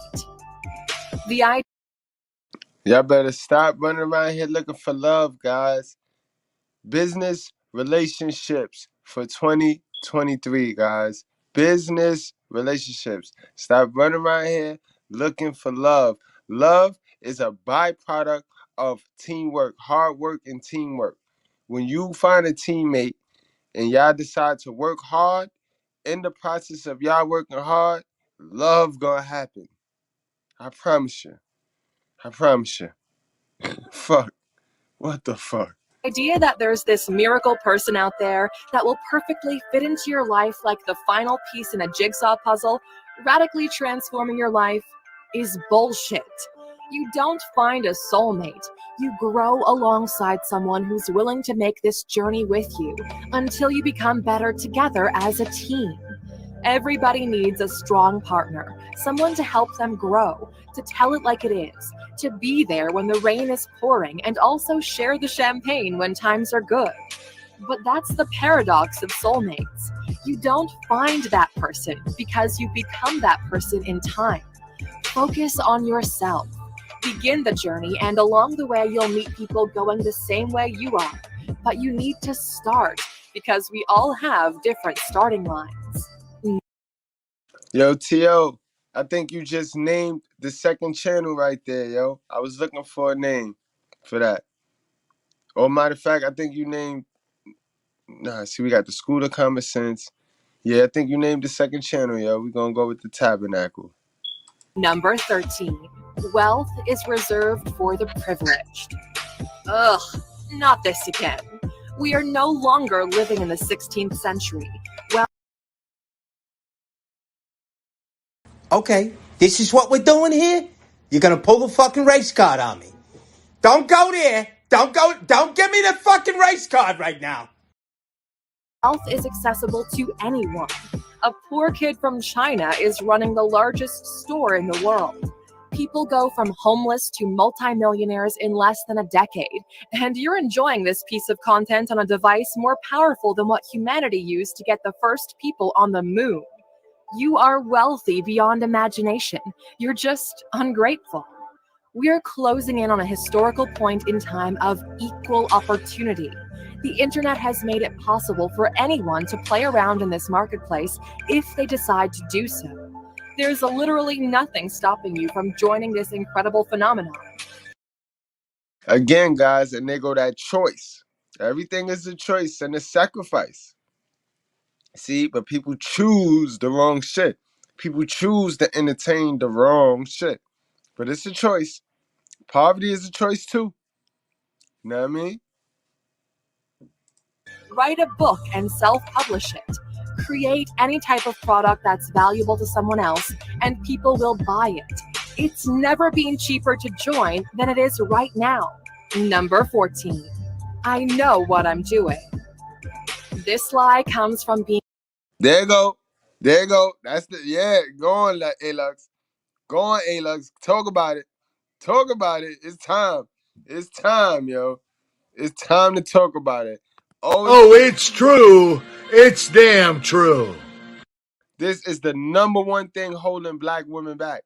Y'all better stop running around here looking for love, guys. Business relationships for 2023, guys. Business relationships. Stop running around here looking for love. Love is a byproduct of teamwork, hard work and teamwork. When you find a teammate and y'all decide to work hard, in the process of y'all working hard, love gonna happen. I promise you. I promise you. Fuck. What the fuck? idea that there's this miracle person out there that will perfectly fit into your life like the final piece in a jigsaw puzzle, radically transforming your life, is bullshit. You don't find a soulmate. You grow alongside someone who's willing to make this journey with you until you become better together as a team. Everybody needs a strong partner, someone to help them grow, to tell it like it is, to be there when the rain is pouring, and also share the champagne when times are good. But that's the paradox of soulmates. You don't find that person because you become that person in time. Focus on yourself. Begin the journey, and along the way you'll meet people going the same way you are. But you need to start because we all have different starting lines. Yo, T.O., I think you just named the second channel right there, yo. I was looking for a name for that. Or matter of fact, I think you named... Nah, see, we got the School of Common Sense. Yeah, I think you named the second channel, yo. We're going to go with the Tabernacle. Number 13. Wealth is reserved for the privileged. Ugh, not this again. We are no longer living in the 16th century. Okay, this is what we're doing here? You're gonna pull the fucking race card on me. Don't go there. Don't give me the fucking race card right now. Wealth is accessible to anyone. A poor kid from China is running the largest store in the world. People go from homeless to multimillionaires in less than a decade, and you're enjoying this piece of content on a device more powerful than what humanity used to get the first people on the moon. You are wealthy beyond imagination. You're just ungrateful. We're closing in on a historical point in time of equal opportunity. The internet has made it possible for anyone to play around in this marketplace if they decide to do so. There's literally nothing stopping you from joining this incredible phenomenon. Again, guys, and they go that choice. Everything is a choice and a sacrifice. See, but people choose the wrong shit. People choose to entertain the wrong shit. But it's a choice. Poverty is a choice too. You know what I mean? Write a book and self-publish it. Create any type of product that's valuable to someone else, and people will buy it. It's never been cheaper to join than it is right now. Number 14. I know what I'm doing. This lie comes from being... There you go. There you go. That's the... Yeah, go on, A-Lux. Go on, A-Lux. Talk about it. Talk about it. It's time. It's time, yo. It's time to talk about it. Oh, it's true. It's damn true. This is the number one thing holding black women back.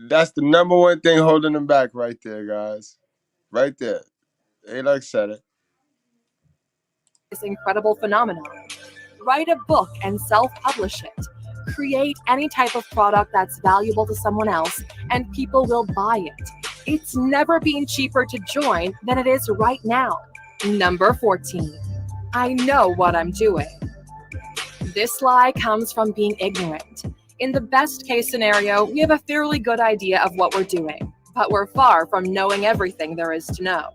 That's the number one thing holding them back right there, guys. Right there. A-Lux said it. This incredible phenomenon. Write a book and self-publish it. Create any type of product that's valuable to someone else, and people will buy it. It's never been cheaper to join than it is right now. Number 14. I know what I'm doing. This lie comes from being ignorant. In the best case scenario, we have a fairly good idea of what we're doing, but we're far from knowing everything there is to know.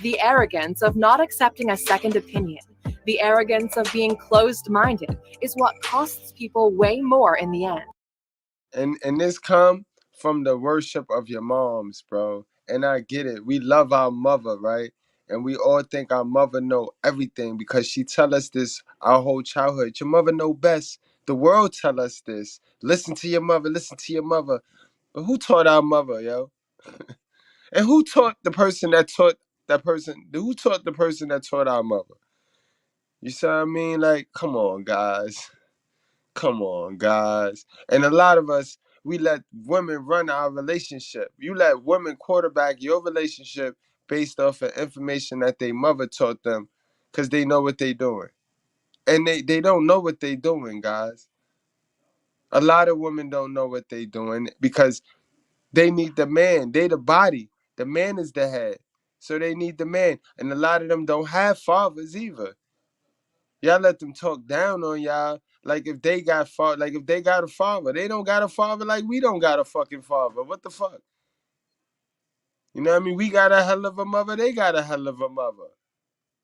The arrogance of not accepting a second opinion, the arrogance of being closed-minded, is what costs people way more in the end. And this come from the worship of your moms, bro. And I get it. We love our mother, right? And we all think our mother know everything because she tell us this our whole childhood. Your mother know best. The world tell us this. Listen to your mother. Listen to your mother. But who taught our mother, yo? And who taught the person that taught that person? Who taught the person that taught our mother? You see what I mean? Like, come on, guys. Come on, guys. And a lot of us, we let women run our relationship. You let women quarterback your relationship based off of information that their mother taught them because they know what they're doing. And they don't know what they're doing, guys. A lot of women don't know what they're doing because they need the man. They the body. The man is the head. So they need the man. And a lot of them don't have fathers either. Y'all let them talk down on y'all like if they got a father. They don't got a father like we don't got a fucking father. What the fuck? You know what I mean? We got a hell of a mother. They got a hell of a mother.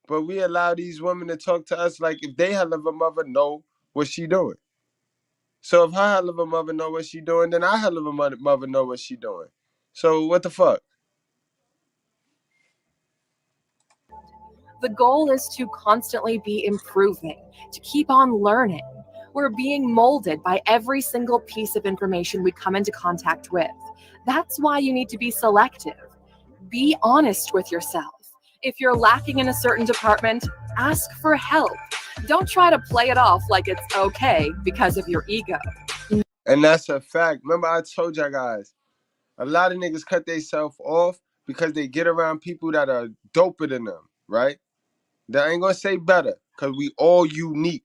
But we allow these women to talk to us like if they hell of a mother know what she doing. So if her hell of a mother know what she doing, then our hell of a mother know what she doing. So what the fuck? The goal is to constantly be improving, to keep on learning. We're being molded by every single piece of information we come into contact with. That's why you need to be selective. Be honest with yourself. If you're lacking in a certain department, ask for help. Don't try to play it off like it's okay because of your ego. And that's a fact. Remember I told y'all guys, a lot of niggas cut themselves off because they get around people that are doper than them, right? That ain't gonna say better, because we all unique.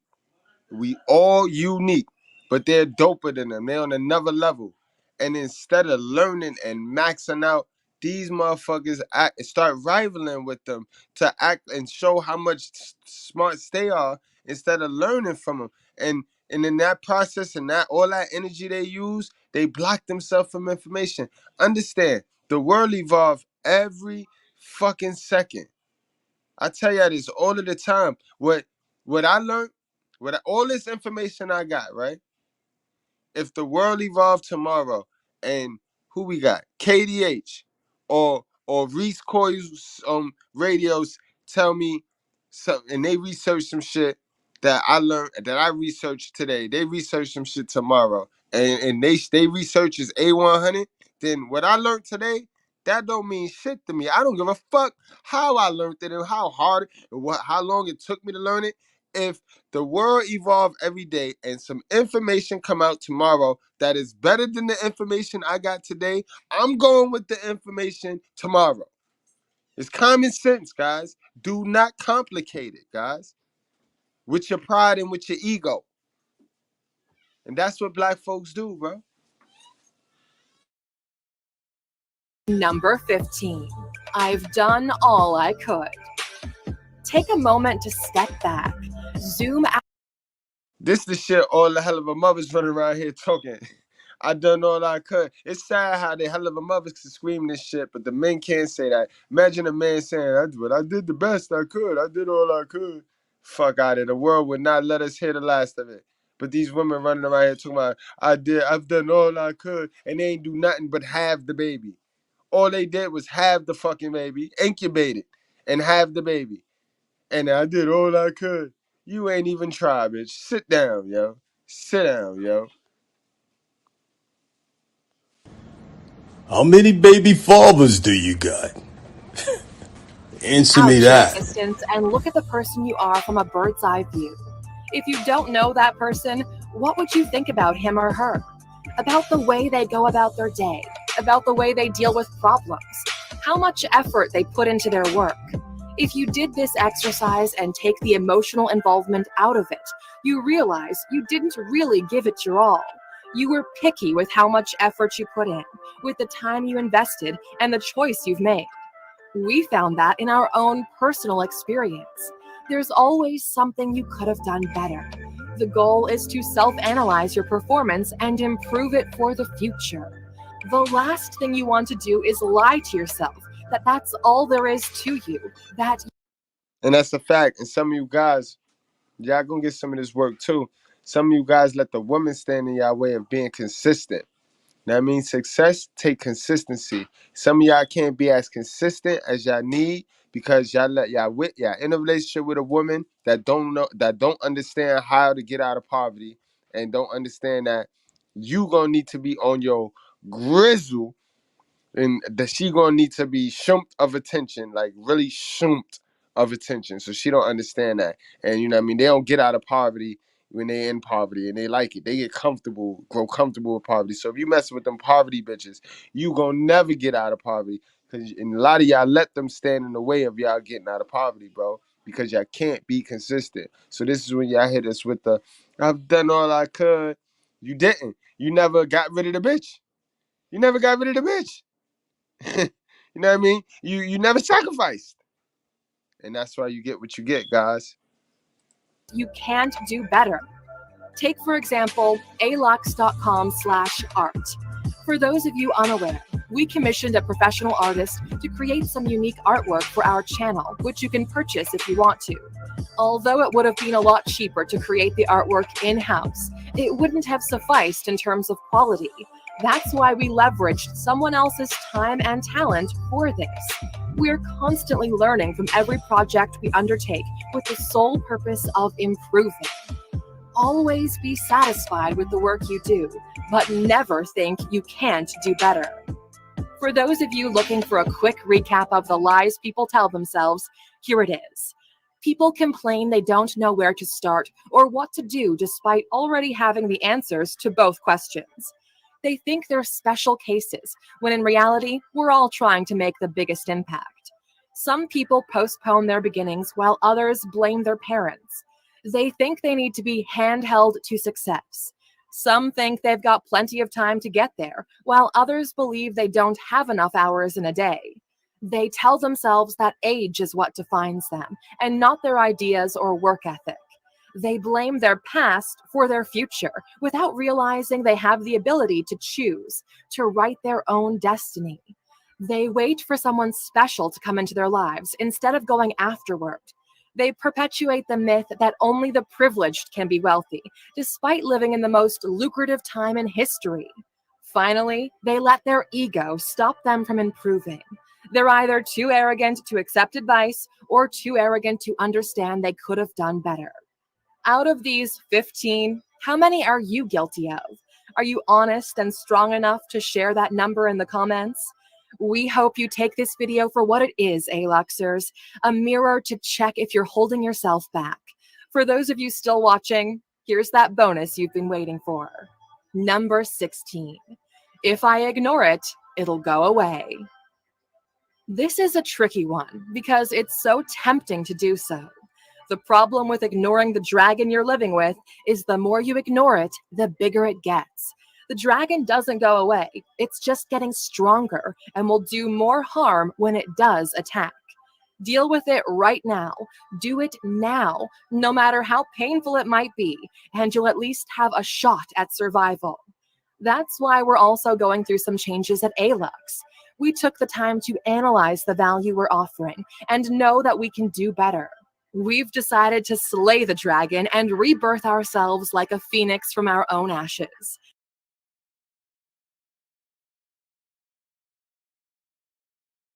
We all unique, but they're doper than them. They're on another level. And instead of learning and maxing out, these motherfuckers start rivaling with them to act and show how much smarts they are instead of learning from them. And in that process and that all that energy they use, they block themselves from information. Understand, the world evolves every fucking second. I tell y'all this all of the time. What I learned, all this information I got, right? If the world evolved tomorrow and who we got? KDH or Reese Coils radios tell me something and they research some shit that I learned, that I researched today. They research some shit tomorrow. And they research is A100, then what I learned today, that don't mean shit to me. I don't give a fuck how I learned it and how hard and how long it took me to learn it. If the world evolve every day and some information come out tomorrow that is better than the information I got today, I'm going with the information tomorrow. It's common sense, guys. Do not complicate it, guys. With your pride and with your ego. And that's what black folks do, bro. Number 15. I've done all I could. Take a moment to step back. Zoom out. This the shit all the hell of a mothers running around here talking. I done all I could. It's sad how the hell of a mothers can scream this shit, but the men can't say that. Imagine a man saying, I did the best I could. I did all I could. Fuck out of it. The world would not let us hear the last of it. But these women running around here talking about, I've done all I could, and they ain't do nothing but have the baby. All they did was have the fucking baby, incubate it, and have the baby. And I did all I could. You ain't even try, bitch. Sit down, yo. Sit down, yo. How many baby fathers do you got? Answer me Out your that. existence and look at the person you are from a bird's eye view. If you don't know that person, what would you think about him or her? About the way they go about their day, about the way they deal with problems, how much effort they put into their work. If you did this exercise and take the emotional involvement out of it, you realize you didn't really give it your all. You were picky with how much effort you put in, with the time you invested, and the choice you've made. We found that in our own personal experience. There's always something you could have done better. The goal is to self-analyze your performance and improve it for the future. The last thing you want to do is lie to yourself that that's all there is to you. And that's a fact. And some of you guys, y'all gonna get some of this work too. Some of you guys let the woman stand in your way of being consistent. That means success take consistency. Some of y'all can't be as consistent as y'all need because y'all in a relationship with a woman that don't understand how to get out of poverty and don't understand that you gonna need to be on your grizzle and that she gonna need to be shumped of attention, like really shumped of attention. So she don't understand that. And you know what I mean? They don't get out of poverty when they in poverty and they like it. They get comfortable, grow comfortable with poverty. So if you mess with them poverty bitches, you gonna never get out of poverty. And a lot of y'all let them stand in the way of y'all getting out of poverty, bro. Because y'all can't be consistent. So this is when y'all hit us with the, I've done all I could. You didn't. You never got rid of the bitch. You never got rid of the bitch. You know what I mean? You never sacrificed. And that's why you get what you get, guys. You can't do better. Take, for example, alux.com/art. For those of you unaware, we commissioned a professional artist to create some unique artwork for our channel, which you can purchase if you want to. Although it would have been a lot cheaper to create the artwork in-house, it wouldn't have sufficed in terms of quality. That's why we leveraged someone else's time and talent for this. We're constantly learning from every project we undertake with the sole purpose of improving. Always be satisfied with the work you do, but never think you can't do better. For those of you looking for a quick recap of the lies people tell themselves, here it is. People complain they don't know where to start or what to do despite already having the answers to both questions. They think they're special cases, when in reality, we're all trying to make the biggest impact. Some people postpone their beginnings while others blame their parents. They think they need to be handheld to success. Some think they've got plenty of time to get there, while others believe they don't have enough hours in a day. They tell themselves that age is what defines them, and not their ideas or work ethic. They blame their past for their future, without realizing they have the ability to choose, to write their own destiny. They wait for someone special to come into their lives instead of going afterward. They perpetuate the myth that only the privileged can be wealthy, despite living in the most lucrative time in history. Finally, they let their ego stop them from improving. They're either too arrogant to accept advice or too arrogant to understand they could have done better. Out of these 15, how many are you guilty of? Are you honest and strong enough to share that number in the comments? We hope you take this video for what it is, Aluxers, a mirror to check if you're holding yourself back. For those of you still watching, here's that bonus you've been waiting for. Number 16. If I ignore it, it'll go away. This is a tricky one because it's so tempting to do so. The problem with ignoring the dragon you're living with is the more you ignore it, the bigger it gets. The dragon doesn't go away. It's just getting stronger and will do more harm when it does attack. Deal with it right now. Do it now, no matter how painful it might be, and you'll at least have a shot at survival. That's why we're also going through some changes at Alux. We took the time to analyze the value we're offering and know that we can do better. We've decided to slay the dragon and rebirth ourselves like a phoenix from our own ashes.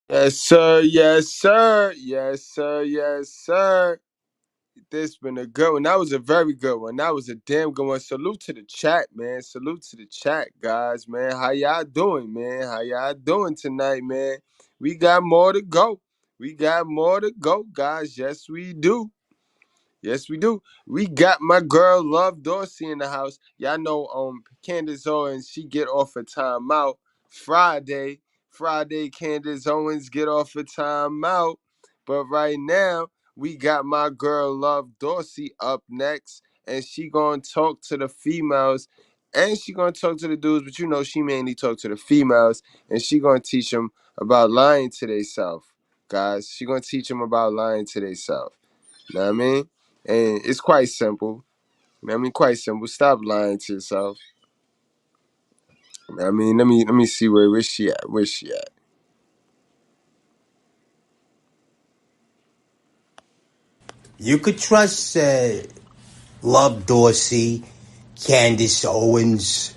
Yes, sir. Yes, sir. Yes, sir. Yes, sir. This been a good one. That was a very good one. That was a damn good one. Salute to the chat, man. Salute to the chat, guys, man. How y'all doing, man? How y'all doing tonight, man? We got more to go. We got more to go, guys. Yes, we do. Yes, we do. We got my girl Love Dorsey in the house. Y'all know Candace Owens, she get off a timeout Friday. Candace Owens get off a timeout. But right now, we got my girl Love Dorsey up next. And she gonna talk to the females. And she gonna talk to the dudes, but you know she mainly talk to the females. And she gonna teach them about lying to themselves, guys. She gonna teach them about lying to themselves. You know what I mean? And it's quite simple. You know what I mean? Quite simple. Stop lying to yourself. You know what I mean, let me see where she at. Where's she at? You could trust Love Dorsey, Candace Owens,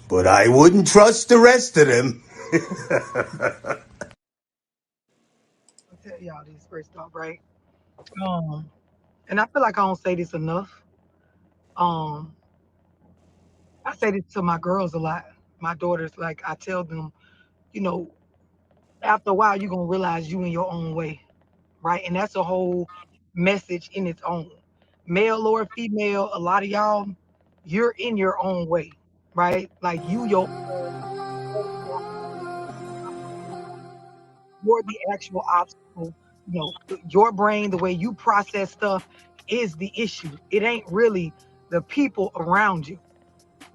but I wouldn't trust the rest of them. I'll tell y'all this first off, right? And I feel like I don't say this enough. I say this to my girls a lot. My daughters, like I tell them, you know, after a while you're gonna realize you in your own way, right? And that's a whole message in its own. Male or female, a lot of y'all, you're in your own way, right? Like you're the actual obstacle. You know, your brain, the way you process stuff is the issue. It ain't really the people around you.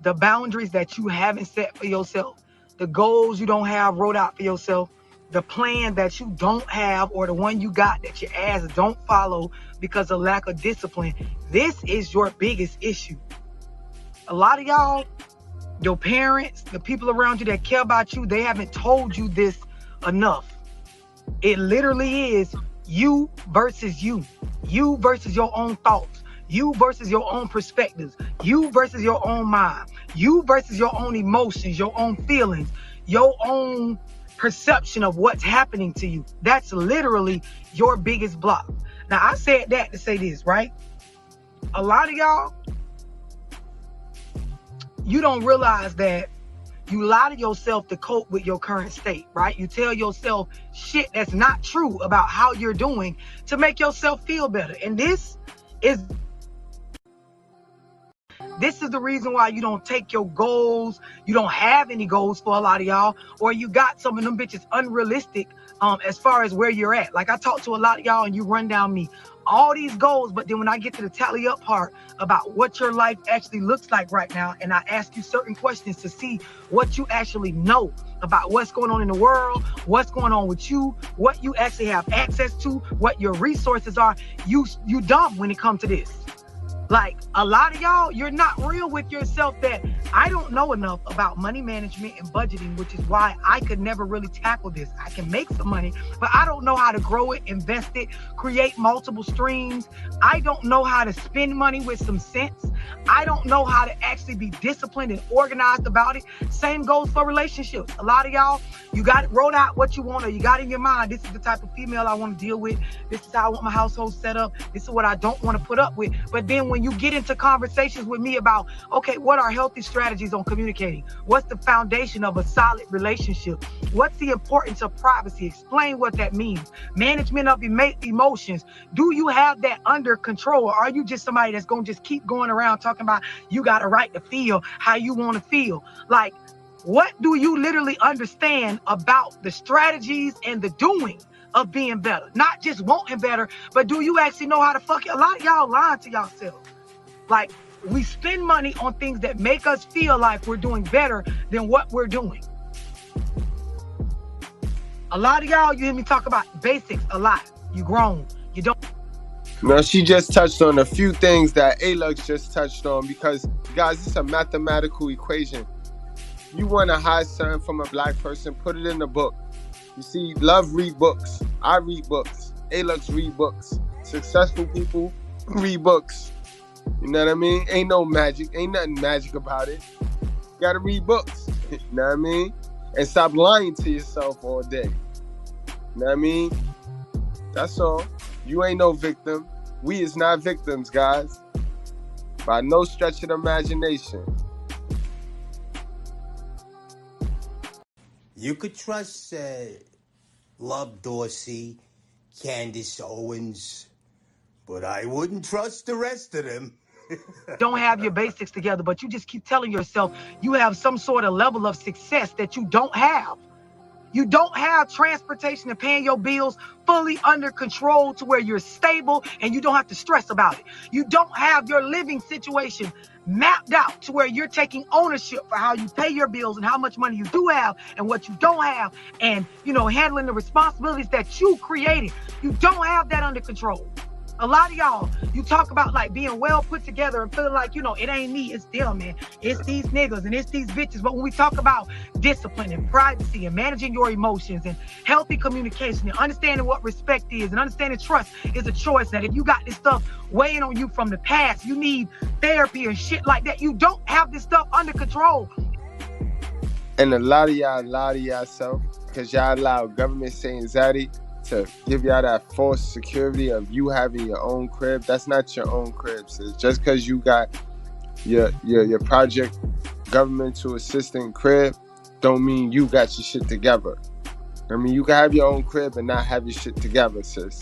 The boundaries that you haven't set for yourself, the goals you don't have wrote out for yourself, the plan that you don't have or the one you got that your ass don't follow because of lack of discipline. This is your biggest issue. A lot of y'all, your parents, the people around you that care about you, they haven't told you this enough. It literally is you versus you. You versus your own thoughts. You versus your own perspectives. You versus your own mind. You versus your own emotions, your own feelings, your own perception of what's happening to you. That's literally your biggest block. Now, I said that to say this, right? A lot of y'all, you don't realize that you lie to yourself to cope with your current state, right? You tell yourself shit that's not true about how you're doing to make yourself feel better. And this is the reason why you don't take your goals. You don't have any goals for a lot of y'all, or you got some of them bitches unrealistic as far as where you're at. Like I talk to a lot of y'all and you run down me all these goals, but then when I get to the tally up part about what your life actually looks like right now, and I ask you certain questions to see what you actually know about what's going on in the world, what's going on with you, what you actually have access to, what your resources are, you dumb when it comes to this. Like a lot of y'all, you're not real with yourself. That I don't know enough about money management and budgeting, which is why I could never really tackle this. I can make some money, but I don't know how to grow it, invest it, create multiple streams. I don't know how to spend money with some sense. I don't know how to actually be disciplined and organized about it. Same goes for relationships. A lot of y'all, you got it wrote out what you want, or you got in your mind, this is the type of female I want to deal with. This is how I want my household set up. This is what I don't want to put up with. But then when you get into conversations with me about, okay, what are healthy strategies on communicating? What's the foundation of a solid relationship? What's the importance of privacy? Explain what that means. Management of emotions. Do you have that under control? Or are you just somebody that's going to just keep going around talking about you got a right to feel how you want to feel? Like, what do you literally understand about the strategies and the doing of being better? Not just wanting better, but do you actually know how to fuck it? A lot of y'all lying to yourselves. Like, we spend money on things that make us feel like we're doing better than what we're doing. A lot of y'all, you hear me talk about basics a lot. You grown. You don't. Now, she just touched on a few things that A-Lux just touched on, because, guys, it's a mathematical equation. You want to hide something from a black person, put it in the book. You see, love read books. I read books. A-Lux read books. Successful people read books. You know what I mean? Ain't no magic. Ain't nothing magic about it. You gotta read books. You know what I mean? And stop lying to yourself all day. You know what I mean? That's all. You ain't no victim. We is not victims, guys. By no stretch of the imagination. You could trust Love Dorsey, Candace Owens, but I wouldn't trust the rest of them. Don't have your basics together, but you just keep telling yourself you have some sort of level of success that you don't have. You don't have transportation and paying your bills fully under control to where you're stable and you don't have to stress about it. You don't have your living situation mapped out to where you're taking ownership for how you pay your bills and how much money you do have and what you don't have, and, you know, handling the responsibilities that you created. You don't have that under control. A lot of y'all, you talk about like being well put together and feeling like, you know, it ain't me, it's them, man. It's these niggas and it's these bitches. But when we talk about discipline and privacy and managing your emotions and healthy communication and understanding what respect is and understanding trust is a choice, that if you got this stuff weighing on you from the past, you need therapy and shit like that. You don't have this stuff under control. And a lot of y'all lie to yourself because y'all allow government anxiety to give y'all that false security of you having your own crib. That's not your own crib, sis. Just because you got your project governmental assistant crib don't mean you got your shit together. I mean, you can have your own crib and not have your shit together, sis.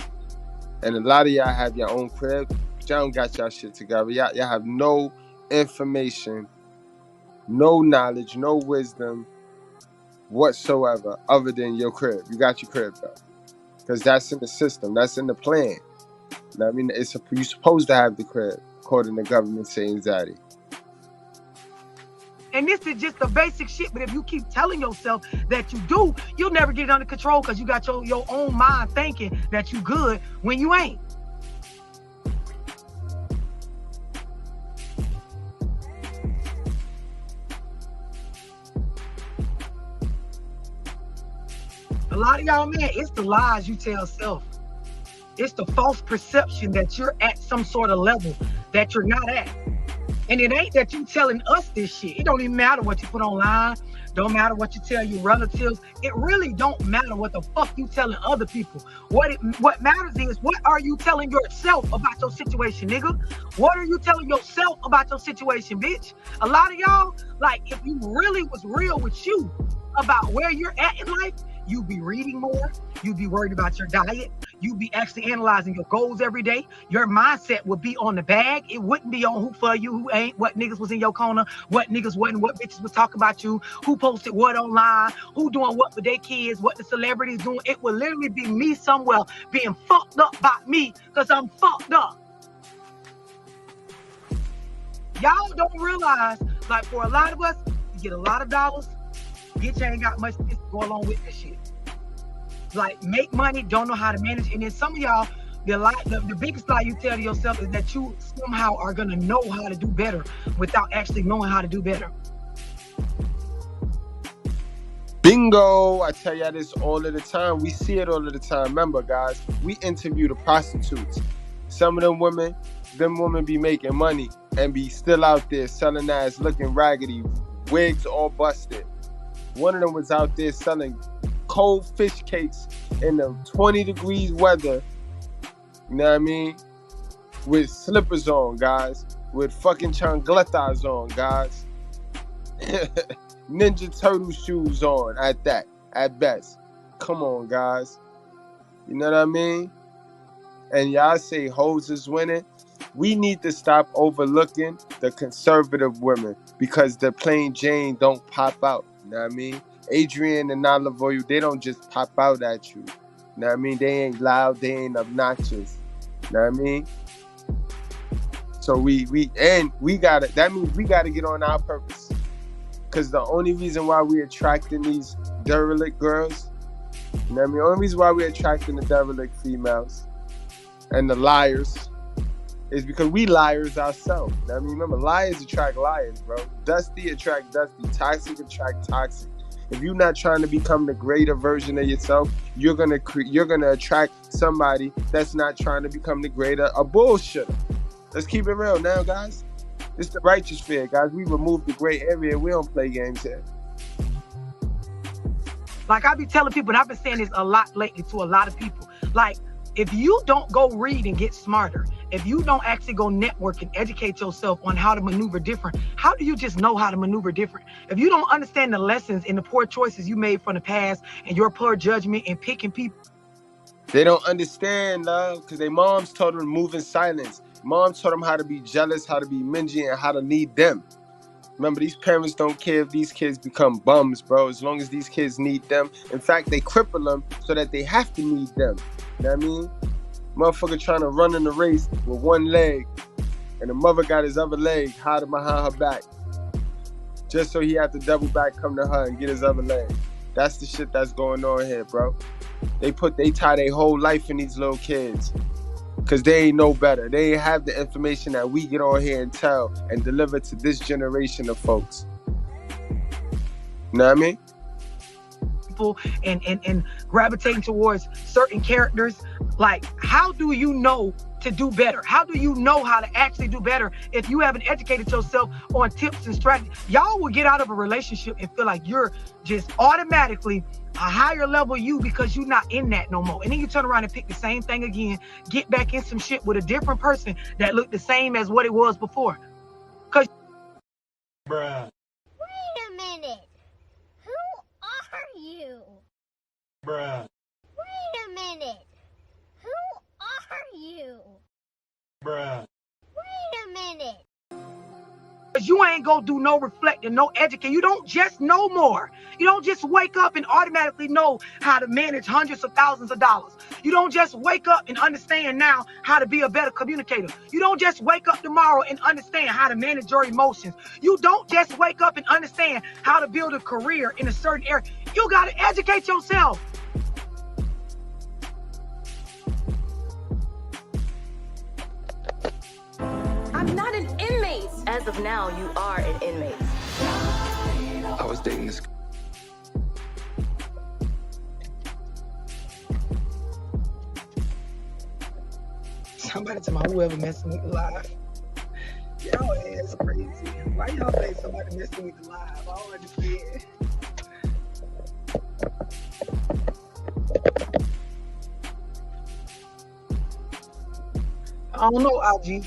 And a lot of y'all have your own crib, but y'all don't got y'all shit together. Y'all have no information, no knowledge, no wisdom whatsoever other than your crib. You got your crib, though. Because that's in the system. That's in the plan. You know what I mean? You're supposed to have the crib, according to government anxiety. And this is just the basic shit. But if you keep telling yourself that you do, you'll never get it under control because you got your own mind thinking that you good when you ain't. A lot of y'all, man, it's the lies you tell self. It's the false perception that you're at some sort of level that you're not at. And it ain't that you telling us this shit. It don't even matter what you put online. Don't matter what you tell your relatives. It really don't matter what the fuck you telling other people. What matters is, what are you telling yourself about your situation, nigga? What are you telling yourself about your situation, bitch? A lot of y'all, like, if you really was real with you about where you're at in life, you'd be reading more. You'd be worried about your diet. You'd be actually analyzing your goals every day. Your mindset would be on the bag. It wouldn't be on who for you, who ain't, what niggas was in your corner, what niggas wasn't, what bitches was talking about you, who posted what online, who doing what with their kids, what the celebrities doing. It would literally be me somewhere being fucked up by me because I'm fucked up. Y'all don't realize, like, for a lot of us, you get a lot of dollars, bitch ain't got much to go along with this shit. Like, make money, don't know how to manage. And then some of y'all, the biggest lie you tell to yourself is that you somehow are gonna know how to do better without actually knowing how to do better. Bingo! I tell y'all this all of the time. We see it all of the time. Remember, guys, we interview the prostitutes. Some of them women be making money and be still out there selling ass, looking raggedy, wigs all busted. One of them was out there selling cold fish cakes in the 20 degrees weather, you know what I mean? With slippers on, guys. With fucking chancletas on, guys. Ninja Turtle shoes on at best. Come on, guys. You know what I mean? And y'all say hoes is winning. We need to stop overlooking the conservative women because the plain Jane don't pop out. You know what I mean? Adrian and Nalavoyu, they don't just pop out at you. You know what I mean? They ain't loud, they ain't obnoxious. You know what I mean? So we gotta, that means we gotta get on our purpose. Cause the only reason why we attracting these derelict girls, you know what I mean? The only reason why we attracting the derelict females and the liars is because we liars ourselves. You know what I mean? Remember, liars attract liars, bro. Dusty attract dusty. Toxic attract toxic. If you're not trying to become the greater version of yourself, you're gonna attract somebody that's not trying to become the greater, a bullshitter. Let's keep it real now, guys. It's the righteous fear, guys. We remove the gray area. We don't play games here. Like, I be telling people, and I've been saying this a lot lately to a lot of people. Like, if you don't go read and get smarter, if you don't actually go network and educate yourself on how to maneuver different, how do you just know how to maneuver different? If you don't understand the lessons and the poor choices you made from the past and your poor judgment and picking people. They don't understand, love, because their moms taught them to move in silence. Moms taught them how to be jealous, how to be mingy, and how to need them. Remember, these parents don't care if these kids become bums, bro, as long as these kids need them. In fact, they cripple them so that they have to need them. You know what I mean? Motherfucker trying to run in the race with one leg, and the mother got his other leg hiding behind her back, just so he had to double back, come to her, and get his other leg. That's the shit that's going on here, bro. They tie their whole life in these little kids. Because they ain't know better. They ain't have the information that we get on here and tell and deliver to this generation of folks. You know what I mean? People and gravitating towards certain characters. Like, how do you know to do better? How do you know how to actually do better if you haven't educated yourself on tips and strategies? Y'all will get out of a relationship and feel like you're just automatically a higher level you because you're not in that no more. And then you turn around and pick the same thing again, get back in some shit with a different person that looked the same as what it was before. Cause bruh. Wait a minute. Who are you? Bruh. Wait a minute. Who are you? Bruh. Wait a minute. You ain't gonna do no reflecting, no educating. You don't just know more. You don't just wake up and automatically know how to manage hundreds of thousands of dollars. You don't just wake up and understand now how to be a better communicator. You don't just wake up tomorrow and understand how to manage your emotions. You don't just wake up and understand how to build a career in a certain area. You gotta educate yourself. I'm not an inmate. As of now, you are an inmate. I was dating this. Somebody tell me whoever messing with the live. Y'all ass crazy. Why y'all think somebody messing with the live? I don't understand. I don't know, IG.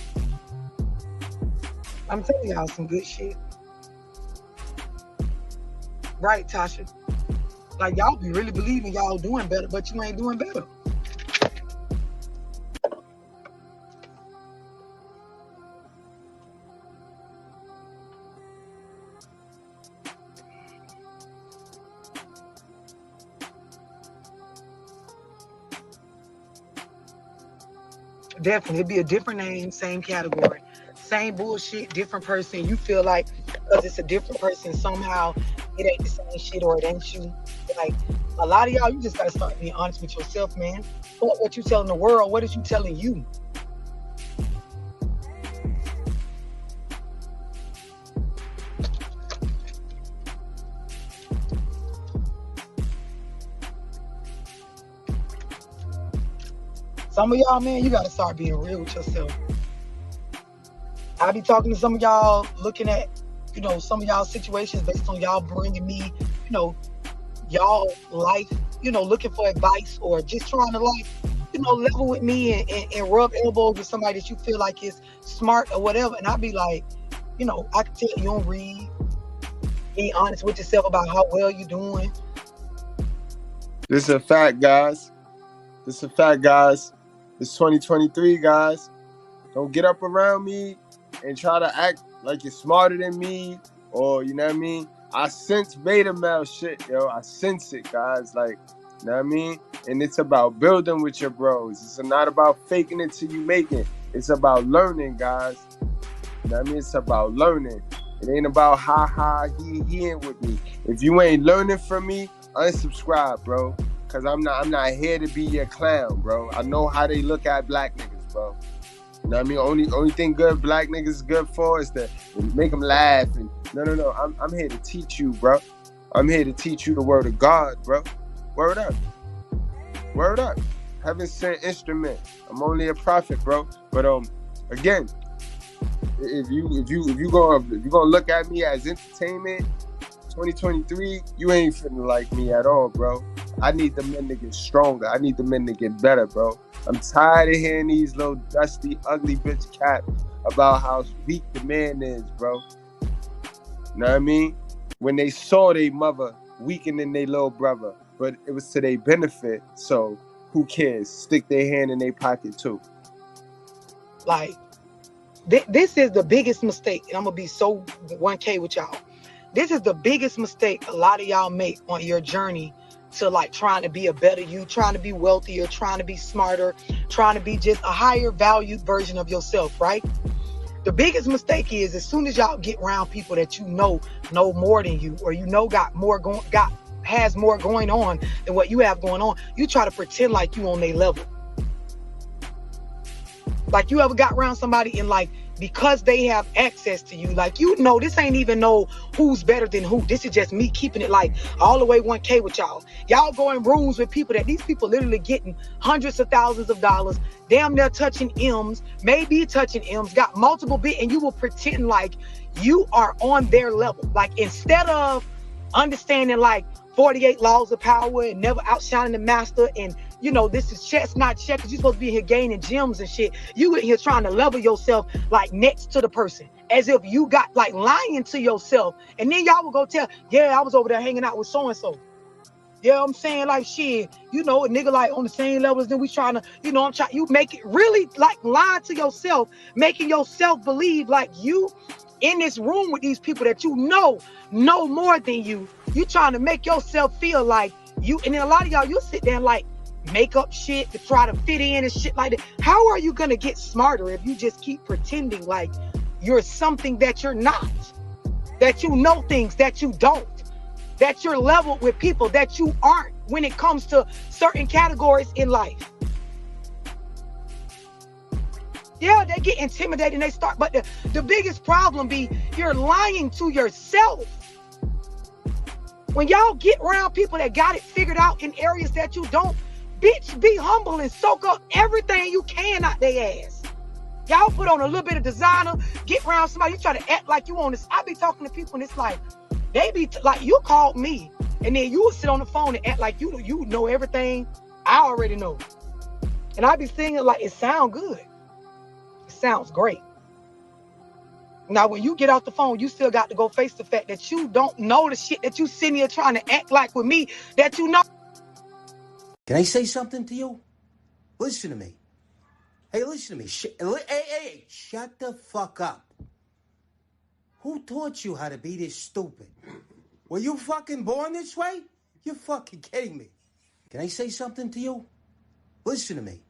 I'm telling y'all some good shit. Right, Tasha? Like, y'all be really believing y'all doing better, but you ain't doing better. Definitely, it'd be a different name, same category, same bullshit, different person. You feel like because it's a different person, somehow it ain't the same shit or it ain't you. Like a lot of y'all, you just gotta start being honest with yourself, man. What you telling the world? What is you telling you? Some of y'all, man, you gotta start being real with yourself. I be talking to some of y'all, looking at, you know, some of y'all situations based on y'all bringing me, you know, y'all life, you know, looking for advice or just trying to like, you know, level with me and rub elbows with somebody that you feel like is smart or whatever. And I be like, you know, I can tell you don't read. Be honest with yourself about how well you're doing. This is a fact, guys. This is a fact, guys. It's 2023, guys. Don't get up around me and try to act like you're smarter than me or, you know what I mean? I sense beta male shit, yo. I sense it, guys. Like, you know what I mean? And it's about building with your bros. It's not about faking it till you make it. It's about learning, guys. You know what I mean? It's about learning. It ain't about he ain't with me. If you ain't learning from me, unsubscribe, bro. Cause I'm not here to be your clown, bro. I know how they look at black niggas, bro. You know what I mean? Only thing good black niggas is good for is to make them laugh. And no. I'm here to teach you, bro. I'm here to teach you the word of God, bro. Word up. Word up. Heaven sent instrument. I'm only a prophet, bro. But again, if you gonna look at me as entertainment, 2023, you ain't finna like me at all, bro. I need the men to get stronger. I need the men to get better, bro. I'm tired of hearing these little dusty, ugly bitch cat about how weak the man is, bro. You know what I mean? When they saw their mother weakening their little brother, but it was to their benefit, so who cares? Stick their hand in their pocket too. Like, this is the biggest mistake, and I'm gonna be so 1K with y'all. This is the biggest mistake a lot of y'all make on your journey to like trying to be a better you, trying to be wealthier, trying to be smarter, trying to be just a higher valued version of yourself, right? The biggest mistake is as soon as y'all get around people that you know more than you, or you know has more going on than what you have going on, you try to pretend like you on their level. Like you ever got around somebody and like, because they have access to you, like, you know, this ain't even know who's better than who. This is just me keeping it like all the way 1K with y'all. Y'all go in rooms with people that these people literally getting hundreds of thousands of dollars, damn near touching M's, maybe touching M's, got multiple bit, and you will pretend like you are on their level. Like instead of understanding like 48 laws of power and never outshining the master, and you know, this is chess, not checkers. You're supposed to be here gaining gems and shit. You in here trying to level yourself like next to the person, as if you got like lying to yourself. And then y'all will go tell, yeah, I was over there hanging out with so-and-so. You know what I'm saying? Like shit, you know, a nigga like on the same level as them. We trying to, you know, you make it really like lie to yourself, making yourself believe like you in this room with these people that you know more than you. You trying to make yourself feel like you, and then a lot of y'all, you sit there and like make up shit to try to fit in and shit like that. How are you gonna get smarter if you just keep pretending like you're something that you're not, that you know things that you don't, that you're leveled with people that you aren't when it comes to certain categories in life? Yeah, they get intimidated and they start, but the biggest problem be you're lying to yourself. When y'all get around people that got it figured out in areas that you don't, bitch, be humble and soak up everything you can out their ass. Y'all put on a little bit of designer, get around somebody, you try to act like you on this. I be talking to people and it's like, they be like, you called me and then you would sit on the phone and act like you know everything I already know. And I be singing like it sound good. It sounds great. Now, when you get off the phone, you still got to go face the fact that you don't know the shit that you sitting here trying to act like with me that you know. Can I say something to you? Listen to me. Hey, listen to me. Hey, shut the fuck up. Who taught you how to be this stupid? Were you fucking born this way? You're fucking kidding me. Can I say something to you? Listen to me.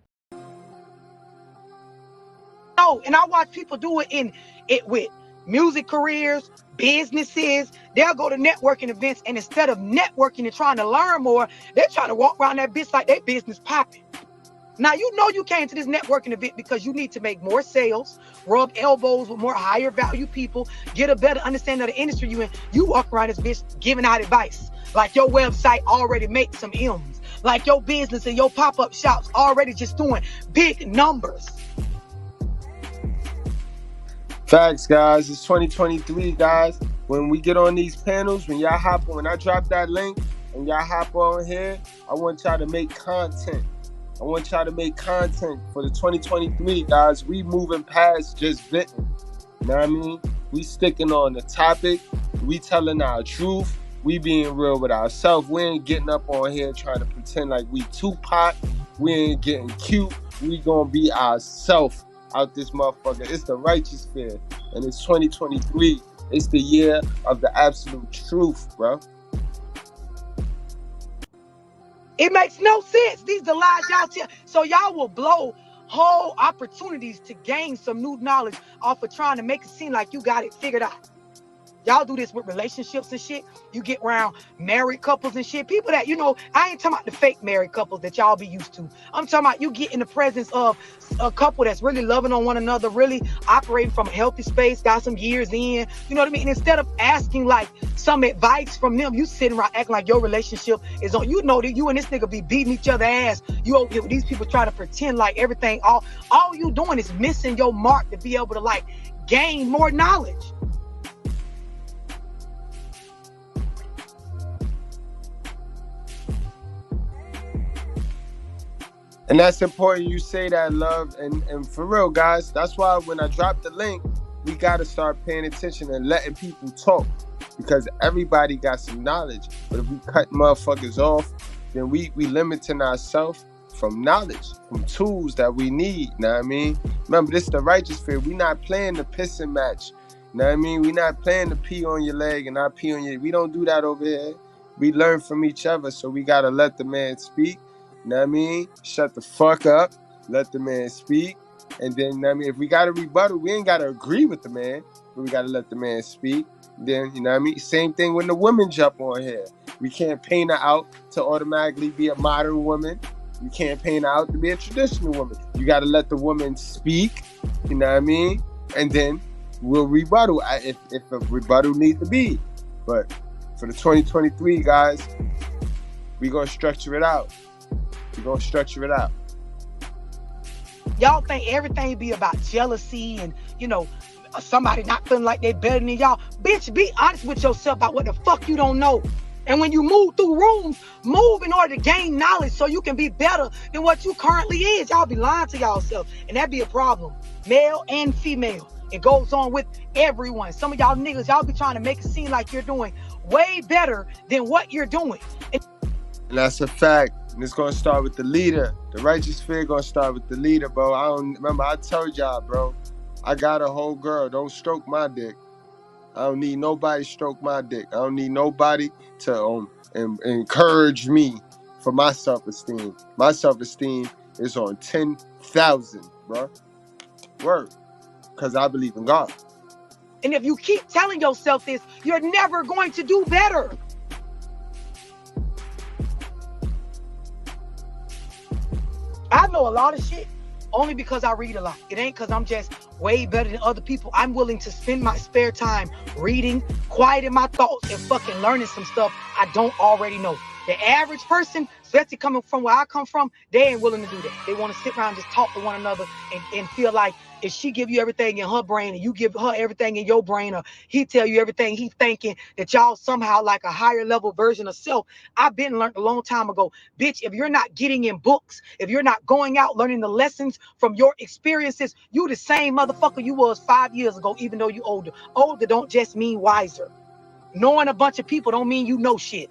No, and I watch people do it with music careers, businesses. They'll go to networking events, and instead of networking and trying to learn more, they're trying to walk around that bitch like their business popping. Now, you know you came to this networking event because you need to make more sales, rub elbows with more higher value people, get a better understanding of the industry you in. You walk around this bitch giving out advice. Like your website already makes some M's. Like your business and your pop-up shops already just doing big numbers. Facts, guys. It's 2023, guys. When we get on these panels, when I drop that link and y'all hop on here, I want y'all to make content. I want y'all to make content for the 2023, guys. We moving past just venting. You know what I mean? We sticking on the topic. We telling our truth. We being real with ourselves. We ain't getting up on here trying to pretend like we Tupac. We ain't getting cute. We gonna be ourselves out this motherfucker. It's the righteous fear. And it's 2023. It's the year of the absolute truth, bro. It makes no sense. These are the lies y'all tell. So y'all will blow whole opportunities to gain some new knowledge off of trying to make it seem like you got it figured out. Y'all do this with relationships and shit. You get around married couples and shit. People that, I ain't talking about the fake married couples that y'all be used to. I'm talking about you get in the presence of a couple that's really loving on one another, really operating from a healthy space, got some years in. You know what I mean? And instead of asking like some advice from them, you sitting around acting like your relationship is on. You know that you and this nigga be beating each other ass. You over here with these people trying to pretend like everything. All you doing is missing your mark to be able to like gain more knowledge. And that's important you say that, love. And for real, guys, that's why when I drop the link, we got to start paying attention and letting people talk. Because everybody got some knowledge. But if we cut motherfuckers off, then we limiting ourselves from knowledge, from tools that we need. You know what I mean? Remember, this is the righteous fear. We not playing the pissing match. You know what I mean? We not playing the pee on your leg and not pee on your... We don't do that over here. We learn from each other. So we got to let the man speak. You know what I mean? Shut the fuck up. Let the man speak. And then, you know what I mean? If we got to rebuttal, we ain't got to agree with the man, but we got to let the man speak. Then, you know what I mean? Same thing when the women jump on here. We can't paint her out to automatically be a modern woman. You can't paint her out to be a traditional woman. You got to let the woman speak. You know what I mean? And then we'll rebuttal if a rebuttal needs to be. But for the 2023, guys, we going to structure it out. We're going to structure it out. Y'all think everything be about jealousy and, somebody not feeling like they better than y'all. Bitch, be honest with yourself about what the fuck you don't know. And when you move through rooms, move in order to gain knowledge so you can be better than what you currently is. Y'all be lying to y'allself. And that'd be a problem. Male and female. It goes on with everyone. Some of y'all niggas, y'all be trying to make it seem like you're doing way better than what you're doing. And that's a fact. And it's going to start with the leader. The righteous fear going to start with the leader, bro. I told y'all, bro. I got a whole girl. Don't stroke my dick. I don't need nobody to stroke my dick. I don't need nobody to encourage me for my self-esteem. My self-esteem is on 10,000, bro. Word. Because I believe in God. And if you keep telling yourself this, you're never going to do better. I know a lot of shit only because I read a lot. It ain't because I'm just way better than other people. I'm willing to spend my spare time reading, quieting my thoughts, and fucking learning some stuff I don't already know. The average person especially coming from where I come from, they ain't willing to do that. They want to sit around and just talk to one another and feel like if she give you everything in her brain and you give her everything in your brain, or he tell you everything he thinking, that y'all somehow like a higher level version of self. I've been learned a long time ago, bitch, if you're not getting in books, if you're not going out learning the lessons from your experiences, you the same motherfucker you was 5 years ago, even though you older. Older don't just mean wiser. Knowing a bunch of people don't mean you know shit.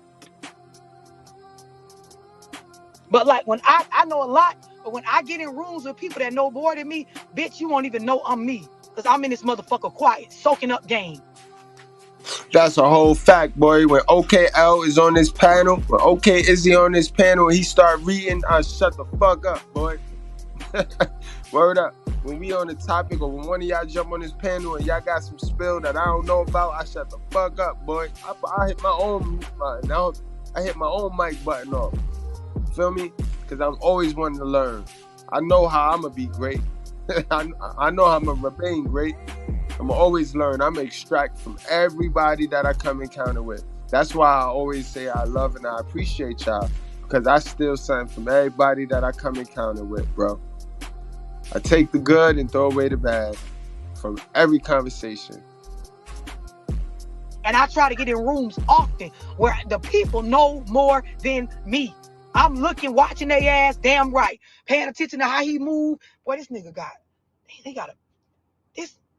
But like when I know a lot, but when I get in rooms with people that know more than me, bitch, you won't even know I'm me. Because I'm in this motherfucker quiet, soaking up game. That's a whole fact, boy. When OKL is on this panel, when OK Izzy on this panel, and he start reading, I shut the fuck up, boy. Word up. When we on the topic, or when one of y'all jump on this panel and y'all got some spill that I don't know about, I shut the fuck up, boy. I hit my own mute button. I hit my own mic button off. Feel me? Because I'm always wanting to learn. I know how I'm going to be great. I know how I'm going to remain great. I'm going to always learn. I'm going to extract from everybody that I come encounter with. That's why I always say I love and I appreciate y'all. Because I steal something from everybody that I come encounter with, bro. I take the good and throw away the bad from every conversation. And I try to get in rooms often where the people know more than me. I'm looking, watching their ass, damn right. Paying attention to how he move. Boy, this nigga got, they got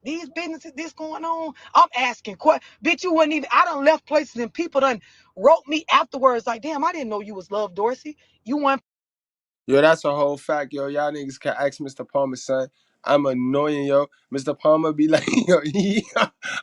these businesses, this going on. I'm asking questions. Bitch, you wouldn't even, I done left places and people done wrote me afterwards like, damn, I didn't know you was Love Dorsey. You weren't. Yo, that's a whole fact, yo. Y'all niggas can ask Mr. Palmer, son. I'm annoying, yo. Mr. Palmer be like, yo,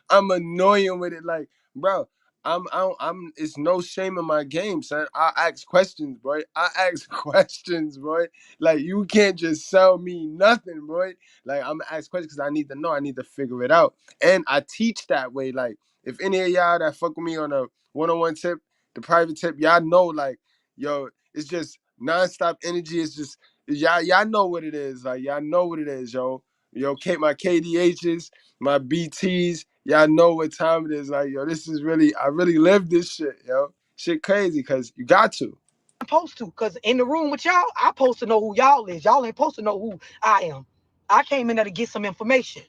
I'm annoying with it. Like, bro, I'm. It's no shame in my game, son. I ask questions, boy. I ask questions, boy. Like, you can't just sell me nothing, boy. Like, I'm gonna ask questions because I need to know. I need to figure it out, and I teach that way. Like, if any of y'all that fuck with me on a one-on-one tip, the private tip, y'all know, like, yo, it's just nonstop energy. Is just y'all know what it is. Like, y'all know what it is, yo. Yo, my KDHs, my BTs, y'all know what time it is. Like, yo, this is really, I really live this shit, yo. Shit crazy, cause you got to. I'm supposed to, because in the room with y'all, I'm supposed to know who y'all is. Y'all ain't supposed to know who I am. I came in there to get some information.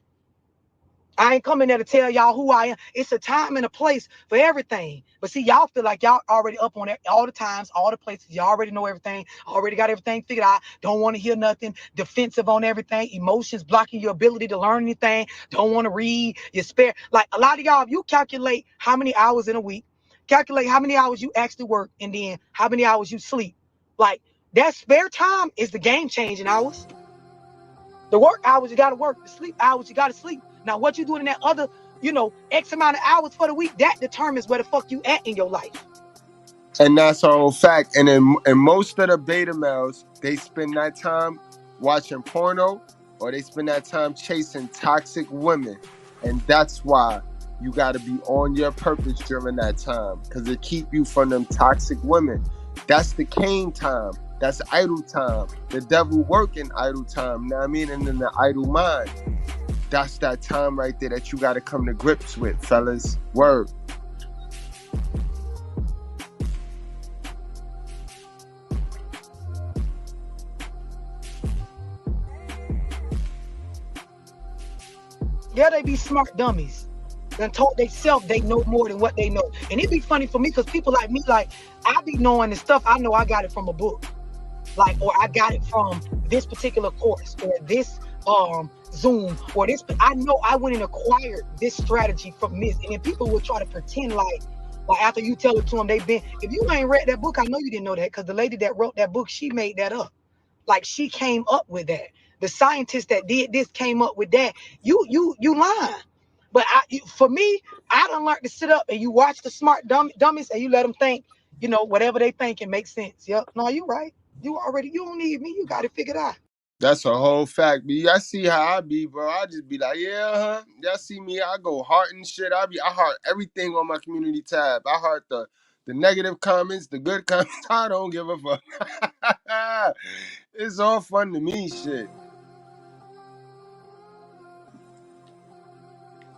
I ain't coming there to tell y'all who I am. It's a time and a place for everything. But see, y'all feel like y'all already up on it all the times, all the places. Y'all already know everything, already got everything figured out. Don't want to hear nothing, defensive on everything, emotions blocking your ability to learn anything. Don't want to read, you spare. Like a lot of y'all, if you calculate how many hours in a week, calculate how many hours you actually work, and then how many hours you sleep. Like that spare time is the game changing hours. The work hours you got to work, the sleep hours you got to sleep. Now, what you doing in that other, X amount of hours for the week, that determines where the fuck you at in your life. And that's a whole fact. And in most of the beta males, they spend that time watching porno, or they spend that time chasing toxic women. And that's why you got to be on your purpose during that time, because it keep you from them toxic women. That's the Cain time. That's idle time. The devil working idle time. You know what I mean? And in the idle mind. That's that time right there that you got to come to grips with, fellas. Word. Yeah, they be smart dummies. Then told they self they know more than what they know. And it be funny for me because people like me, like, I be knowing the stuff. I know I got it from a book. Like, or I got it from this particular course, or this Zoom, or this. I know I went and acquired this strategy from this. And then people will try to pretend like after you tell it to them, they've been. If you ain't read that book, I know you didn't know that, because the lady that wrote that book, she made that up. Like, she came up with that. The scientist that did this came up with that. You lying. But for me, I done learned to sit up and you watch the smart dummies and you let them think, whatever they think, it makes sense. Yep. No, you right. You don't need me. You got it figured out. That's a whole fact, B. I see how I be, bro. I just be like, yeah, huh? Y'all see me, I go heart and shit. I heart everything on my community tab. I heart the negative comments, the good comments. I don't give a fuck. It's all fun to me, shit.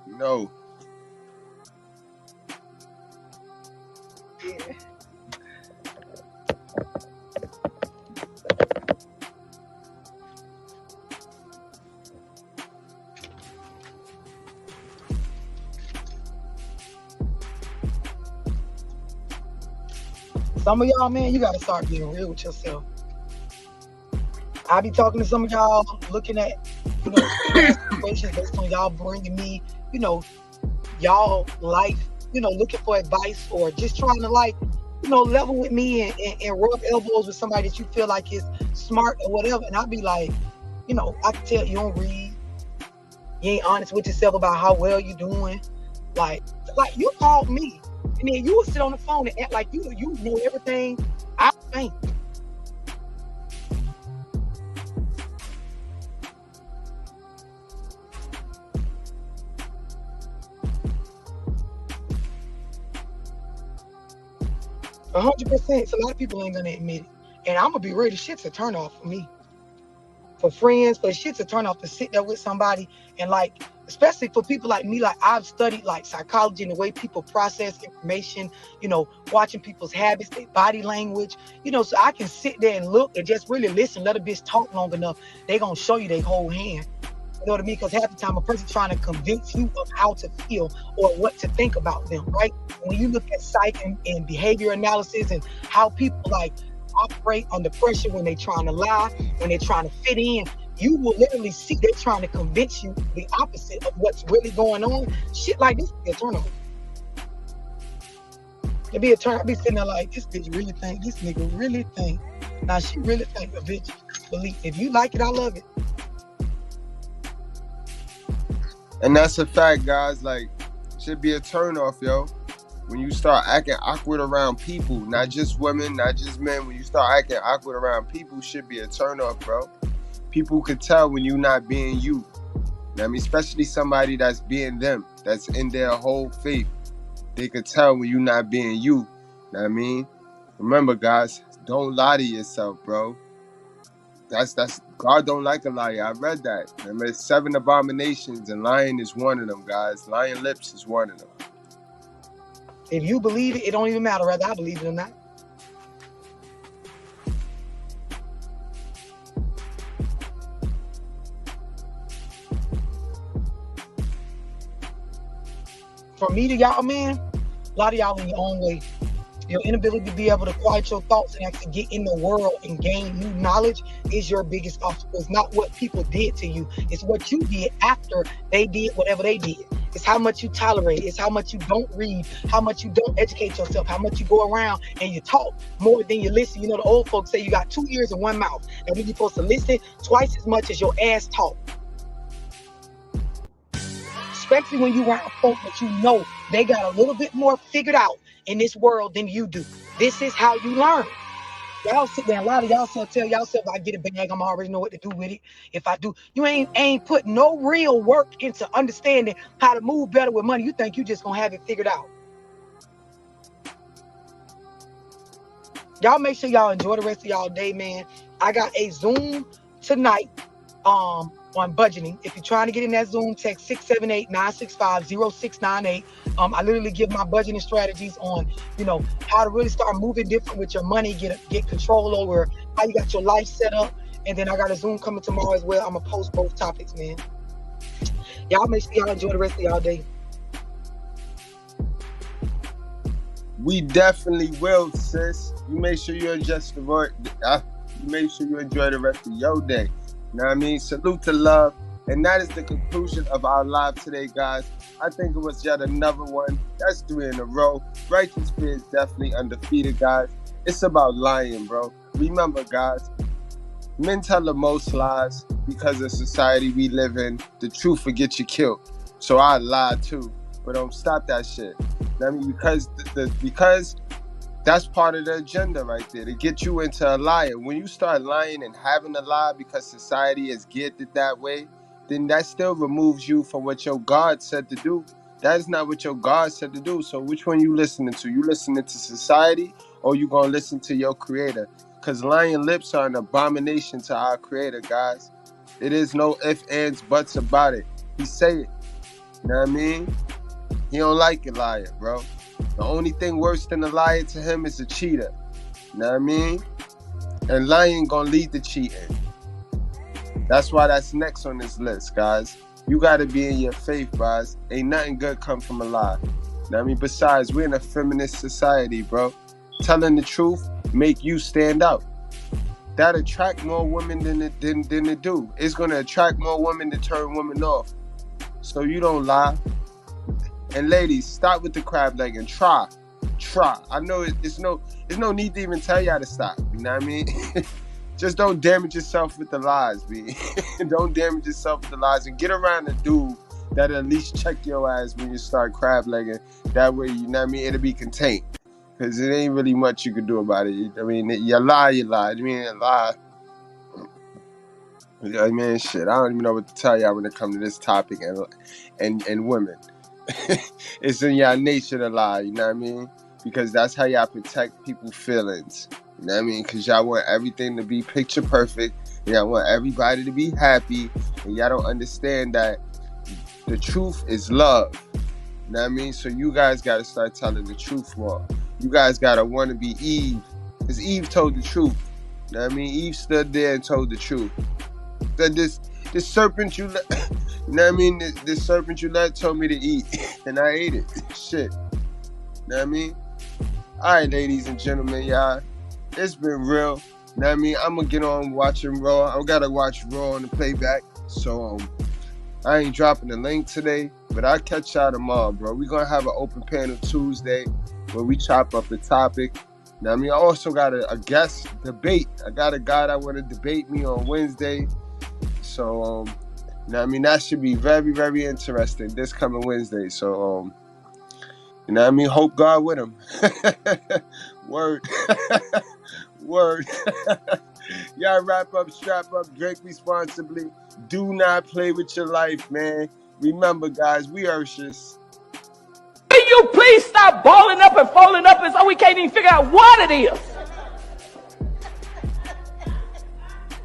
No. Yeah. Some of y'all, man, you gotta start being real with yourself. I be talking to some of y'all, looking at, situations based on y'all bringing me, y'all life, looking for advice or just trying to level with me and rub elbows with somebody that you feel like is smart or whatever. And I'll be like, I can tell you don't read. You ain't honest with yourself about how well you're doing. Like you called me and then you would sit on the phone and act like you know everything I think. 100%. So a lot of people ain't gonna admit it. And I'm gonna be real, the shit's a turn off for me. For friends, but shit's a turn off to sit there with somebody and especially for people like me, I've studied psychology and the way people process information, watching people's habits, their body language, so I can sit there and look and just really listen, let a bitch talk long enough. They gonna show you their whole hand. You know what I mean? Because half the time a person's trying to convince you of how to feel or what to think about them, right? When you look at psych and behavior analysis and how people operate under pressure when they're trying to lie, when they're trying to fit in, you will literally see they're trying to convince you the opposite of what's really going on. Shit like this be a turn on. It'd be a turn. I'd be sitting there like, this bitch really think, this nigga really think. Now she really think a bitch believe. If you like it, I love it. And that's a fact, guys. Should be a turnoff, yo. When you start acting awkward around people, not just women, not just men, when you start acting awkward around people, should be a turnoff, bro. People could tell when you're not being you. I mean, especially somebody that's being them, that's in their whole faith. They could tell when you're not being you. Know what I mean? Remember, guys, don't lie to yourself, bro. That's God don't like a liar. I read that. There's 7 abominations, and lying is one of them, guys. Lying lips is one of them. If you believe it, it don't even matter whether I believe it or not. From me to y'all, man, a lot of y'all in your own way. Your inability to be able to quiet your thoughts and actually get in the world and gain new knowledge is your biggest obstacle. It's not what people did to you. It's what you did after they did whatever they did. It's how much you tolerate. It's how much you don't read, how much you don't educate yourself, how much you go around and you talk more than you listen. The old folks say you got 2 ears and 1 mouth. That means you're supposed to listen twice as much as your ass talk. Especially when you around folk that they got a little bit more figured out in this world than you do. This is how you learn. Y'all sit there, a lot of y'all tell yourself, I get a bag, I'm already know what to do with it. If I do, you ain't put no real work into understanding how to move better with money. You think you just gonna have it figured out. Y'all make sure y'all enjoy the rest of y'all day, man. I got a Zoom tonight on budgeting. If you're trying to get in that Zoom, text 678-965-0698. I literally give my budgeting strategies on, how to really start moving different with your money, get control over how you got your life set up. And then I got a Zoom coming tomorrow as well. I'm gonna post both topics, man. Y'all make sure y'all enjoy the rest of y'all day. We definitely will, sis. You make sure you adjust the word. You make sure you enjoy the rest of your day. You know what I mean? Salute to love. And that is the conclusion of our live today, guys. I think it was yet another one. That's 3 in a row. Righteous Fear is definitely undefeated, guys. It's about lying, bro. Remember, guys, men tell the most lies because of society we live in. The truth will get you killed. So I lie too. But don't stop that shit. I mean, because that's part of the agenda right there, to get you into a lie. When you start lying and having to lie because society has geared it that way, then that still removes you from what your God said to do. That is not what your God said to do. So which one you listening to? You listening to society, or you gonna listen to your Creator? Because lying lips are an abomination to our Creator, guys. It is no ifs, ands, buts about it. He say it. You know what I mean? He don't like a liar, bro. The only thing worse than a liar to him is a cheater. You know what I mean? And lying gonna lead to cheating. That's why that's next on this list, guys. You gotta be in your faith, guys. Ain't nothing good come from a lie. You know what I mean? Besides, we're in a feminist society, bro. telling the truth make you stand out. That attract more women than it do. It's gonna attract more women to turn women off. So you don't lie. And ladies, stop with the crab leg and try. I know it's no need to even tell y'all to stop. You know what I mean? Just don't damage yourself with the lies, B. Don't damage yourself with the lies, and get around a dude that at least check your ass when you start crab legging. That way, you know what I mean, it'll be contained. Because it ain't really much you can do about it. I mean, you lie. I mean, lie. I mean, shit, I don't even know what to tell y'all when it comes to this topic and women. It's in y'all nature to lie, you know what I mean? Because that's how y'all protect people's feelings. You know what I mean? Because y'all want everything to be picture perfect. Y'all want everybody to be happy. And y'all don't understand that the truth is love. You know what I mean? So you guys got to start telling the truth more. You guys got to want to be Eve. Because Eve told the truth. You know what I mean? Eve stood there and told the truth. That this serpent you let, you know what I mean? This serpent you let told me to eat, and I ate it. Shit. You know what I mean? All right, ladies and gentlemen, y'all. It's been real. You know what I mean? I'm going to get on watching Raw. I got to watch Raw on the playback. So, I ain't dropping the link today, but I'll catch y'all tomorrow, bro. We're going to have an open panel Tuesday where we chop up the topic. You know what I mean? I also got a guest debate. I got a guy that want to debate me on Wednesday. So, you know what I mean? That should be very, very interesting this coming Wednesday. So, you know what I mean? Hope God with him. Word. Word. Y'all wrap up, strap up, drink responsibly. Do not play with your life, man. Remember, guys, we Urshus. Will you please stop balling up and folding up and so we can't even figure out what it is?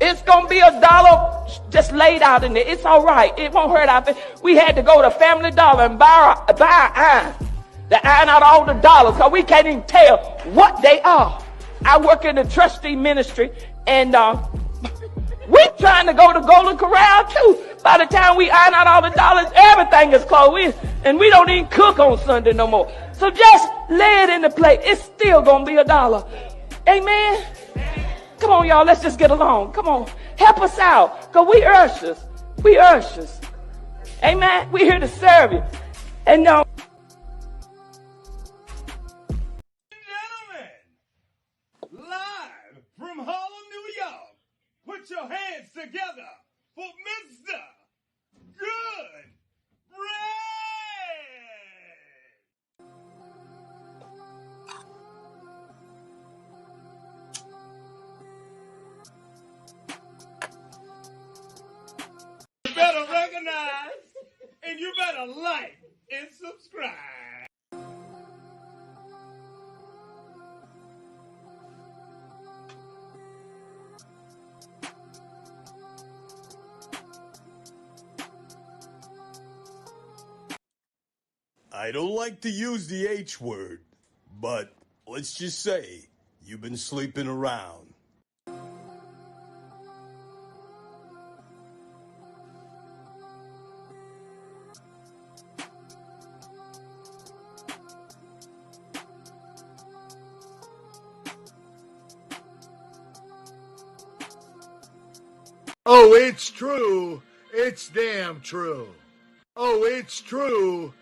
It's going to be $1 just laid out in there. It's all right. It won't hurt our face. We had to go to Family Dollar and buy iron. To iron out all the dollars because we can't even tell what they are. I work in the trustee ministry and we're trying to go to Golden Corral too. By the time we iron out all the dollars, everything is closed. And we don't even cook on Sunday no more. So just lay it in the plate. It's still going to be $1. Amen. Come on, y'all. Let's just get along. Come on. Help us out. Because we Urshus. We Urshus. Amen. We're here to serve you. And no. Live from Harlem, New York. Put your hands together for Mr. Good Bread. You better recognize and you better like and subscribe. I don't like to use the H word, but let's just say you've been sleeping around. Oh, it's true. It's damn true. Oh, it's true.